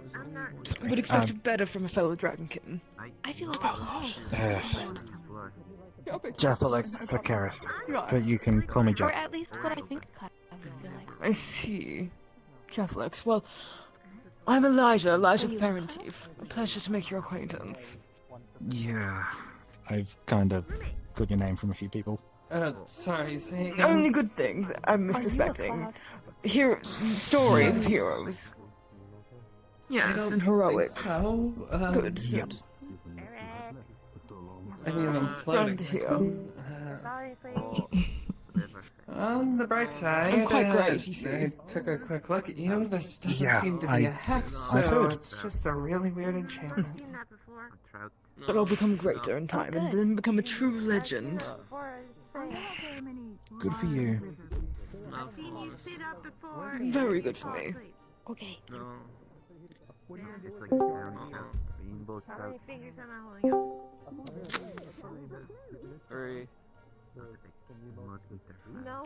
Would expect better from a fellow dragonkin. I feel like I'm Jathalix Vicaris, Right. but you can call me or Jack. at least what I think I would feel like. I see. Jefflex, well, I'm Elijah Ferrentive. A pleasure to make your acquaintance. Yeah, I've kind of got your name from a few people. Sorry, say again. Only good things, I'm missuspecting. Stories of heroes. Yes, and heroics. So, Good. Yep. I mean, I'm Round floating. here. On the bright side, I'm quite great, you see. I took a quick look at you. This doesn't Yeah, seem to be I- a hex, I've so heard. it's just a really weird enchantment. But I'll become greater in time and then become a true legend. Good for you. Very good for me. Okay.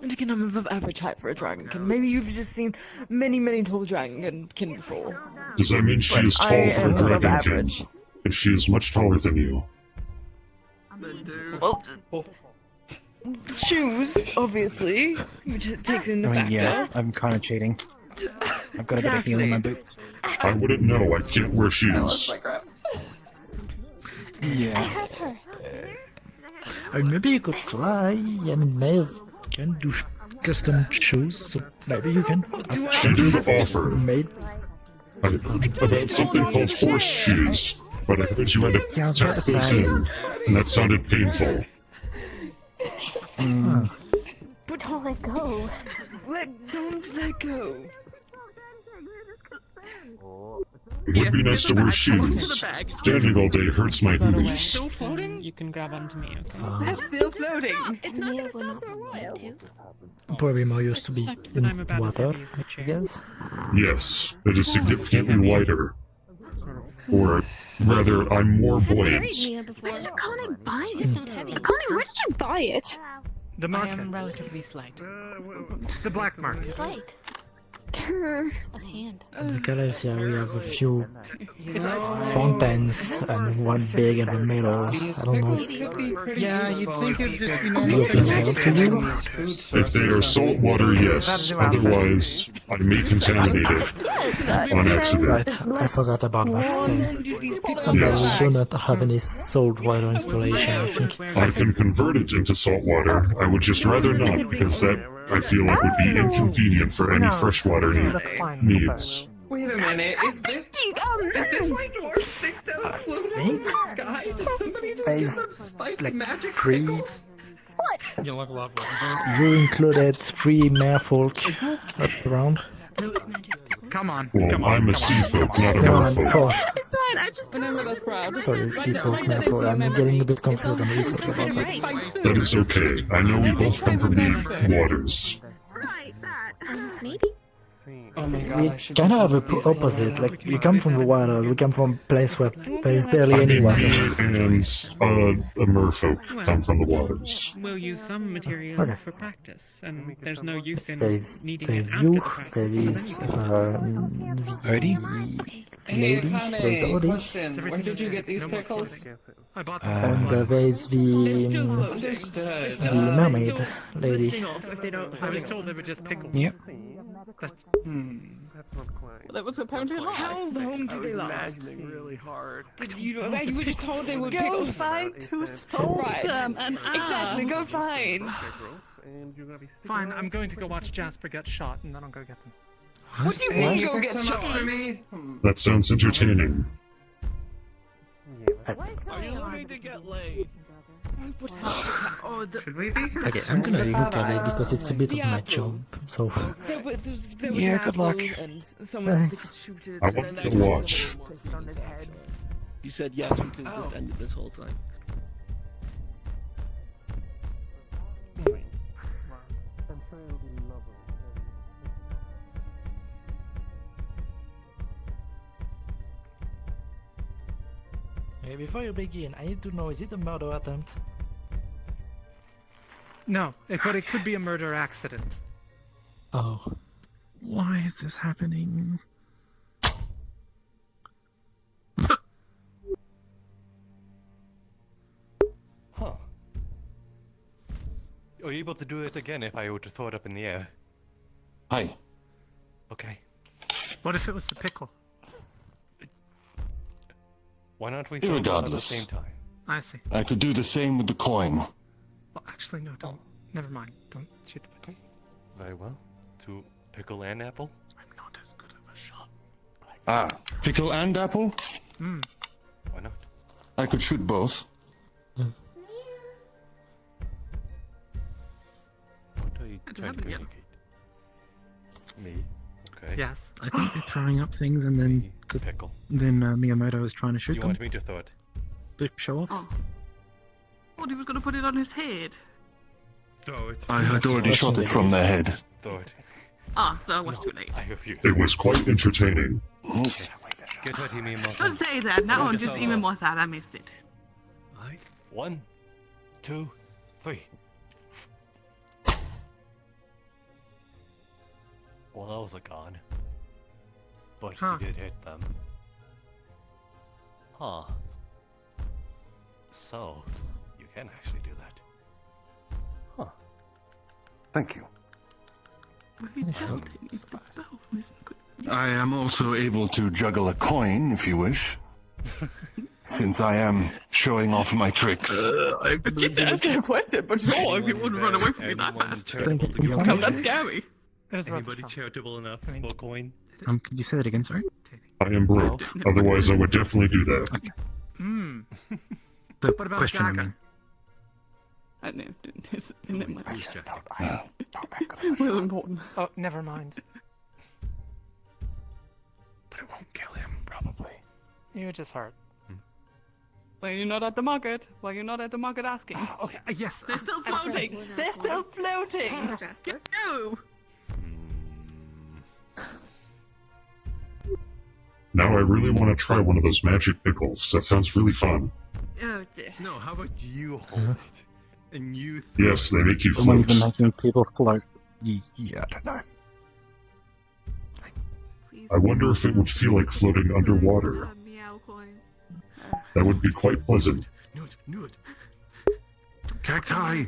And again, I'm above average height for a dragonkin. Maybe you've just seen many tall dragonkin before. Does that mean she But is I tall for a am above dragonkin? average. And she is much taller than you. Well, shoes, obviously, which takes into I mean, factor. yeah, I'm kind of cheating. I've got a bit of heel in my boots. I wouldn't know. I can't wear shoes. Yeah. Maybe you could try. I mean, Maeve can do custom shoes, so maybe you can. She did offer Made. about something called horseshoes, but I heard you had to Yeah, I was about tap to those say. in, and that sounded painful. But don't let go. Don't let go. It would be nice to wear shoes. Standing all day hurts my knees. Still floating? You can grab onto me, okay? I'm still floating. It's not gonna stop for a while. Probably more used to be in water, I guess. Yes, it is significantly lighter. Or rather, I'm more buoyant. Where did Akane buy it? Akane, where did you buy it? The market. I am relatively slight. The black market. Slight. A hand. In Kalypsia, we have a few fountains and one big in the middle. I don't know if Yeah, you'd think it'd just be normal. those things help to you. If they are salt water, yes. Otherwise, I may contaminate it on accident. Right, I forgot about that. So Yes. we do not have any salt water installation, I think. I can convert it into salt water. I would just rather not, because that, I feel like, would be inconvenient for any freshwater needs. Wait a minute, is this why dwarves think they'll float in the sky? Did somebody just give them spiked magic free. pickles? You level up. You included 3 merfolk around. Come on. Well, I'm a sea folk, not a Come on, merfolk. 4. It's fine, I just Remember that crowd. Sorry, sea folk, merfolk. I'm getting a bit confused on research about that. That is okay. I know we both come from the waters. Maybe. Oh my god, We I should kind of have a opposite. Like, we come from the water, we come from a place where there is barely any water. And a merfolk come from the waters. We'll use some material Okay. for practice, and there's no use in There's needing it you, after the there practice. is Odie? Hey, lady, Akane, there's Odie, question. Where did you get these pickles? and there's Understood. the mermaid lady. Lifting off if they don't. I was told they were just pickles. Yep. Hmm. That's not quite. That was apparently a lie. How long I do was they last? imagining really hard. Did you know? You were just told they would pick Go us. find two stole them and Exactly, go find. And you're gonna be sticking Fine, around I'm going to for go the- watch Jasper get shot, and then I'll go get them. What do you mean go get shot? That sounds entertaining. Are you looking to get laid? What's happening? Oh, Should we be? Okay, I'm gonna look at it because it's a bit of my job. So There was Yeah, an good apple, luck. and someone said they could Thanks. shoot it. I and want then to they watch. placed it on his head. You said yes, we could have just ended this whole thing. okay, before you begin, I need to know: is it a murder attempt? No, but it could be a murder accident. Oh, why is this happening? Huh. Are you able to do it again if I were to throw it up in the air? Hi. Okay. What if it was the pickle? Why not we throw them both at the Irregardless. same time? I see. I could do the same with the coin. Well, actually, no, don't. Never mind. Don't shoot the pickle. Very well. To pickle and apple? I'm not as good of a shot. Ah, pickle and apple? Hmm. Why not? I could shoot both. What are you I don't trying have to it yet. communicate? Me? Okay. Yes. I think they're throwing up things, and then Pickle. Miyamoto is trying to shoot You them. want me to throw it? To show off. Oh. Thought he was gonna put it on his head. Throw it. I had already shot it from their head. Throw it. Ah, so it was too late. I refuse. It was quite entertaining. Get ready, me and Don't say that. Now I'm just even more sad I missed it. Alright. 1, 2, 3. Well, those are gone. But Huh. you did hit them. Huh. So, you can actually do that. Huh. Thank you. Isn't good. I am also able to juggle a coin if you wish. Since I am showing off my tricks. I did ask you a question, but sure, if you wouldn't run away from me that fast. That's scary. Anybody charitable enough for a coin? Could you say that again? Sorry. I am broke. Otherwise, I would definitely do that. Hmm. The What about question, I Jagger? mean. I know. It's never mind. It was important. Oh, never mind. But it won't kill him, probably. You just hurt. Why are you not at the market? Why are you not at the market asking? Okay, yes. They're still floating. They're still floating. Go. Now I really want to try one of those magic pickles. That sounds really fun. Oh dear. No, how about you hold it? And you Yes, they make you The ones float. that making people float. Yeah, I don't know. I wonder if it would feel like floating underwater. Meow coin. That would be quite pleasant. Knew it. Cacti!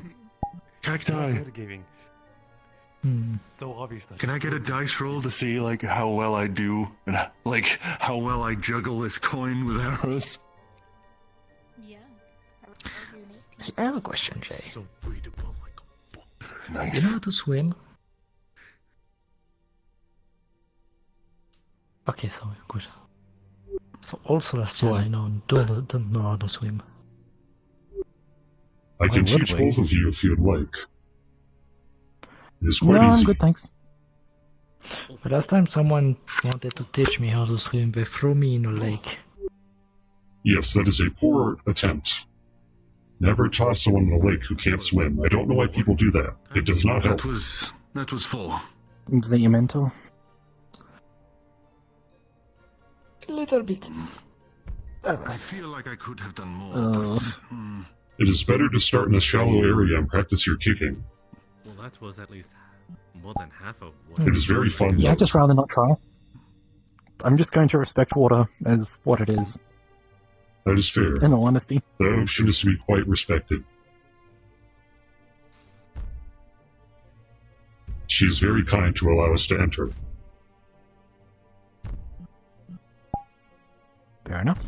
Cacti! Giving. So obviously. Can I get a dice roll to see like how well I do and like how well I juggle this coin with arrows? Yeah. I have a question, Jay. So readable like a book. Nice. You know how to swim? Okay, so good. So also last year I don't know how to swim. I can would teach we? both of you if you'd like. It's No, quite I'm easy. good, thanks. But last time someone wanted to teach me how to swim, they threw me in a lake. Yes, that is a poor attempt. Never toss someone in a lake who can't swim. I don't know why people do that. It does not help. That was full. Is that your mental? A little bit. I feel like I could have done more. It is better to start in a shallow area and practice your kicking. Well, that was at least more than half of what. It is very fun. Yeah, though. I'd just rather not try. I'm just going to respect water as what it is, That is fair. in all honesty. The ocean is to be quite respected. She is very kind to allow us to enter. Fair enough.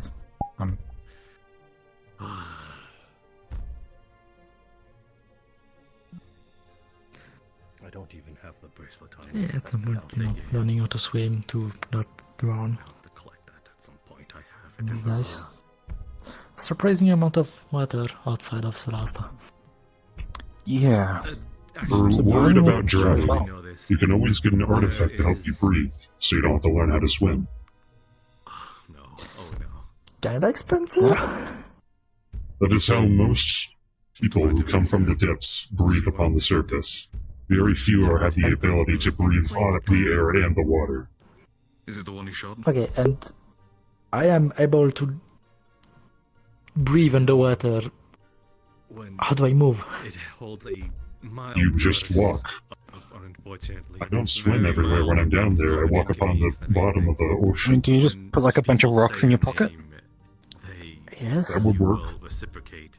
I don't even have the bracelet on. Yeah, at some point, learning how to swim to not drown. To collect that at some point. I have it in Nice. Surprising amount of water outside of Solasta. Yeah. If you're worried about drowning, you can always get an artifact to help you breathe, so you don't have to learn how to swim. Kinda expensive. That is how most people who come from the depths breathe upon the surface. Very few have the ability to breathe on the air and the water. Is it the one you shot? Okay, and I am able to breathe underwater. How do I move? It holds a mild You just walk. Unfortunately. I don't swim everywhere when I'm down there. I walk upon the bottom of the I mean, ocean. do you just put like a bunch of rocks in your pocket? Yes. That would work. Reciprocate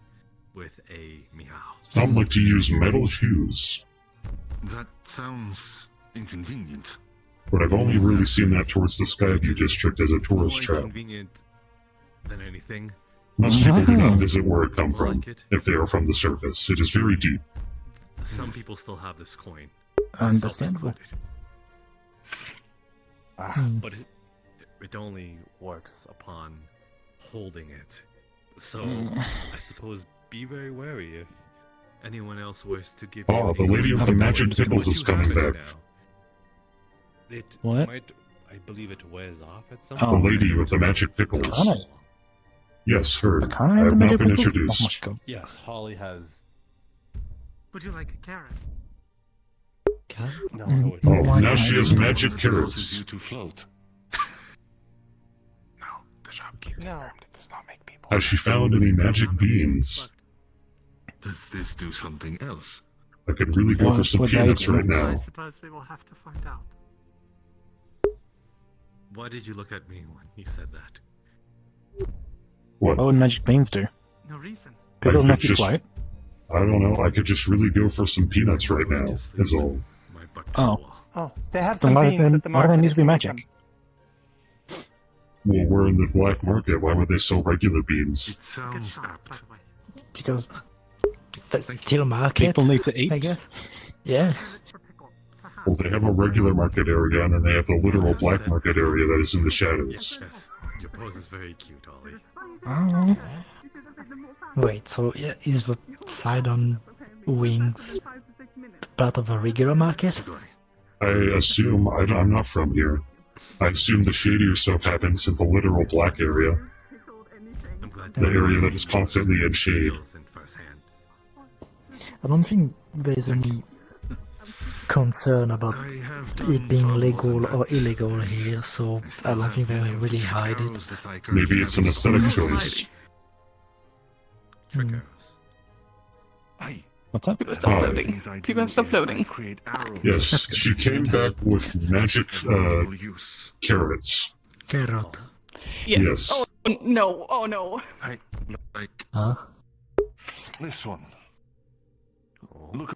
with a meow. Some like to use metal shoes, That sounds inconvenient. but I've only really seen that towards the Skyview district as a tourist More trap. inconvenient than anything. Most people do not visit where it come from, if they are from the surface. It is very deep. Some people still have this coin. Understandable. But it only works upon holding it. So I suppose be very wary if anyone else wishes to give you. Oh, the lady with the magic pickles is coming back. It What? might, I believe it wears off at some The point. lady with the magic pickles. Akane. Yes, her. Akane I have have the not magic been pickles? introduced. Oh my god. Yes, Holly has. Would you like a carrot? No, Oh, now she has magic carrots. You to float. No. Has she found any magic beans? Does this do something else? I could really go for some peanuts right I now. suppose we will have to find out. Why did you look at me when you said that? What? What would magic beans do? No reason. Pickles could make you just- float? I don't know. I could just really go for some peanuts right now. Is all. Oh. Oh, they have Then some why, beans then, at the why do market. they need if to be you need magic? Well, we're in the black market. Why would they sell regular beans? It sounds apt. Because that's still market. People need to eat. I guess. Yeah. Well, they have a regular market area, and then they have the literal black market area that is in the shadows. Yes, your pose is very cute, Holly. Oh. Wait, so yeah, is the side on wings part of a regular market? I assume I'm not from here. I assume the shadier stuff happens in the literal black area, the area that is constantly in shade. I don't think there's any concern about it being legal or illegal here, so I don't think they really hide it. Maybe it's an aesthetic choice. What's up? People stop floating. People stop floating. Yes, she came back with magic carrots. Carrot. Yes. Yes. Oh no! Oh no! I like Huh? this one. Look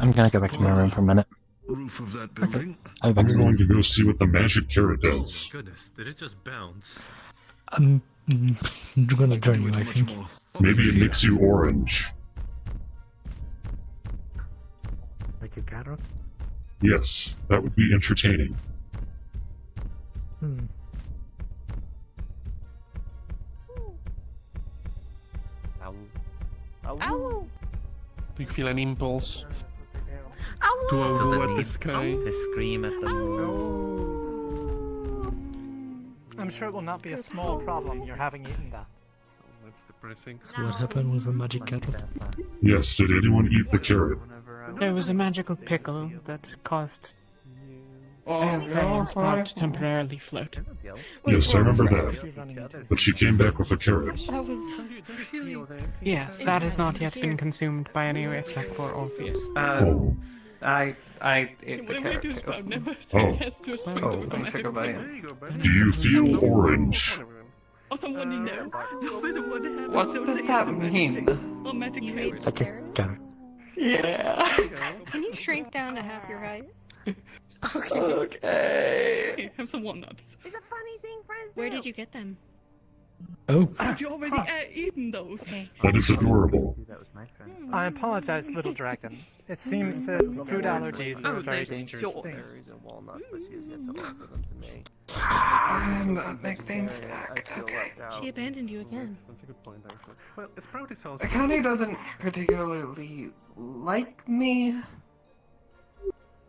I'm gonna go back to my room for a minute. roof of that building. I'll be I'm back soon. going to go see what the magic carrot does. Goodness, did it just bounce? I'm gonna join you, I think. Maybe it makes you orange. Like a carrot? Yes, that would be entertaining. Hmm. Do you feel an impulse Ow! to Does go it at the need sky? to scream at them? I'm sure it will not be a small problem, your having eaten that. That's depressing. So what happened with the magic carrot? Yes, did anyone eat the carrot? There was a magical pickle that caused Fernand's part to temporarily float. Yes, I remember that. But she came back with a carrot. That was Yes, that has not yet been consumed by any except for Orpheus. Oh. I ate the carrot too. Oh. Oh, let me take a bite. Do you feel orange? Oh, someone you know. What does that mean? Oh, magic carrot. Like a carrot. Yeah. Can you shrink down to half your height? Okay. Here, have some walnuts. It's a funny thing, friends. Where did you get them? Oh. But you already eaten those. That is adorable. I apologize, little dragon. It seems that food allergies are a very dangerous thing. Berries and walnuts, but she has yet to offer them to me. I'm nicknames back. Okay. She abandoned you again. That's a good point, actually. Well, it's probably so. Akane doesn't particularly like me.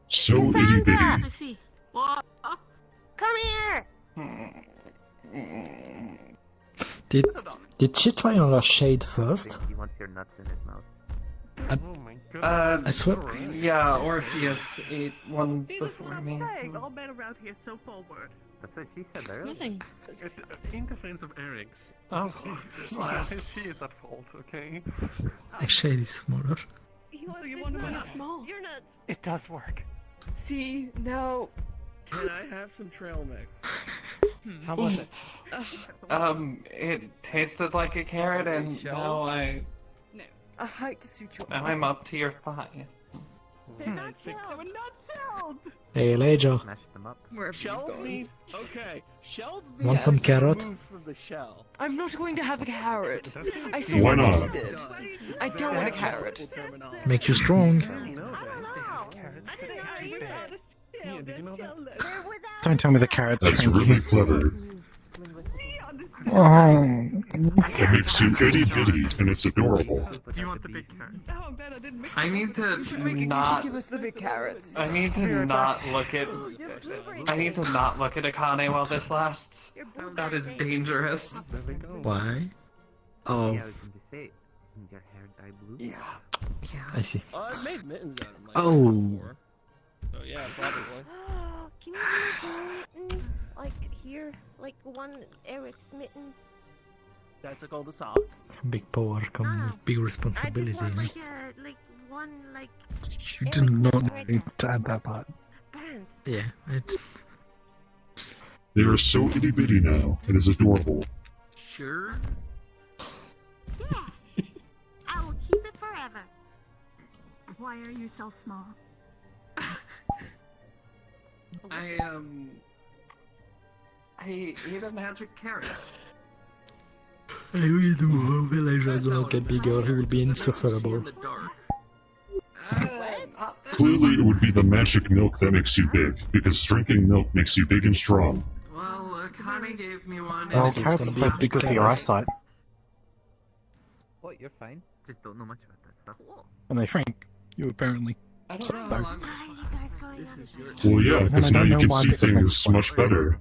So itty bitty. I see. Whoa. Come here! Did she try on a shade first? He wants your nuts in his mouth. I swear. Yeah, Orpheus ate one before me. All men around here so forward. That's what she said earlier. Nothing. In defense of Eric's. Oh, she is at fault, okay? A shade is smaller. You want to be small. You're not. It does work. See, now... Can I have some trail mix? How was it? It tasted like a carrot, and now I hate to suit your... I'm up to your thigh. They're not shelled. Hey, Elijah. Shells means okay. Shells means Want some carrot? removed from the shell. I'm not going to have a carrot. I saw Why what not? you did. I don't want a carrot. Make you strong. Don't tell me the carrots. That's really clever. Oh. It makes you itty bitty, and it's adorable. Do you want the big carrots? I need to You should not. give us the big carrots. I need to not look at. I need to not look at Akane while this lasts. That is dangerous. Why? Oh. Your hair dye blue? Yeah. I see. I made mittens out of my Oh. before. So yeah, probably. Can you make mittens? Like here? Like one Eric's mitten? That's called a sock. Big power comes with big responsibility. I just want like one like You do not need to add that part. pants. Yeah, it's... They are so itty bitty now. It is adorable. Sure. Yeah. I will keep it forever. Why are you so small? I ate a magic carrot. I really do hope Elijah doesn't get bigger. He will be insufferable. Clearly, it would be the magic milk that makes you big, because drinking milk makes you big and strong. Well, Akane gave me one. Oh, and it's carrots are supposed to be good for your eyesight. What, you're fine. Just don't know much about that stuff. And they shrink. You apparently. I don't know how long Well, yeah, because And I now don't you know can why see this is things much better.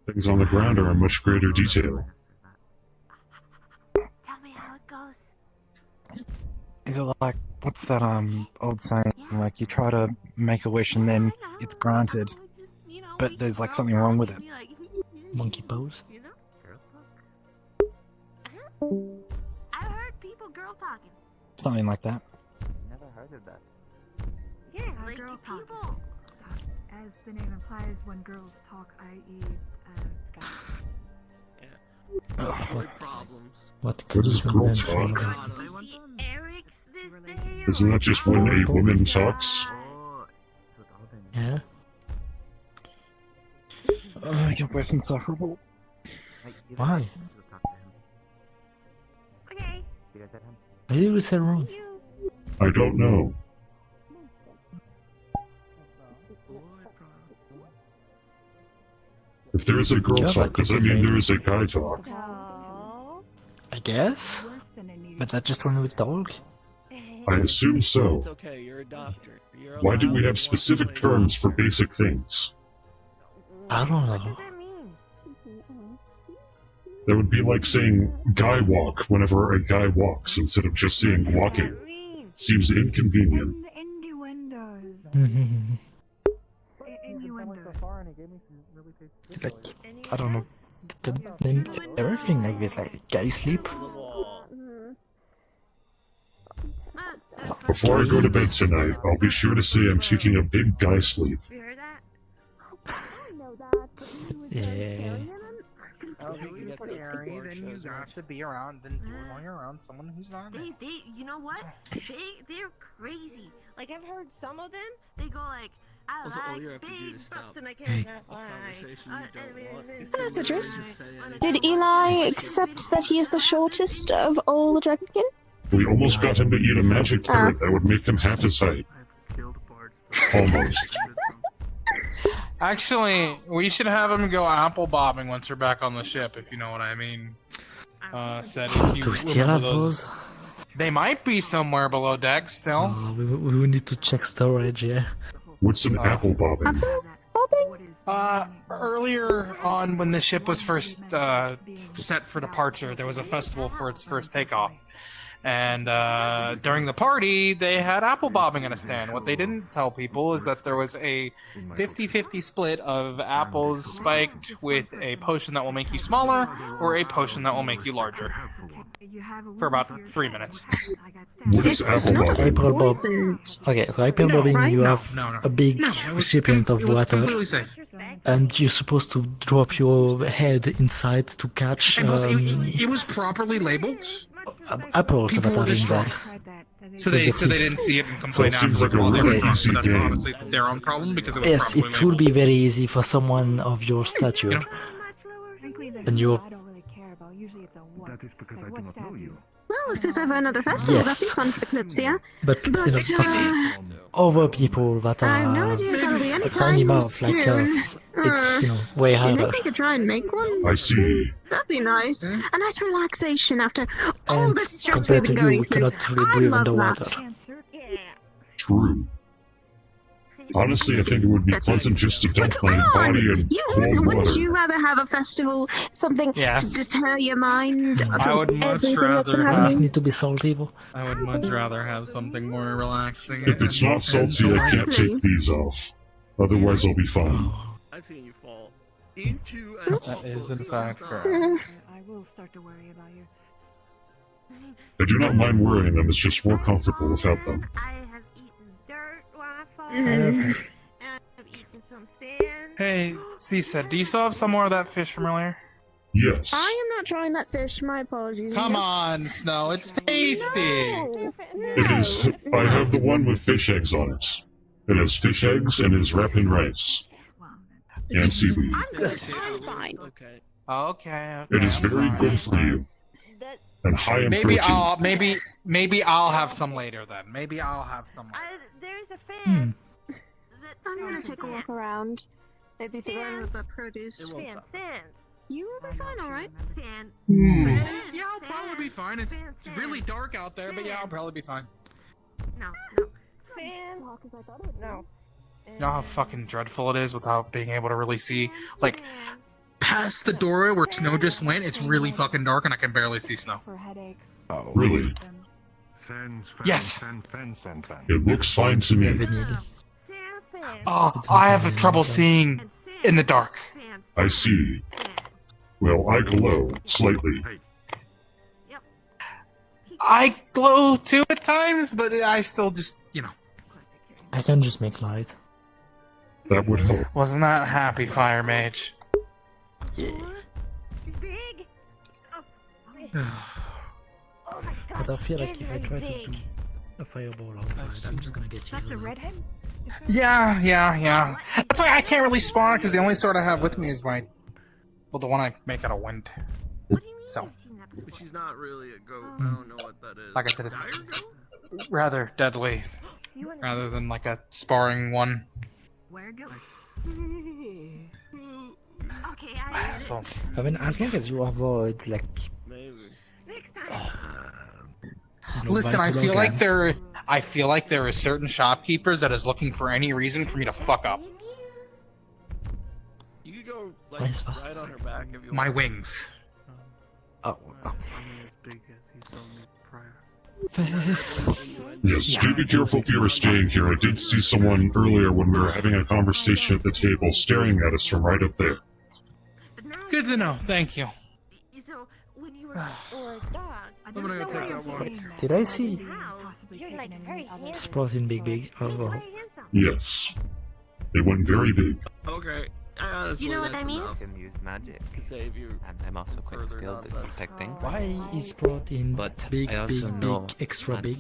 Things on the ground are in much greater detail. Tell me how it goes. Is it like, what's that old saying? Like, you try to make a wish and then it's granted. But there's like something wrong with it. Monkey pose? I heard people girl talking. Something like that. Never heard of that. Yeah, like girl people. talking. As the name implies, when girls talk, i.e., guys. What What is girl mention? talk? Eric's this day. Isn't that just when a woman talks? Yeah? You're both insufferable. Why? Okay. I did we say wrong? I don't know. If there is a girl talk, does that mean there is a guy talk? I guess? But that just only with dog? I assume so. It's okay, you're a doctor. You're Why do we allowed have to specific play terms for basic things? I don't know. That would be like saying guy walk whenever a guy walks instead of just saying walking. Seems inconvenient. Innuendos. Innuendos. Like, I don't know. Could name everything like this, like guy sleep. Before I go to bed tonight, I'll be sure to say I'm taking a big guy sleep. You heard that? Yeah. Oh, if you get scary, then you have to be around and do it while you're around someone who's not. You know what? They're crazy. Like I've heard some of them. They go like, Also, all you have to do to stop a Hey. conversation you don't want is Hello, to Citrus. literally say anything. Did Eli accept that he is the shortest of all the Dragonkin? We almost got him to eat a magic carrot that would make him half his height. Almost. Actually, we should have him go apple bobbing once we're back on the ship, if you know what I mean. Said if you Do we still remember have those. those? They might be somewhere below deck still. We will need to check storage, yeah. What's an apple bobbing? Earlier on, when the ship was first set for departure, there was a festival for its first takeoff. And during the party, they had apple bobbing at a stand. What they didn't tell people is that there was a 50-50 split of apples spiked with a potion that will make you smaller or a potion that will make you larger. For about 3 minutes. What is apple bobbing? April Bob. Okay, so April Bobbing, you have a big recipient of water, completely safe. and you're supposed to drop your head inside to catch. And plus, it was properly labeled. Apples People that were are in destroyed. there. So they didn't see it and complain So it seems afterwards like a while they were really drunk, easy but that's game. honestly their own problem because it was Yes, properly it labeled. would be very easy for someone of your stature. And you're. Well, if there's ever another festival, that'd be Yes. fun for the Kalypsia. But you know, other people that I have no are idea if that'll be a any tiny time mouth like soon. us, it's way You harder. think we could try and make one? I see. That'd be nice. A nice relaxation after all And the stress we've compared to been you, going we through. cannot really I breathe love underwater. that. True. Honestly, I think it would be pleasant just to dump my body in cold Wouldn't water. you rather have a festival, something Yes. to deter your mind I from would much everything that's been rather happening? have. Need to be salty, though. I would much rather have something more relaxing. If it's not salty, I can't take these off. Otherwise, I'll be fine. I've seen you fall into That is in fact correct. I will start to worry about you. I do not mind wearing them, it's just more comfortable without them. I have eaten dirt while I fought. Mhm. And I've eaten some sand. Hey, Cisa, do you still have some more of that fish from earlier? Yes. I am not trying that fish. My apologies. Come on, Snow, it's tasty. It is. I have the one with fish eggs on it. It has fish eggs and is wrapped in rice. And seaweed. I'm good. I'm fine. Okay. It is very good for you. And high in Maybe protein. maybe I'll have some later then. Maybe I'll have some later. There's a fan. I'm gonna take a walk around. Maybe throw out the produce. Sand. You will be fine, alright? Sand. Yeah, I'll probably be fine. It's really dark out there, but yeah, I'll probably be fine. No. Fan. No. You know how fucking dreadful it is without being able to really see? Like, past the doorway where Snow just went, it's really fucking dark and I can barely see Snow. Oh, really? Yes. It looks fine to me. Oh, I have trouble seeing in the dark. I see. Well, I glow slightly. I glow too at times, but I still just, you know. I can just make light. That would help. Wasn't that happy, Fire Mage? Yeah. Big. But I feel like if I try to do a fireball outside, I'm just gonna get That's a yelled at. redhead? Yeah. That's why I can't really spawn because the only sword I have with me is the one I make out of wind. So, But she's not really a goat. I don't know what that is. like I said, it's rather deadly, rather than like a sparring one. Where go? Okay, I So, I mean, as long as you avoid, like. listen, I vital feel like organs. I feel like there are certain shopkeepers that is looking for any reason for me to fuck up. You could go like right on her back if you want. My wings. Oh. Yes, do be careful if you are staying here. I did see someone earlier when we were having a conversation at the table staring at us from right up there. Good to know. Thank you. So, when you were or a dog, I'm gonna go take that one. Did I see you're like very handsome. Sprouting Big? Oh. Yes. They went very big. Okay. Honestly, You know what that's that means? enough. Can use magic. To save you. And I'm also quite further skilled at nonsense. detecting. Why is protein But big, I also big, know big, extra big?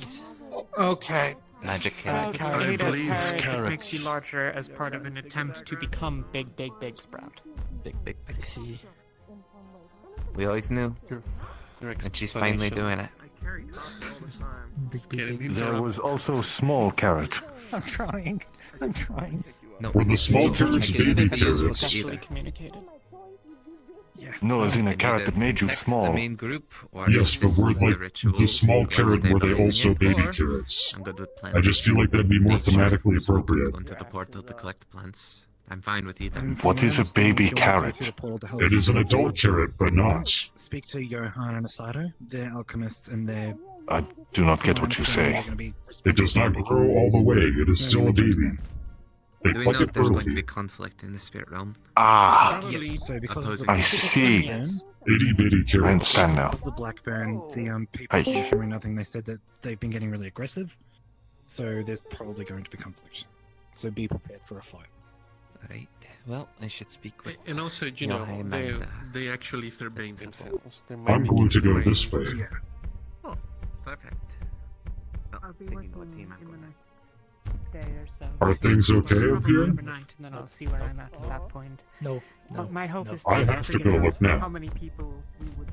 Okay. Magic carrot. I ate a believe carrot that makes you carrots- larger as part of an attempt to become big, big, big sprout. Big. I see. We always knew. Your And she's finally doing it. I carry coffee all the time. There was also small carrot. I'm trying. I'm trying. No. Were the small carrots baby carrots? Successfully communicated. No, as in a carrot that made you small. main group, or Yes, but were is this like ritual the small once carrot, they've were they been also it, baby or carrots? I'm good with plants. I just feel like that'd be more thematically appropriate. Onto the portal to collect plants. I'm fine with either. What is a baby carrot? It is an adult carrot, but not. Speak to Johan and Asado. They're alchemists and they're... I do not get what you say. It does not grow all the way. It is still a baby. They Do we pluck know if it there's going to early. be conflict in the spirit realm? Ah, Yes, so because of Opposing the... I see. Itty bitty I carrots. understand now. Because of the Blackburn, the people Aye. sharing nothing, they said that they've been getting really aggressive. So there's probably going to be conflict. So be prepared for a fight. Alright, well, I should speak with... And also, you know, they actually Thurbane themselves. I'm going to go this way. Yeah. Oh, perfect. I'll be working in the next day or so. Are things okay up Probably here? overnight, and then I'll see where I'm at that point. No. But my hope is I to have to figure go out look now. how many people we would.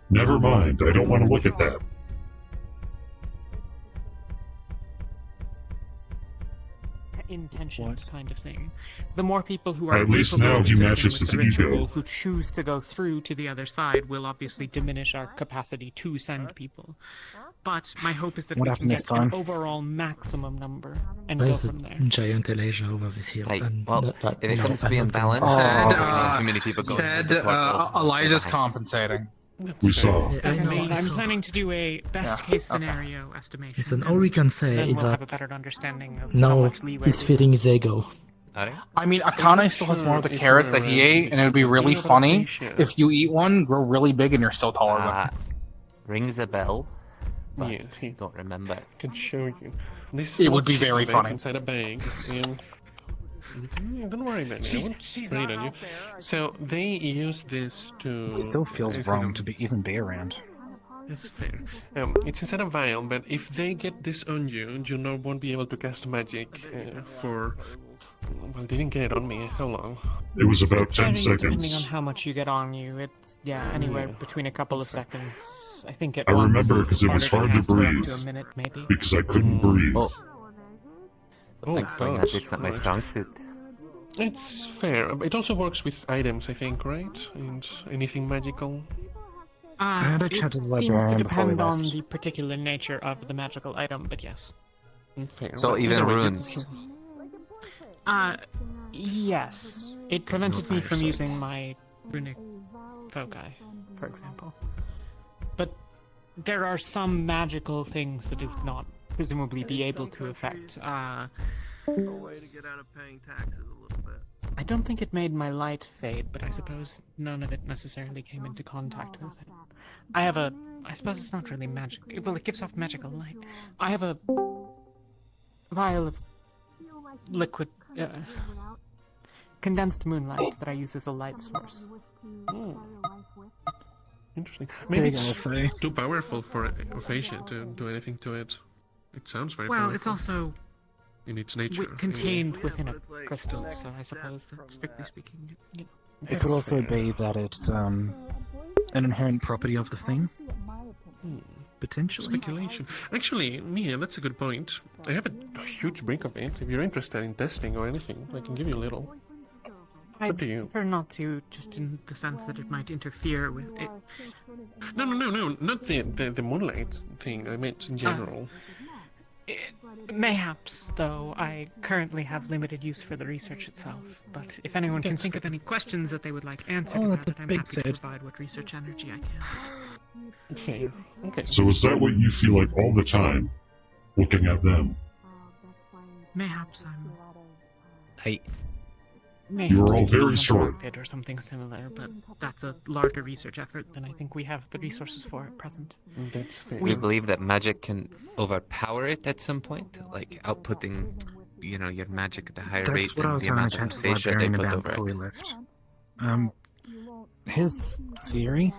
Never mind. I don't want to look at that. Intentions kind of thing. The more people who are At least capable now of he assisting matches with his the ritual ego. who choose to go through to the other side will obviously diminish our capacity to send people. But my hope is that What we can happened this get an time? overall maximum number and go There's a from there. giant Elijah over this hill. Hey, and well, not- if it no, comes to I'm being not gonna- balanced, Said, too many people going said through the portal. Elijah's Behind. compensating. We saw. Yeah, I know, I I'm saw. planning to do a best Yeah, case okay. scenario estimation. Listen, all we can say Then is we'll have a that better understanding of how now much leeway he's we feeding his ego. I mean, Akane still has more of the carrots that he ate, and it would be really funny if you eat one, grow really big, and you're still taller than him. Rings a bell. But Yeah, he don't remember. I can show you. This It would be watch very bags funny. inside a bag. Don't worry about it. I won't spray it on you. So they use this to. It still feels it's wrong like a- to even be around. That's fair. It's inside a vial, but if they get this on you, you won't be able to cast magic for. Well, they didn't get it on me. How long? It was about 10 Varies depending on seconds. how much you get on you. It's anywhere Yeah. between a couple of seconds. I think at I once, remember because it was harder hard to cast, we're up breathe. To a minute, maybe. Because I couldn't breathe. Oh, Oh, my gosh, magic's not my right. strong suit. It's fair. It also works with items, I think, right? And anything magical. I had a It chat to the seems to librarian before we depend on left. the particular nature of the magical item, but yes. Fair. So Well, even either way, runes. Yes. It prevented me fire from sword. using my runic foci, for example. But there are some magical things that it would not presumably be able to affect. A way to get out of paying taxes a little bit. I don't think it made my light fade, but I suppose none of it necessarily came into contact with it. I suppose it's not really magic. Well, it gives off magical light. I have a vial of liquid, condensed moonlight that I use as a light source. Oh. Interesting. There Maybe you go, it's Faye. too powerful for Aphasia to do anything to it. It sounds very Well, powerful. it's also in its nature. contained within a crystal, so I suppose that, strictly speaking, you know. It could also be that it's an inherent property of the thing. Potentially. Speculation. Actually, Mia, that's a good point. I have a huge brick of it. If you're interested in testing or anything, I can give you a little. It's up to you. prefer not to, just in the sense that it might interfere with it. No, not the moonlight thing. I meant in general. Mayhaps, though, I currently have limited use for the research itself. But if anyone can think of any questions that they would like answered Oh, about that's a it, I'm big happy to set. provide what research energy I can. Fair. Okay. So is that what you feel like all the time? Looking at them? Mayhaps I'm... Hey. Mayhaps You were all I'm very short. distracted or something similar, but that's a larger research effort than I think we have the resources for at present. That's fair. We believe that magic can overpower it at some point, like outputting, your magic at a higher rate That's what I than was the having a amount chat of to the aphasia they librarian put about over before we it. left. His theory,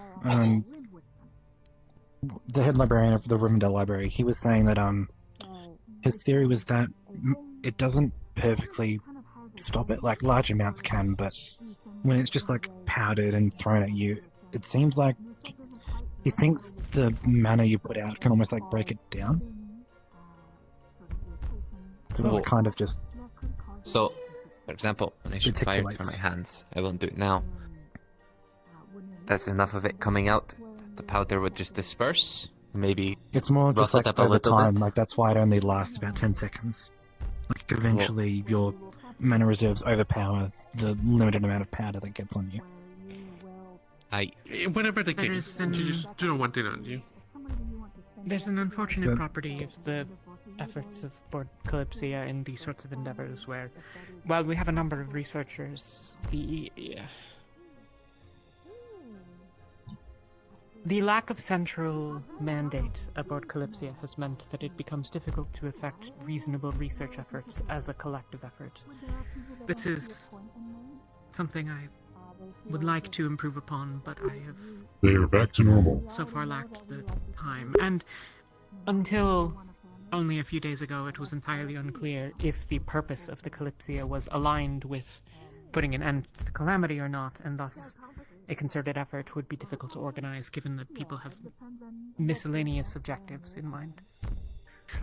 the head librarian of the Rivendell Library, he was saying that his theory was that it doesn't perfectly stop it, like large amounts can, but when it's just like powdered and thrown at you, it seems like he thinks the mana you put out can almost like break it down. So it kind of just... So, for example, when I shoot fire from my Reticulates. hands, I won't do it now. That's enough of it coming out. The powder would just disperse. Maybe It's more just rustle like it up a over little time, bit. like that's why it only lasts about 10 seconds. Like eventually your mana reserves overpower the limited amount of powder that gets on you. Whatever the There case, is an- you just don't want it on you. There's an unfortunate Good. property of the efforts of Board Kalypsia in these sorts of endeavors where, while we have a number of researchers, the lack of central mandate aboard Kalypsia has meant that it becomes difficult to effect reasonable research efforts as a collective effort. This is something I would like to improve upon, but I have They are back to normal. so far lacked the time. And until only a few days ago, it was entirely unclear if the purpose of the Kalypsia was aligned with putting an end to the calamity or not, and thus a concerted effort would be difficult to organize given that people have miscellaneous objectives in mind.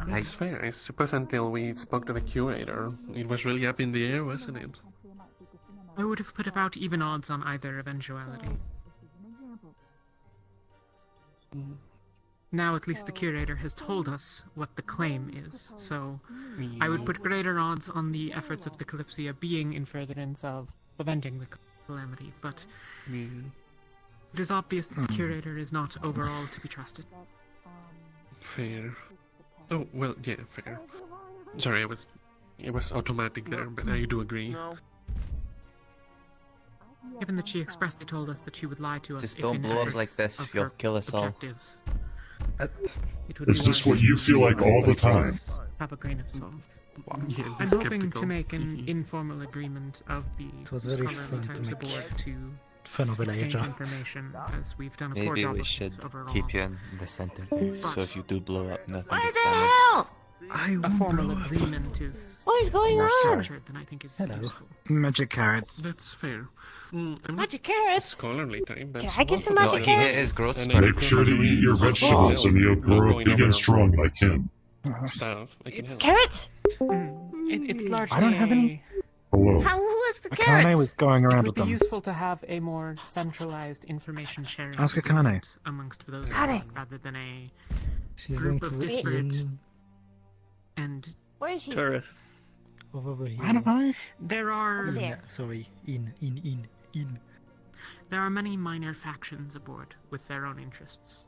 It's fair. I suppose until we spoke to the curator, it was really up in the air, wasn't it? I would have put about even odds on either eventuality. Now at least the curator has told us what the claim is, so I would put greater odds on the efforts of the Kalypsia being in furtherance of preventing the calamity, but it is obvious that the curator is not overall to be trusted. Fair. Oh, well, yeah, fair. Sorry, it was automatic there, but I do agree. Given that she expressly told us that she would lie to us Just if don't in blow up efforts like this, of you'll her kill us all. objectives, it would Is be this worth what you feel like all the time? have a grain of salt. Yeah, I'm be hoping skeptical. to make an informal agreement of the It was very scholarly fun to types make aboard to fun of a exchange later. information, as we've done a poor Maybe job we of should overall. keep you in the center there, so if you do blow up, nothing What gets the damaged. hell? A formal agreement is What is going more on? structured than I think is Hello. useful. Magic carrots. That's fair. I'm Magic carrots? scholarly type, but Can I get some No, magic he hit carrots? his growth And spurt. Make sure to eat your vegetables and you'll grow big and strong like him. Stuff. I can help. Carrots? It's largely I don't have any... Hello. How was the Akane carrots? was going It around would with be them. useful to have a more centralized information sharing Ask Akane. agreement amongst those Akane. rather than a She's group going of to disparate in and Where is she? Tourist. over here. I don't know. there are Over In, there. sorry, in. there are many minor factions aboard with their own interests.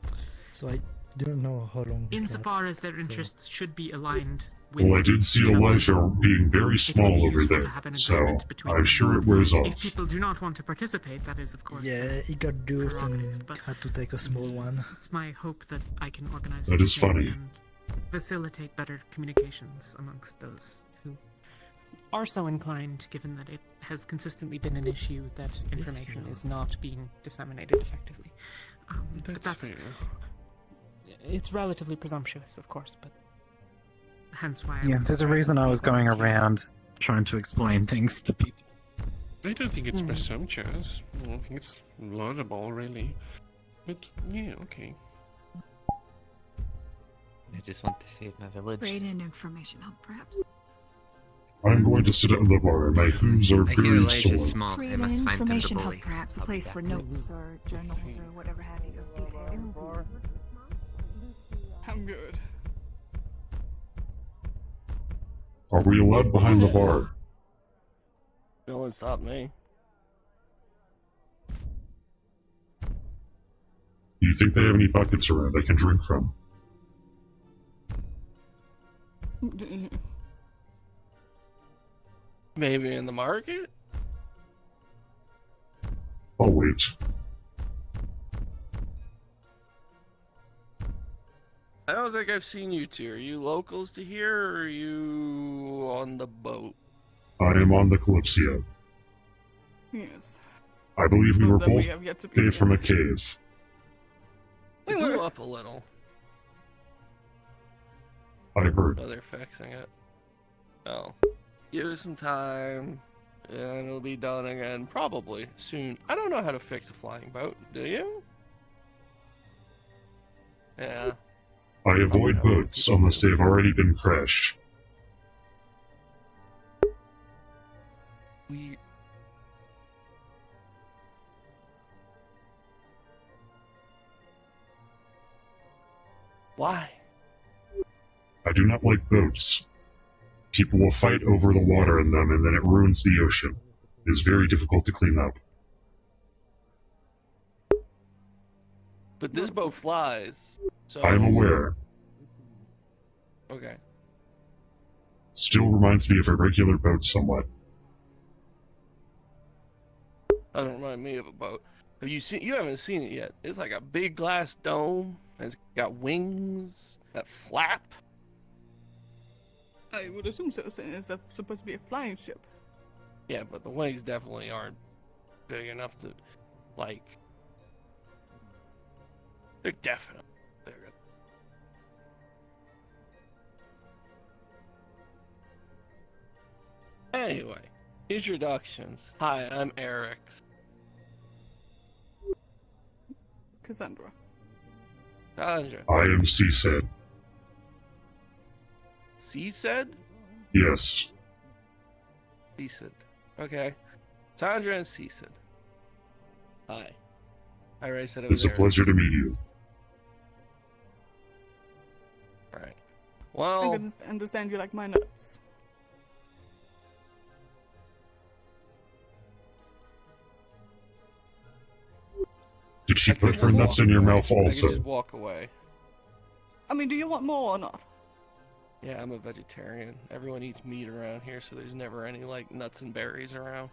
So I don't know how long. this Insofar lasts, as their so- interests should be aligned with. Well, I did see Elijah being very It small would be over useful to there, have an so agreement between I'm them. sure it wears If off. people do not want to participate, that is of course. Yeah, he got dirt prerogative, and but had to take a small one. It's my hope that I can organize That is something funny. and facilitate better communications amongst those who are so inclined, given that it has consistently been an issue that information is not being disseminated effectively. But that's fair. it's relatively presumptuous, of course, but hence why. Yeah, there's a reason I was going around trying to explain things to people. I don't think it's presumptuous. I think it's laudable, really. But, yeah, okay. I just want to save my village. Great and information hub, perhaps. I'm going to sit at the bar. My hooves are I hear very Elijah's sore. small. I Create an must find information the hub, bully. perhaps. A I'll be place back. for notes or journals or whatever have you. I'm good. Are we allowed behind the bar? No one stopped me. Do you think they have any buckets around I can drink from? Maybe in the market? Oh, wait. I don't think I've seen you two. Are you locals to here, or are you on the boat? I am on the Kalypsia. Yes. I believe we Well, were then we both have yet to be bathed from a seen. cave. It blew up a little. I heard. Oh, they're fixing it. Oh. Give it some time, and it'll be done again probably soon. I don't know how to fix a flying boat, do you? Yeah. I avoid boats unless they've already been crashed. Why? I do not like boats. People will fight over the water in them, and then it ruins the ocean. It is very difficult to clean up. But this boat flies, so... I am aware. Okay. Still reminds me of a regular boat somewhat. Doesn't remind me of a boat. Have you seen? You haven't seen it yet. It's like a big glass dome. And it's got wings that flap. I would assume so, since it's supposed to be a flying ship. Yeah, but the wings definitely aren't big enough to, like... They're definitely bigger. Anyway, introductions. Hi, I'm Eric. Cassandra. Sandra. I am C-Said. C-Said? Yes. C-Said. Okay. Sandra and C-Said. Hi. I already said it was It's a Eric. pleasure to meet you. Alright. I Well... can understand you like my nuts. Did she put her nuts in your mouth I can also? just walk away. I mean, do you want more or not? Yeah, I'm a vegetarian. Everyone eats meat around here, so there's never any, like, nuts and berries around.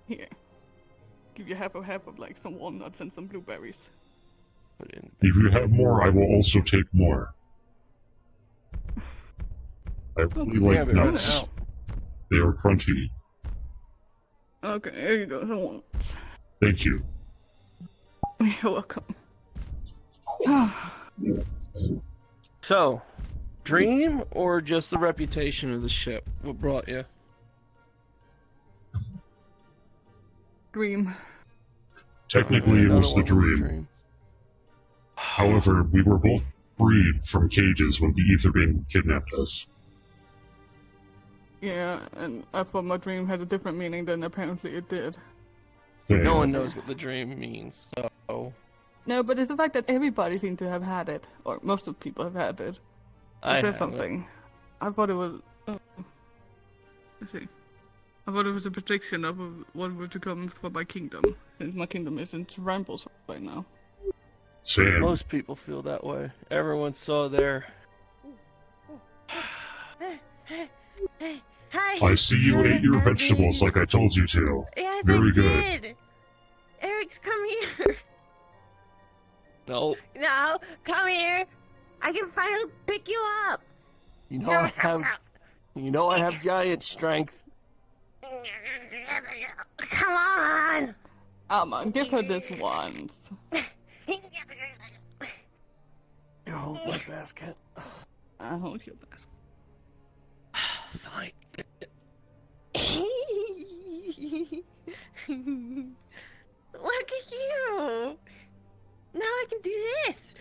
Here. Give you half of like some walnuts and some blueberries. Put it in. If you have more, I will also take more. I really like nuts. They are crunchy. Okay, here you go, some walnuts. Thank you. You're welcome. So, dream or just the reputation of the ship? What brought you? Dream. Technically, it was the dream. However, we were both freed from cages when the Aetherbane kidnapped us. Yeah, and I thought my dream had a different meaning than apparently it did. No one knows what the dream means, so... No, but it's the fact that everybody seemed to have had it, or most of the people have had it. I It says haven't. something. I thought it was... Oh. Let's see. I thought it was a prediction of what were to come for my kingdom, since my kingdom is in rambles right now. Same. Most people feel that way. Everyone saw their... Hi. I see you ate your vegetables like I told you to. Yes, Very I good. did. Eric's, come here. No. No, come here. I can finally pick you up. You know I have... You know I have giant strength. Come on. Alma, give her this once. You hold my basket. I hold your basket. Fine. Look at you. Now I can do this.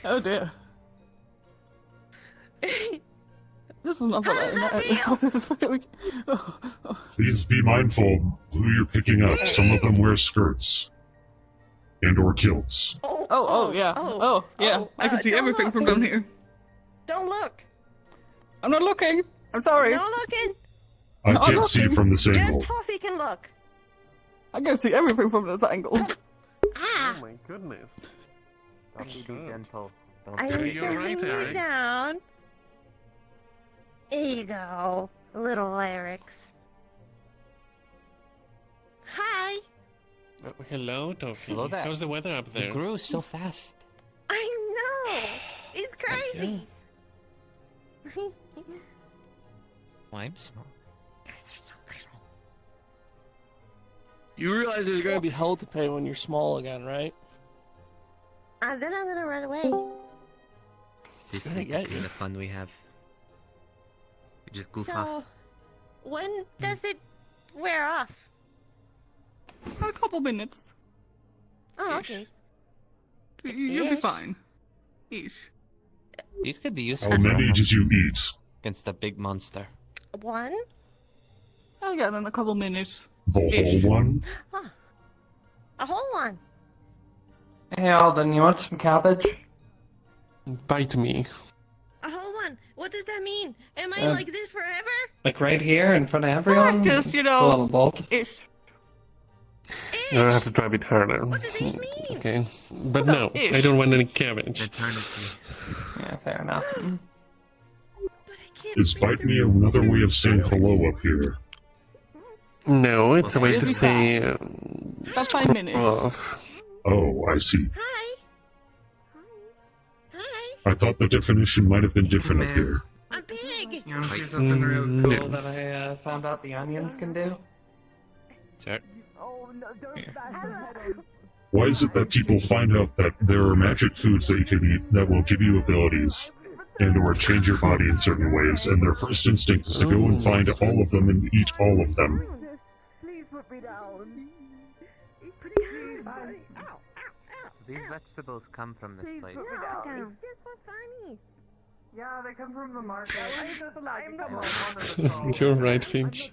Oh dear. This was not How does that feel? Please be mindful who you're picking up. Some of them wear skirts. And or kilts. Oh, yeah. Oh, yeah. I can see don't everything look. from down here. Don't look. I'm not looking. I'm sorry. No looking. I I'm can't see looking. from this Just angle. Toffee can look. I can see everything from this angle. Ah. Oh my goodness. Don't be gentle. I am You're setting right, you Eric. down. There you go, little Eric's. Hi. Oh, hello, Tofi. Hello there. How's the weather up there? You grew so fast. I know. It's crazy. Well, I'm small. You realize there's gonna be hell to pay when you're small again, right? Then I'm gonna run away. This Gonna is the get kind you. of fun we have. We just goof So, off. when does it wear off? A couple minutes. Oh, Ish. okay. You'll be Ish. fine. Ish. These could be useful. How many did you eat? Against the big monster. One? I'll get in a couple minutes. The whole one? Huh. A whole one. Hey Alden, you want some cabbage? Bite me. A whole one. What does that mean? Am I Uh, like this forever? Like right here in front of everyone? just, you A know, little bulk. Ish. You're gonna have to try a bit harder. What does this mean? Okay. But no, I don't want any cabbage. Yeah, fair enough. Is bite me another way of saying hello up here? No, it's a way You'll to be say. About 5 minutes. Off. Oh, I see. I thought the definition might have been different up here. I'm big. You want to see something real no. cool that I found out the onions can do? Sure. Why is it that people find out that there are magic foods that you can eat that will give you abilities and or change your body in certain ways, and their first instinct is to go and find all of them and eat all of them? Please put me down. These vegetables come from this place. It's just for funny. Yeah, they come from the market. You're right, Finch.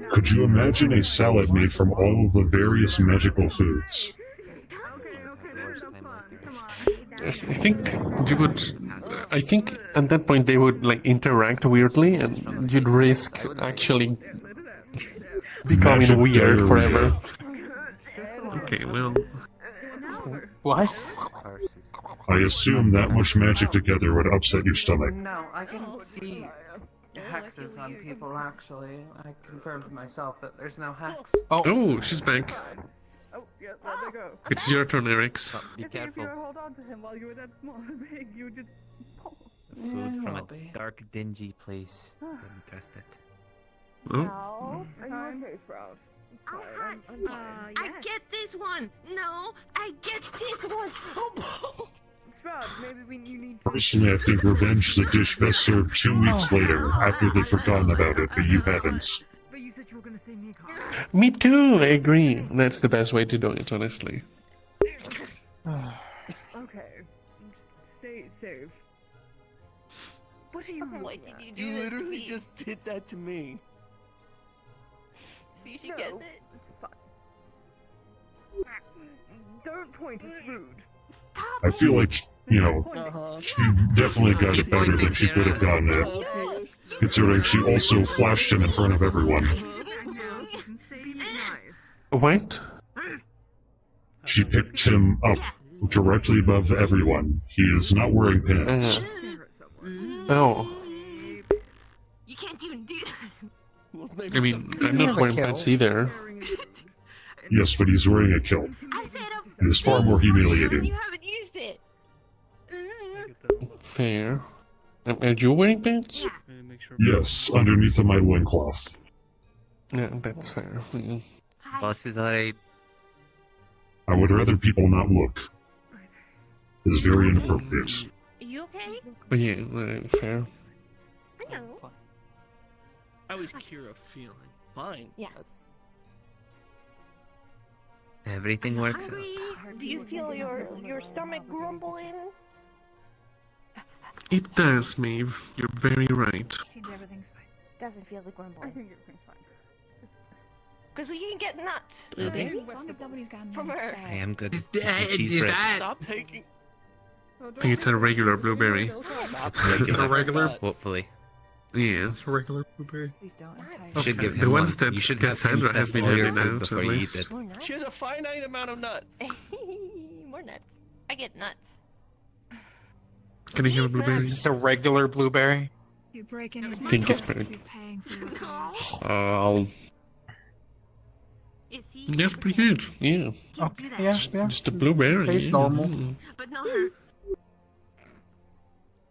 Could you imagine a salad made from all of the various magical foods? I think you would. I think at that point they would like interact weirdly, and you'd risk actually becoming Magic weird diarrhea. forever. Okay, well. What? I assume that much magic together would upset your stomach. No, I can see hexes on people actually. I confirmed myself that there's no hex. Oh, she's back. Oh, yeah, there they go. It's your turn, Eric's. Be If you careful. hold on to him while you were that small and big, you would just... Food from I'll a be. dark, dingy place. Didn't trust it. Oh. Are you okay, Sprout? I get this one. No, I get this one. Sprout, maybe you need... Personally, I think revenge is a dish best served 2 weeks later, after they've forgotten about it, but you haven't. But you said you were gonna say Nico. Me too, I agree. That's the best way to do it, honestly. Okay. Stay safe. What are you Why did you do You this to literally me? just did that to me. See, she gets it. Don't point, it's rude. I feel like, she definitely got it better than she could have gotten it, considering she also flashed him in front of everyone. What? She picked him up directly above everyone. He is not wearing pants. Oh. You can't even do that. I mean, I'm not wearing pants either. Yes, but he's wearing a kilt. It is far more humiliating. You haven't used it. Fair. Are you wearing pants? Yes, underneath of my loincloth. Yeah, that's fair. Yeah. Boss is alright. I would rather people not look. It is very inappropriate. Are you okay? But yeah, fair. I know. I was Kira feeling fine. Yes. Everything works out. Hungry? Do you feel your stomach grumbling? It does, Maeve. You're very right. Everything's fine. Doesn't feel the grumble. I think everything's fine. Because we can get nuts. Okay. As long as nobody's got From her. I am good. Is that? Stop taking. I think it's a regular blueberry. Is it a regular? Hopefully. Yes, a regular blueberry. Please don't. You should give him The ones one. that You should have him Cassandra has test been all your handing food out, before at you eat least. it. She has a finite amount of nuts. More nuts. I get nuts. Can I have a blueberry? Is this a regular blueberry? You break in with Think it's you're pretty. paying for your clothes. I'll... Is he? That's pretty good, yeah. Okay, yeah, yeah. Just a blueberry. Tastes yeah. normal. But not her.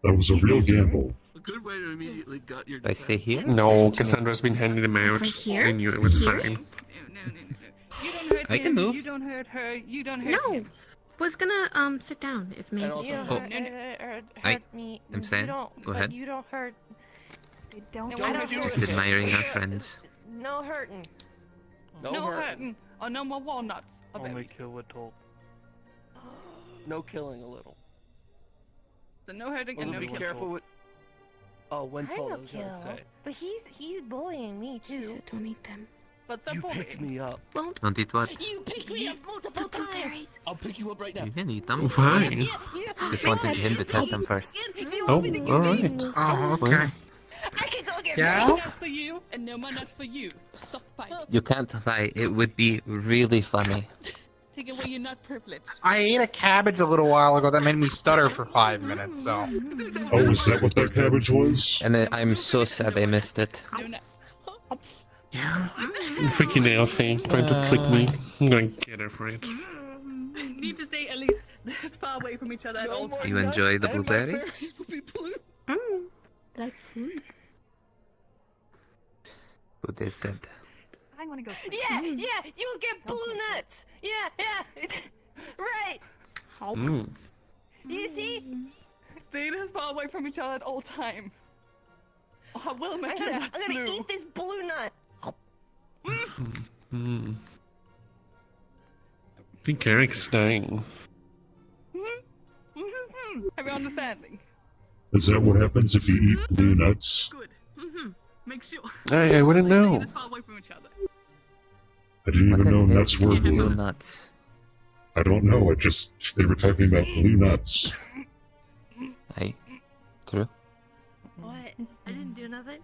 That was a real gamble. good way to immediately gut your. Do I stay here? No, Cassandra's been handing them out. Like here? I knew it was Here? fine. You don't hurt I him. can move. You don't hurt her. You don't hurt No. him. Was gonna sit down if maybe. You don't Oh. hurt I- me. I'm saying, You don't, go but ahead. You don't hurt. They don't. I don't Just hurt. admiring our friends. No hurting. No hurting. Or no more walnuts. Oh, Only baby. kill adult. No killing a little. So no hurting and Also, no be killing. careful with. Oh, when I told, I don't was gonna kill. say. But he's bullying me She too. said don't eat them. But the You picked me up. Won't. Don't eat what? You picked me up multiple The times. blueberries. I'll pick you up right now. You can eat them. Fine. Just wanted him to test them first. Oh, alright. Oh, okay. I can go get Yeah? No nuts for you and no more nuts for you. Stop fighting. You can't lie. It would be really funny. Take away your nut privilege. I ate a cabbage a little while ago that made me stutter for 5 minutes, so. Oh, is that what that cabbage was? And I'm so sad I missed it. No nuts. Freaking Elfie trying to trick me. I'm gonna get her for it. Need to stay at least this far away from each other at all times. You enjoy the blueberries? Like food. Food is good. I want to go. Yeah, you'll get blue nuts. Yeah. Right. Mm. You see? Stay this far away from each other at all time. Oh, I will make your nuts I'm gonna blue. eat this blue nut. Mm. I think Eric's dying. Have you understanding? Is that what happens if you eat blue nuts? Good. Make sure. I wouldn't Stay know. this far away from each other. I didn't even know nuts were Blue blue. nuts. I don't know. They were talking about blue nuts. True. What? I didn't do nothing.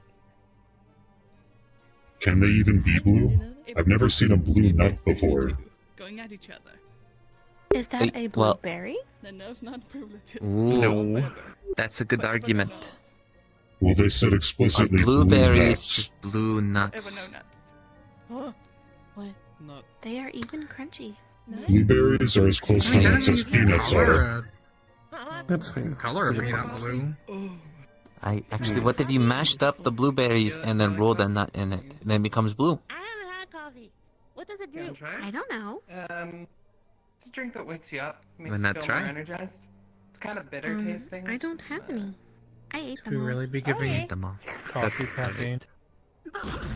Can they even be blue? I've never seen a blue nut before. Going at each other. Is that a well- blueberry? The nerve's not privileged. Ooh, No. that's a good argument. Well, they said explicitly Blueberries, blue nuts. just blue Ever nuts. no nuts. What? Nut. They are even crunchy. Blueberries are as close to nuts as peanuts are. That's fair. Color a peanut blue. Actually, what if you mashed up the blueberries and then rolled a nut in it? And then it becomes blue. I haven't had coffee. What does it You wanna do? try I it? don't know. It's a drink that wakes you up, makes Why you not feel try? more energized. It's kind of bitter tasting. I don't have any. I ate Could them we all. really be giving Okay. Them all. coffee That's caffeine?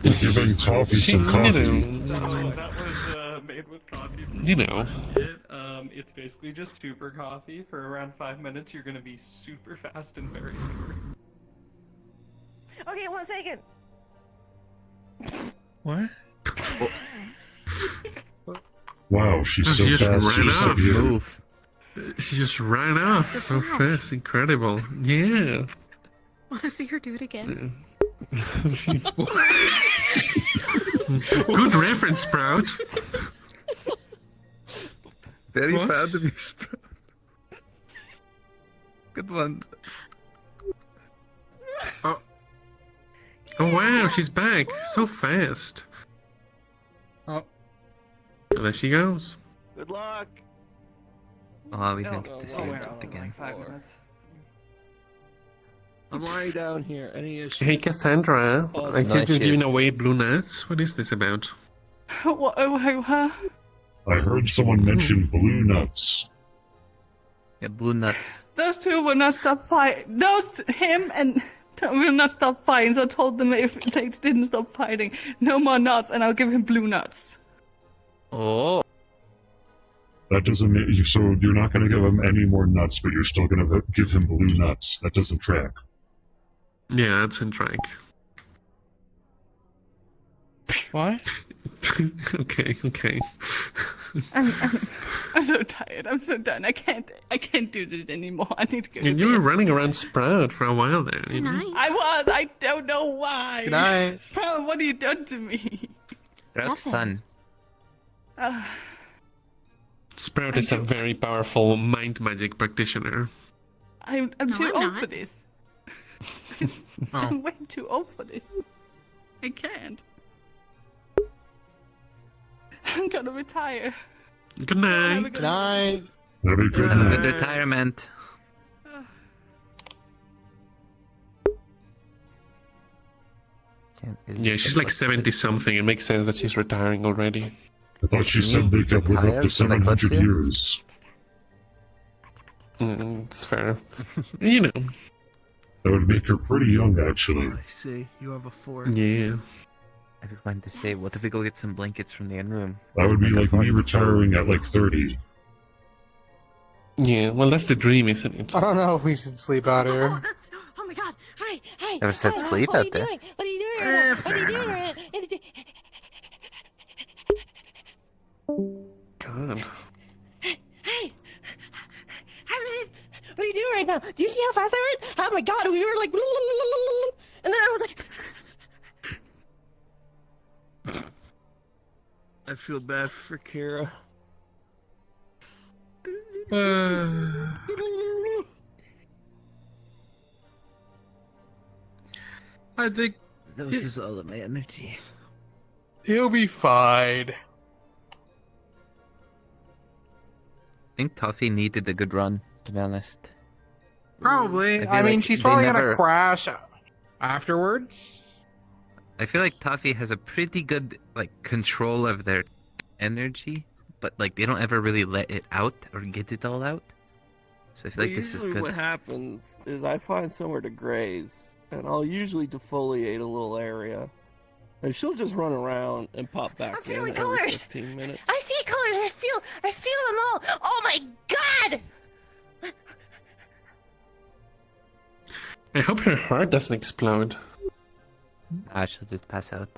Giving toffee some coffee. So that was made with coffee. You know. It's basically just super coffee. For around 5 minutes, you're gonna be super fast and very hungry. Okay, 1 second. What? Wow, she's Oh, so she just fast. ran She's off. here. Move. She just ran off so fast. Incredible. Yeah. Want to see her do it again? Good reference, Sprout. Very What? proud of you, Sprout. Good one. Oh wow, she's back so fast. Oh. And there she goes. Good luck. Oh, we No, didn't get to see no, her no, do it again. 5 minutes. I'm lying down here. Any issues? Hey Cassandra, I No think you're giving issues. away blue nuts. What is this about? What? Huh? I heard someone mention blue nuts. Yeah, blue nuts. Those two will not stop fighting. Him and Tom will not stop fighting. So I told them if they didn't stop fighting, no more nuts, and I'll give him blue nuts. Oh. That doesn't mean so you're not going to give him any more nuts, but you're still going to give him blue nuts. That doesn't track. Yeah, that's in track. What? okay. I'm so tired. I'm so done. I can't do this anymore. I need to go. And to you were bed. running around Sprout for a while there. You know? I was. I don't know why. Good night. Sprout, what have you done to me? That's fun. Sprout is a very powerful mind magic practitioner. I'm No, too I'm old not. for this. Oh. I'm way too old for this. I can't. I'm gonna retire. Good night. Good night. Have a good Have a night. good retirement. Yeah, she's like 70 something. It makes sense that she's retiring already. I thought she said they could live up to 700 years. It's fair. You know. That would make her pretty young, actually. I see. You have a fort. Yeah. I was going to say, what if we go get some blankets from the inn room? That would be like me retiring at like 30. Yeah, well, that's the dream, isn't it? I don't know if we should sleep out here. Oh my god! Hi! Hi! Never said Hi, sleep what out are you there. doing? What are you doing right now? What are you doing right now? God. Hey! Hi, man! What are you doing right now? Do you see how fast I went? Oh my god, we were like... And then I was like... I feel bad for Kara. I think that was just all of my energy. He'll be fine. I think Toffee needed a good run, to be honest. Probably. I I feel mean, like she's they probably never- gonna crash afterwards. I feel like Toffee has a pretty good control of their energy, but they don't ever really let it out or get it all out. So I feel like this is Usually good. what happens is I find somewhere to graze, and I'll usually defoliate a little area. And she'll just run around and pop back in feeling every colors. 15 minutes. I see colors. I feel them all. Oh my god! I hope her heart doesn't explode. I should just pass out.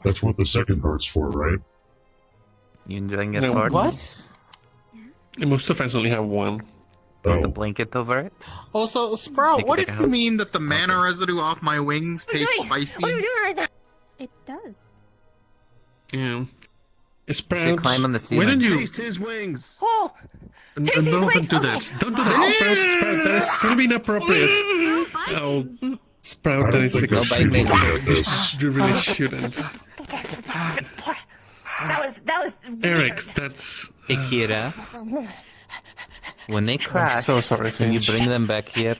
That's what the second part's for, right? You enjoying it, No, Ford? What? Most of us only have one. Put the blanket over it? Also, Sprout, Make it what like did a you house? mean that the mana residue off my wings tastes spicy? What are you doing right now? It does. Yeah. should Sprout, climb on the why don't ceiling. you... Taste his wings. Oh! No, Taste his don't wings, do okay. that. Don't do that. Sprout, that is really inappropriate. Oh, Sprout, that is I don't think we should do this. You really shouldn't. That was. Eric, that's... Akira, when they crash, so sorry, can you Finch. bring them back here?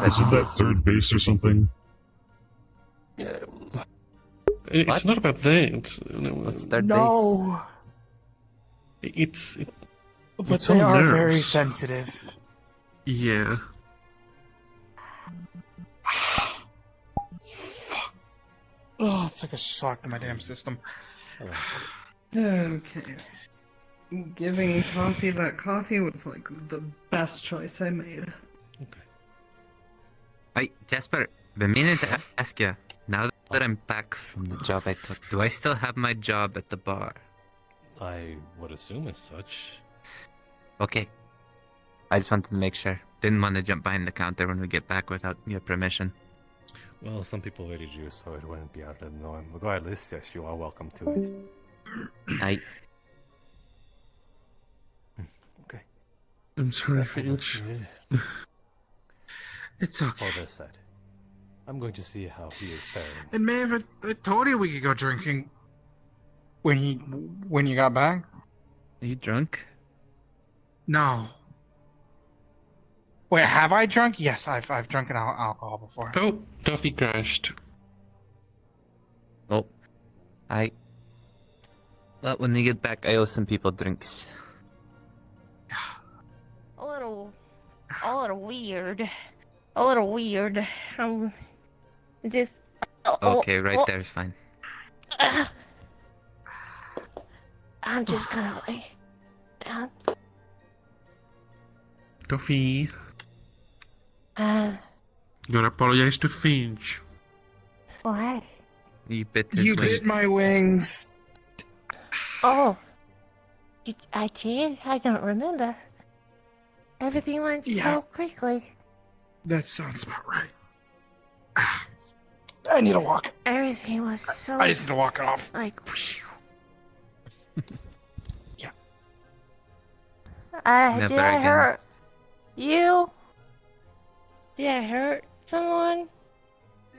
Isn't that third base or something? It's What? not about that. No, What's their No, It's... but it's they all are nerves. very sensitive. Yeah. Oh, it's like a shock to my damn system. Okay. Giving Toffee that coffee was the best choice I made. Hey, Jasper, been meaning to ask you, now that I'm back from the job I took, do I still have my job at the bar? I would assume as such. Okay. I just wanted to make sure. Didn't want to jump behind the counter when we get back without your permission. Well, some people already do, so it wouldn't be out of the norm. Regardless, yes, you are welcome to it. I... Okay. I'm sorry, Finch. It's okay. All that said, I'm going to see how he is faring. And man, I told you we could go drinking. When you got back? Are you drunk? No. Wait, have I drunk? Yes, I've drunken alcohol before. Oh, Toffee crashed. Oh. Well, when you get back, I owe some people drinks. A little weird. A little weird. Just. Okay, right there is fine. I'm just gonna lay down. Toffee, Uh, you gotta apologize to Finch. what? You bit his You wing. bit my wings. Oh. I did? I don't remember. Everything went Yeah. so quickly. That sounds about right. I need to walk. Everything was so. I just need to walk it off. Like, whew. Yeah. Did Never I again. hurt you? Did I hurt someone?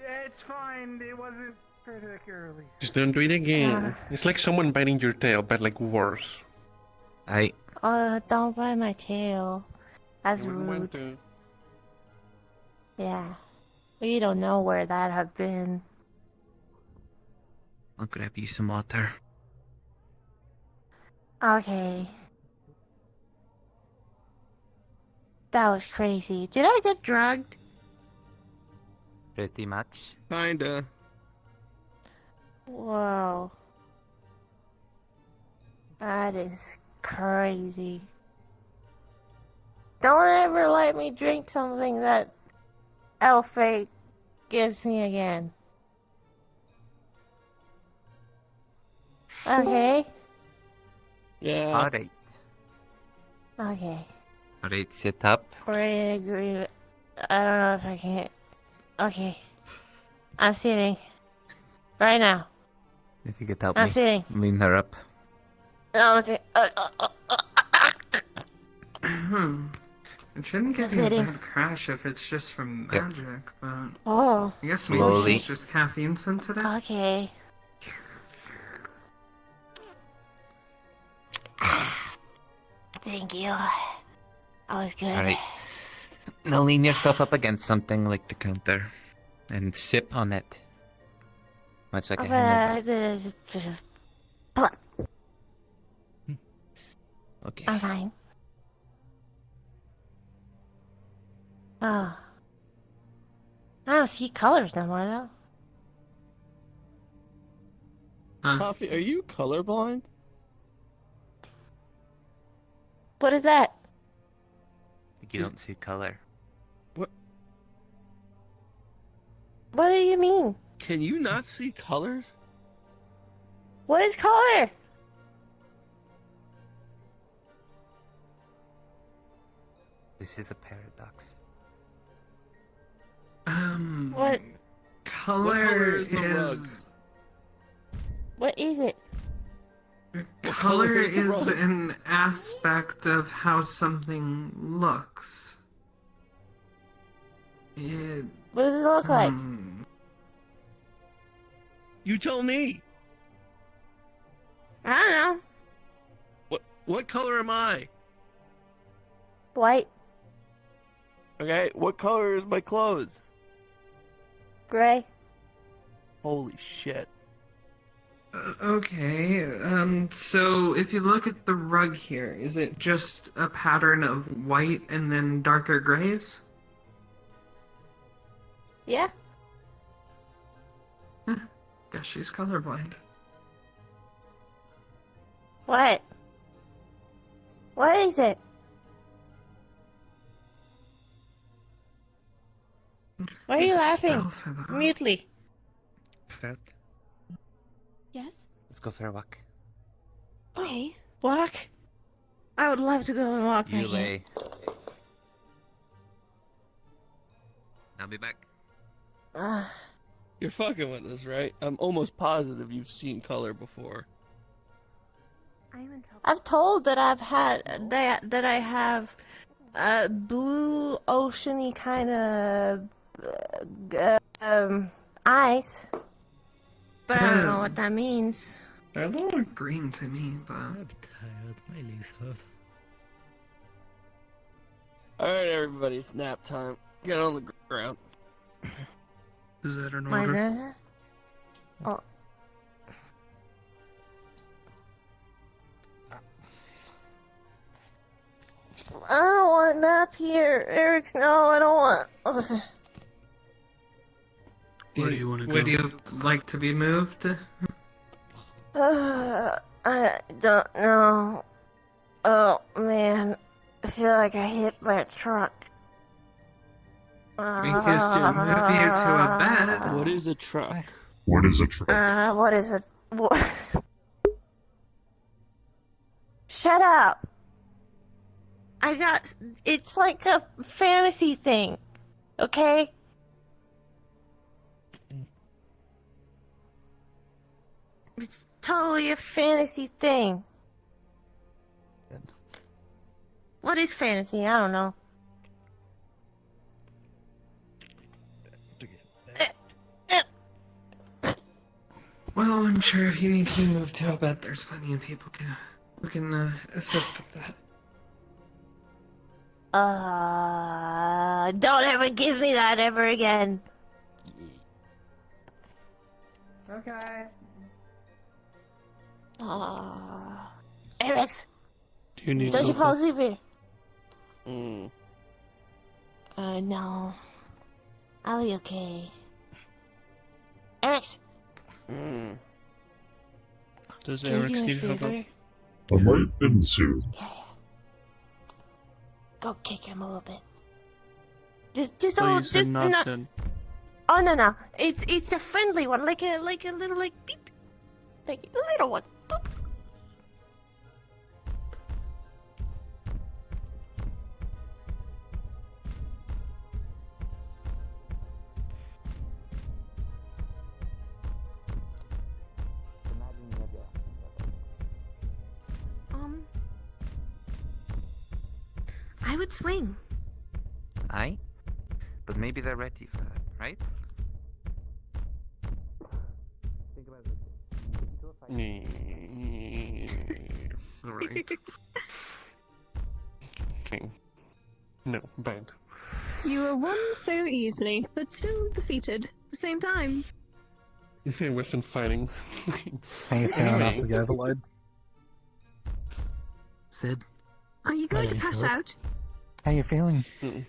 It's fine. It wasn't particularly. Just don't do it again. It's like someone biting your tail, but worse. Don't bite my tail. That's You wouldn't want rude. to. Yeah. We don't know where that have been. I'll grab you some water. Okay. That was crazy. Did I get drugged? Pretty much. Kinda. Whoa. That is crazy. Don't ever let me drink something that Elfate gives me again. Okay? Yeah. Alright. Okay. Alright, sit up. We're in agreement. I don't know if I can. Okay. I'm sitting. Right now. If you could help I'm me. sitting. Lean her up. No, I'm sitting. It shouldn't give I'm you a sitting. bad crash if it's just from Yep. magic, but Oh. I guess maybe Slowly. she's just caffeine sensitive. Okay. Thank you. That was good. Alright. Now lean yourself up against something like the counter. And sip on it. Much like a hangover. Okay. I'm fine. Oh. I don't see colors no more, though. Coffee, are you colorblind? What is that? You don't see color. What? What do you mean? Can you not see colors? What is color? This is a paradox. What? Color is the rug? What is it? Color is the is rug? an aspect of how something looks. It, What does it look like? You tell me. I don't know. What color am I? White, Okay, what color is my clothes? gray. Holy shit. Okay, so if you look at the rug here, is it just a pattern of white and then darker grays? Yeah. Guess she's colorblind. What? What is it? Why are you There's a laughing? spell for that. Mutely. Fred, Yes? let's go for a walk. Okay. Walk? I would love to go and walk You right here. lay. I'll be back. You're fucking with us, right? I'm almost positive you've seen color before. I've told that I've had that I have blue oceany kind of eyes, but I don't know what that means. They're a little green to me, but I'm tired. My legs hurt. Alright, everybody, it's nap time. Get on the ground. Is that an What is order? that? Oh. I don't want a nap here, Eric's. No, I don't want. Where do you want to go? would you like to be moved? I don't know. Oh man, I feel like I hit by a truck. We could just move you to a bed. What is a truck? What is a truck? What is it? What? Shut up! It's like a fantasy thing, okay? It's totally a fantasy thing. What is fantasy? I don't know. Well, I'm sure if you need to be moved to a bed, there's plenty of people who can assist with that. Don't ever give me that ever again. Okay. Alex, Do you need don't you help? fall asleep here? Mm. No. I'll be okay. Alex! Does Can you Eric do me a need help? favor? I might into. Go kick him a little bit. Just Please, not. nonsense. Oh no. It's a friendly one, like a little beep, like a little one. Boop. I would swing. Aye? But maybe they're ready for that, right? Think about it. Alright. Okay. No, bad. You were won so easily, but still defeated at the same time. I wasn't fighting. How you feeling after the overload? Sid? Are you going to pass out? How you feeling? My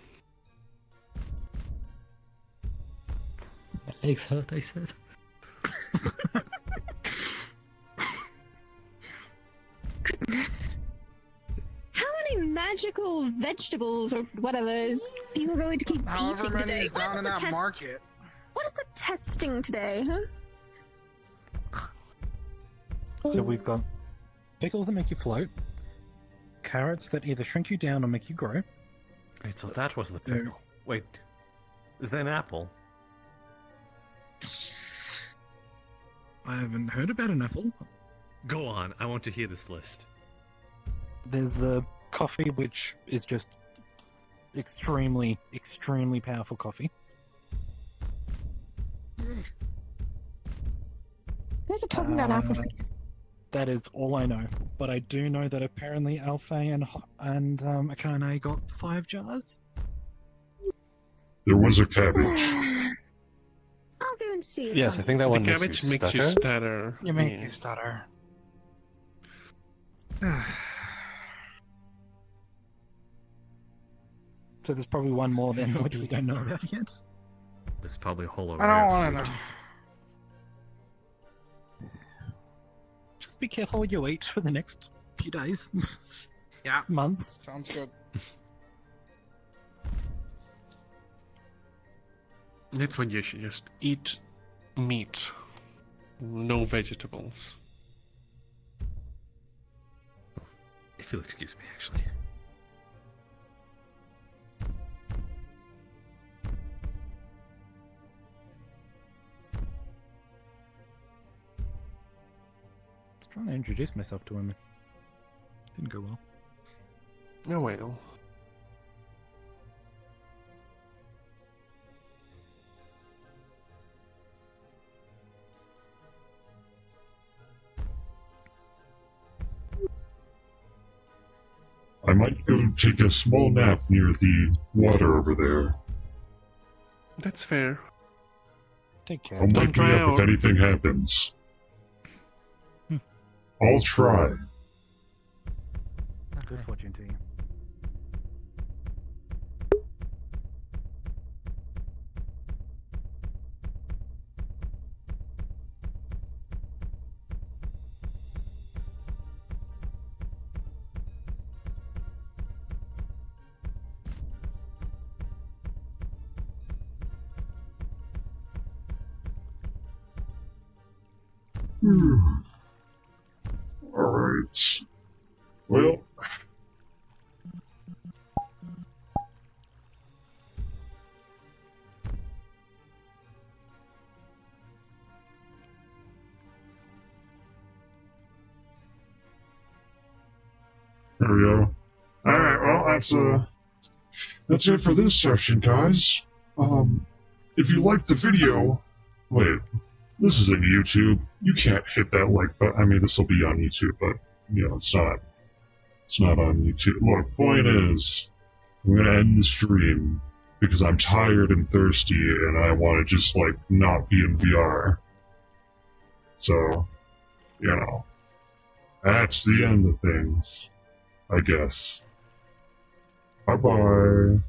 legs hurt, I said. Goodness. How many magical vegetables or whatever is people going to keep However eating many today? is down What's in the that test? market. What is the testing today, huh? So we've got pickles that make you float, carrots that either shrink you down or make you grow. Wait, so that was the pickle. Wait, is that an apple? I haven't heard about an apple. Go on, I want to hear this list. There's the coffee, which is just extremely, extremely powerful coffee. You guys are talking about apples. That is all I know, but I do know that apparently Alfei and Akane got 5 jars. There was a cabbage. I'll go and see. Yes, I think that one makes you stutter. You make you stutter. So there's probably one more then, which we don't know about yet. There's probably hollow. I don't want to know. Just be careful what you eat for the next few days. Yeah. Months. Sounds good. That's what you should just eat meat. No vegetables. If you'll excuse me, actually. I was trying to introduce myself to him. Didn't go well. Oh well. I might go take a small nap near the water over there. That's fair. Take care. Don't wake me up if drown. anything happens. I'll try. Good fortune to you. Alright. Well. There we go. Alright, well, that's it for this session, guys. If you liked the video, wait, this is in YouTube. You can't hit that like button. I mean, this will be on YouTube, but, you know, it's not on YouTube. Look, point is, I'm gonna end the stream because I'm tired and thirsty and I want to just, like, not be in VR. So, you know, that's the end of things, I guess. Bye-bye.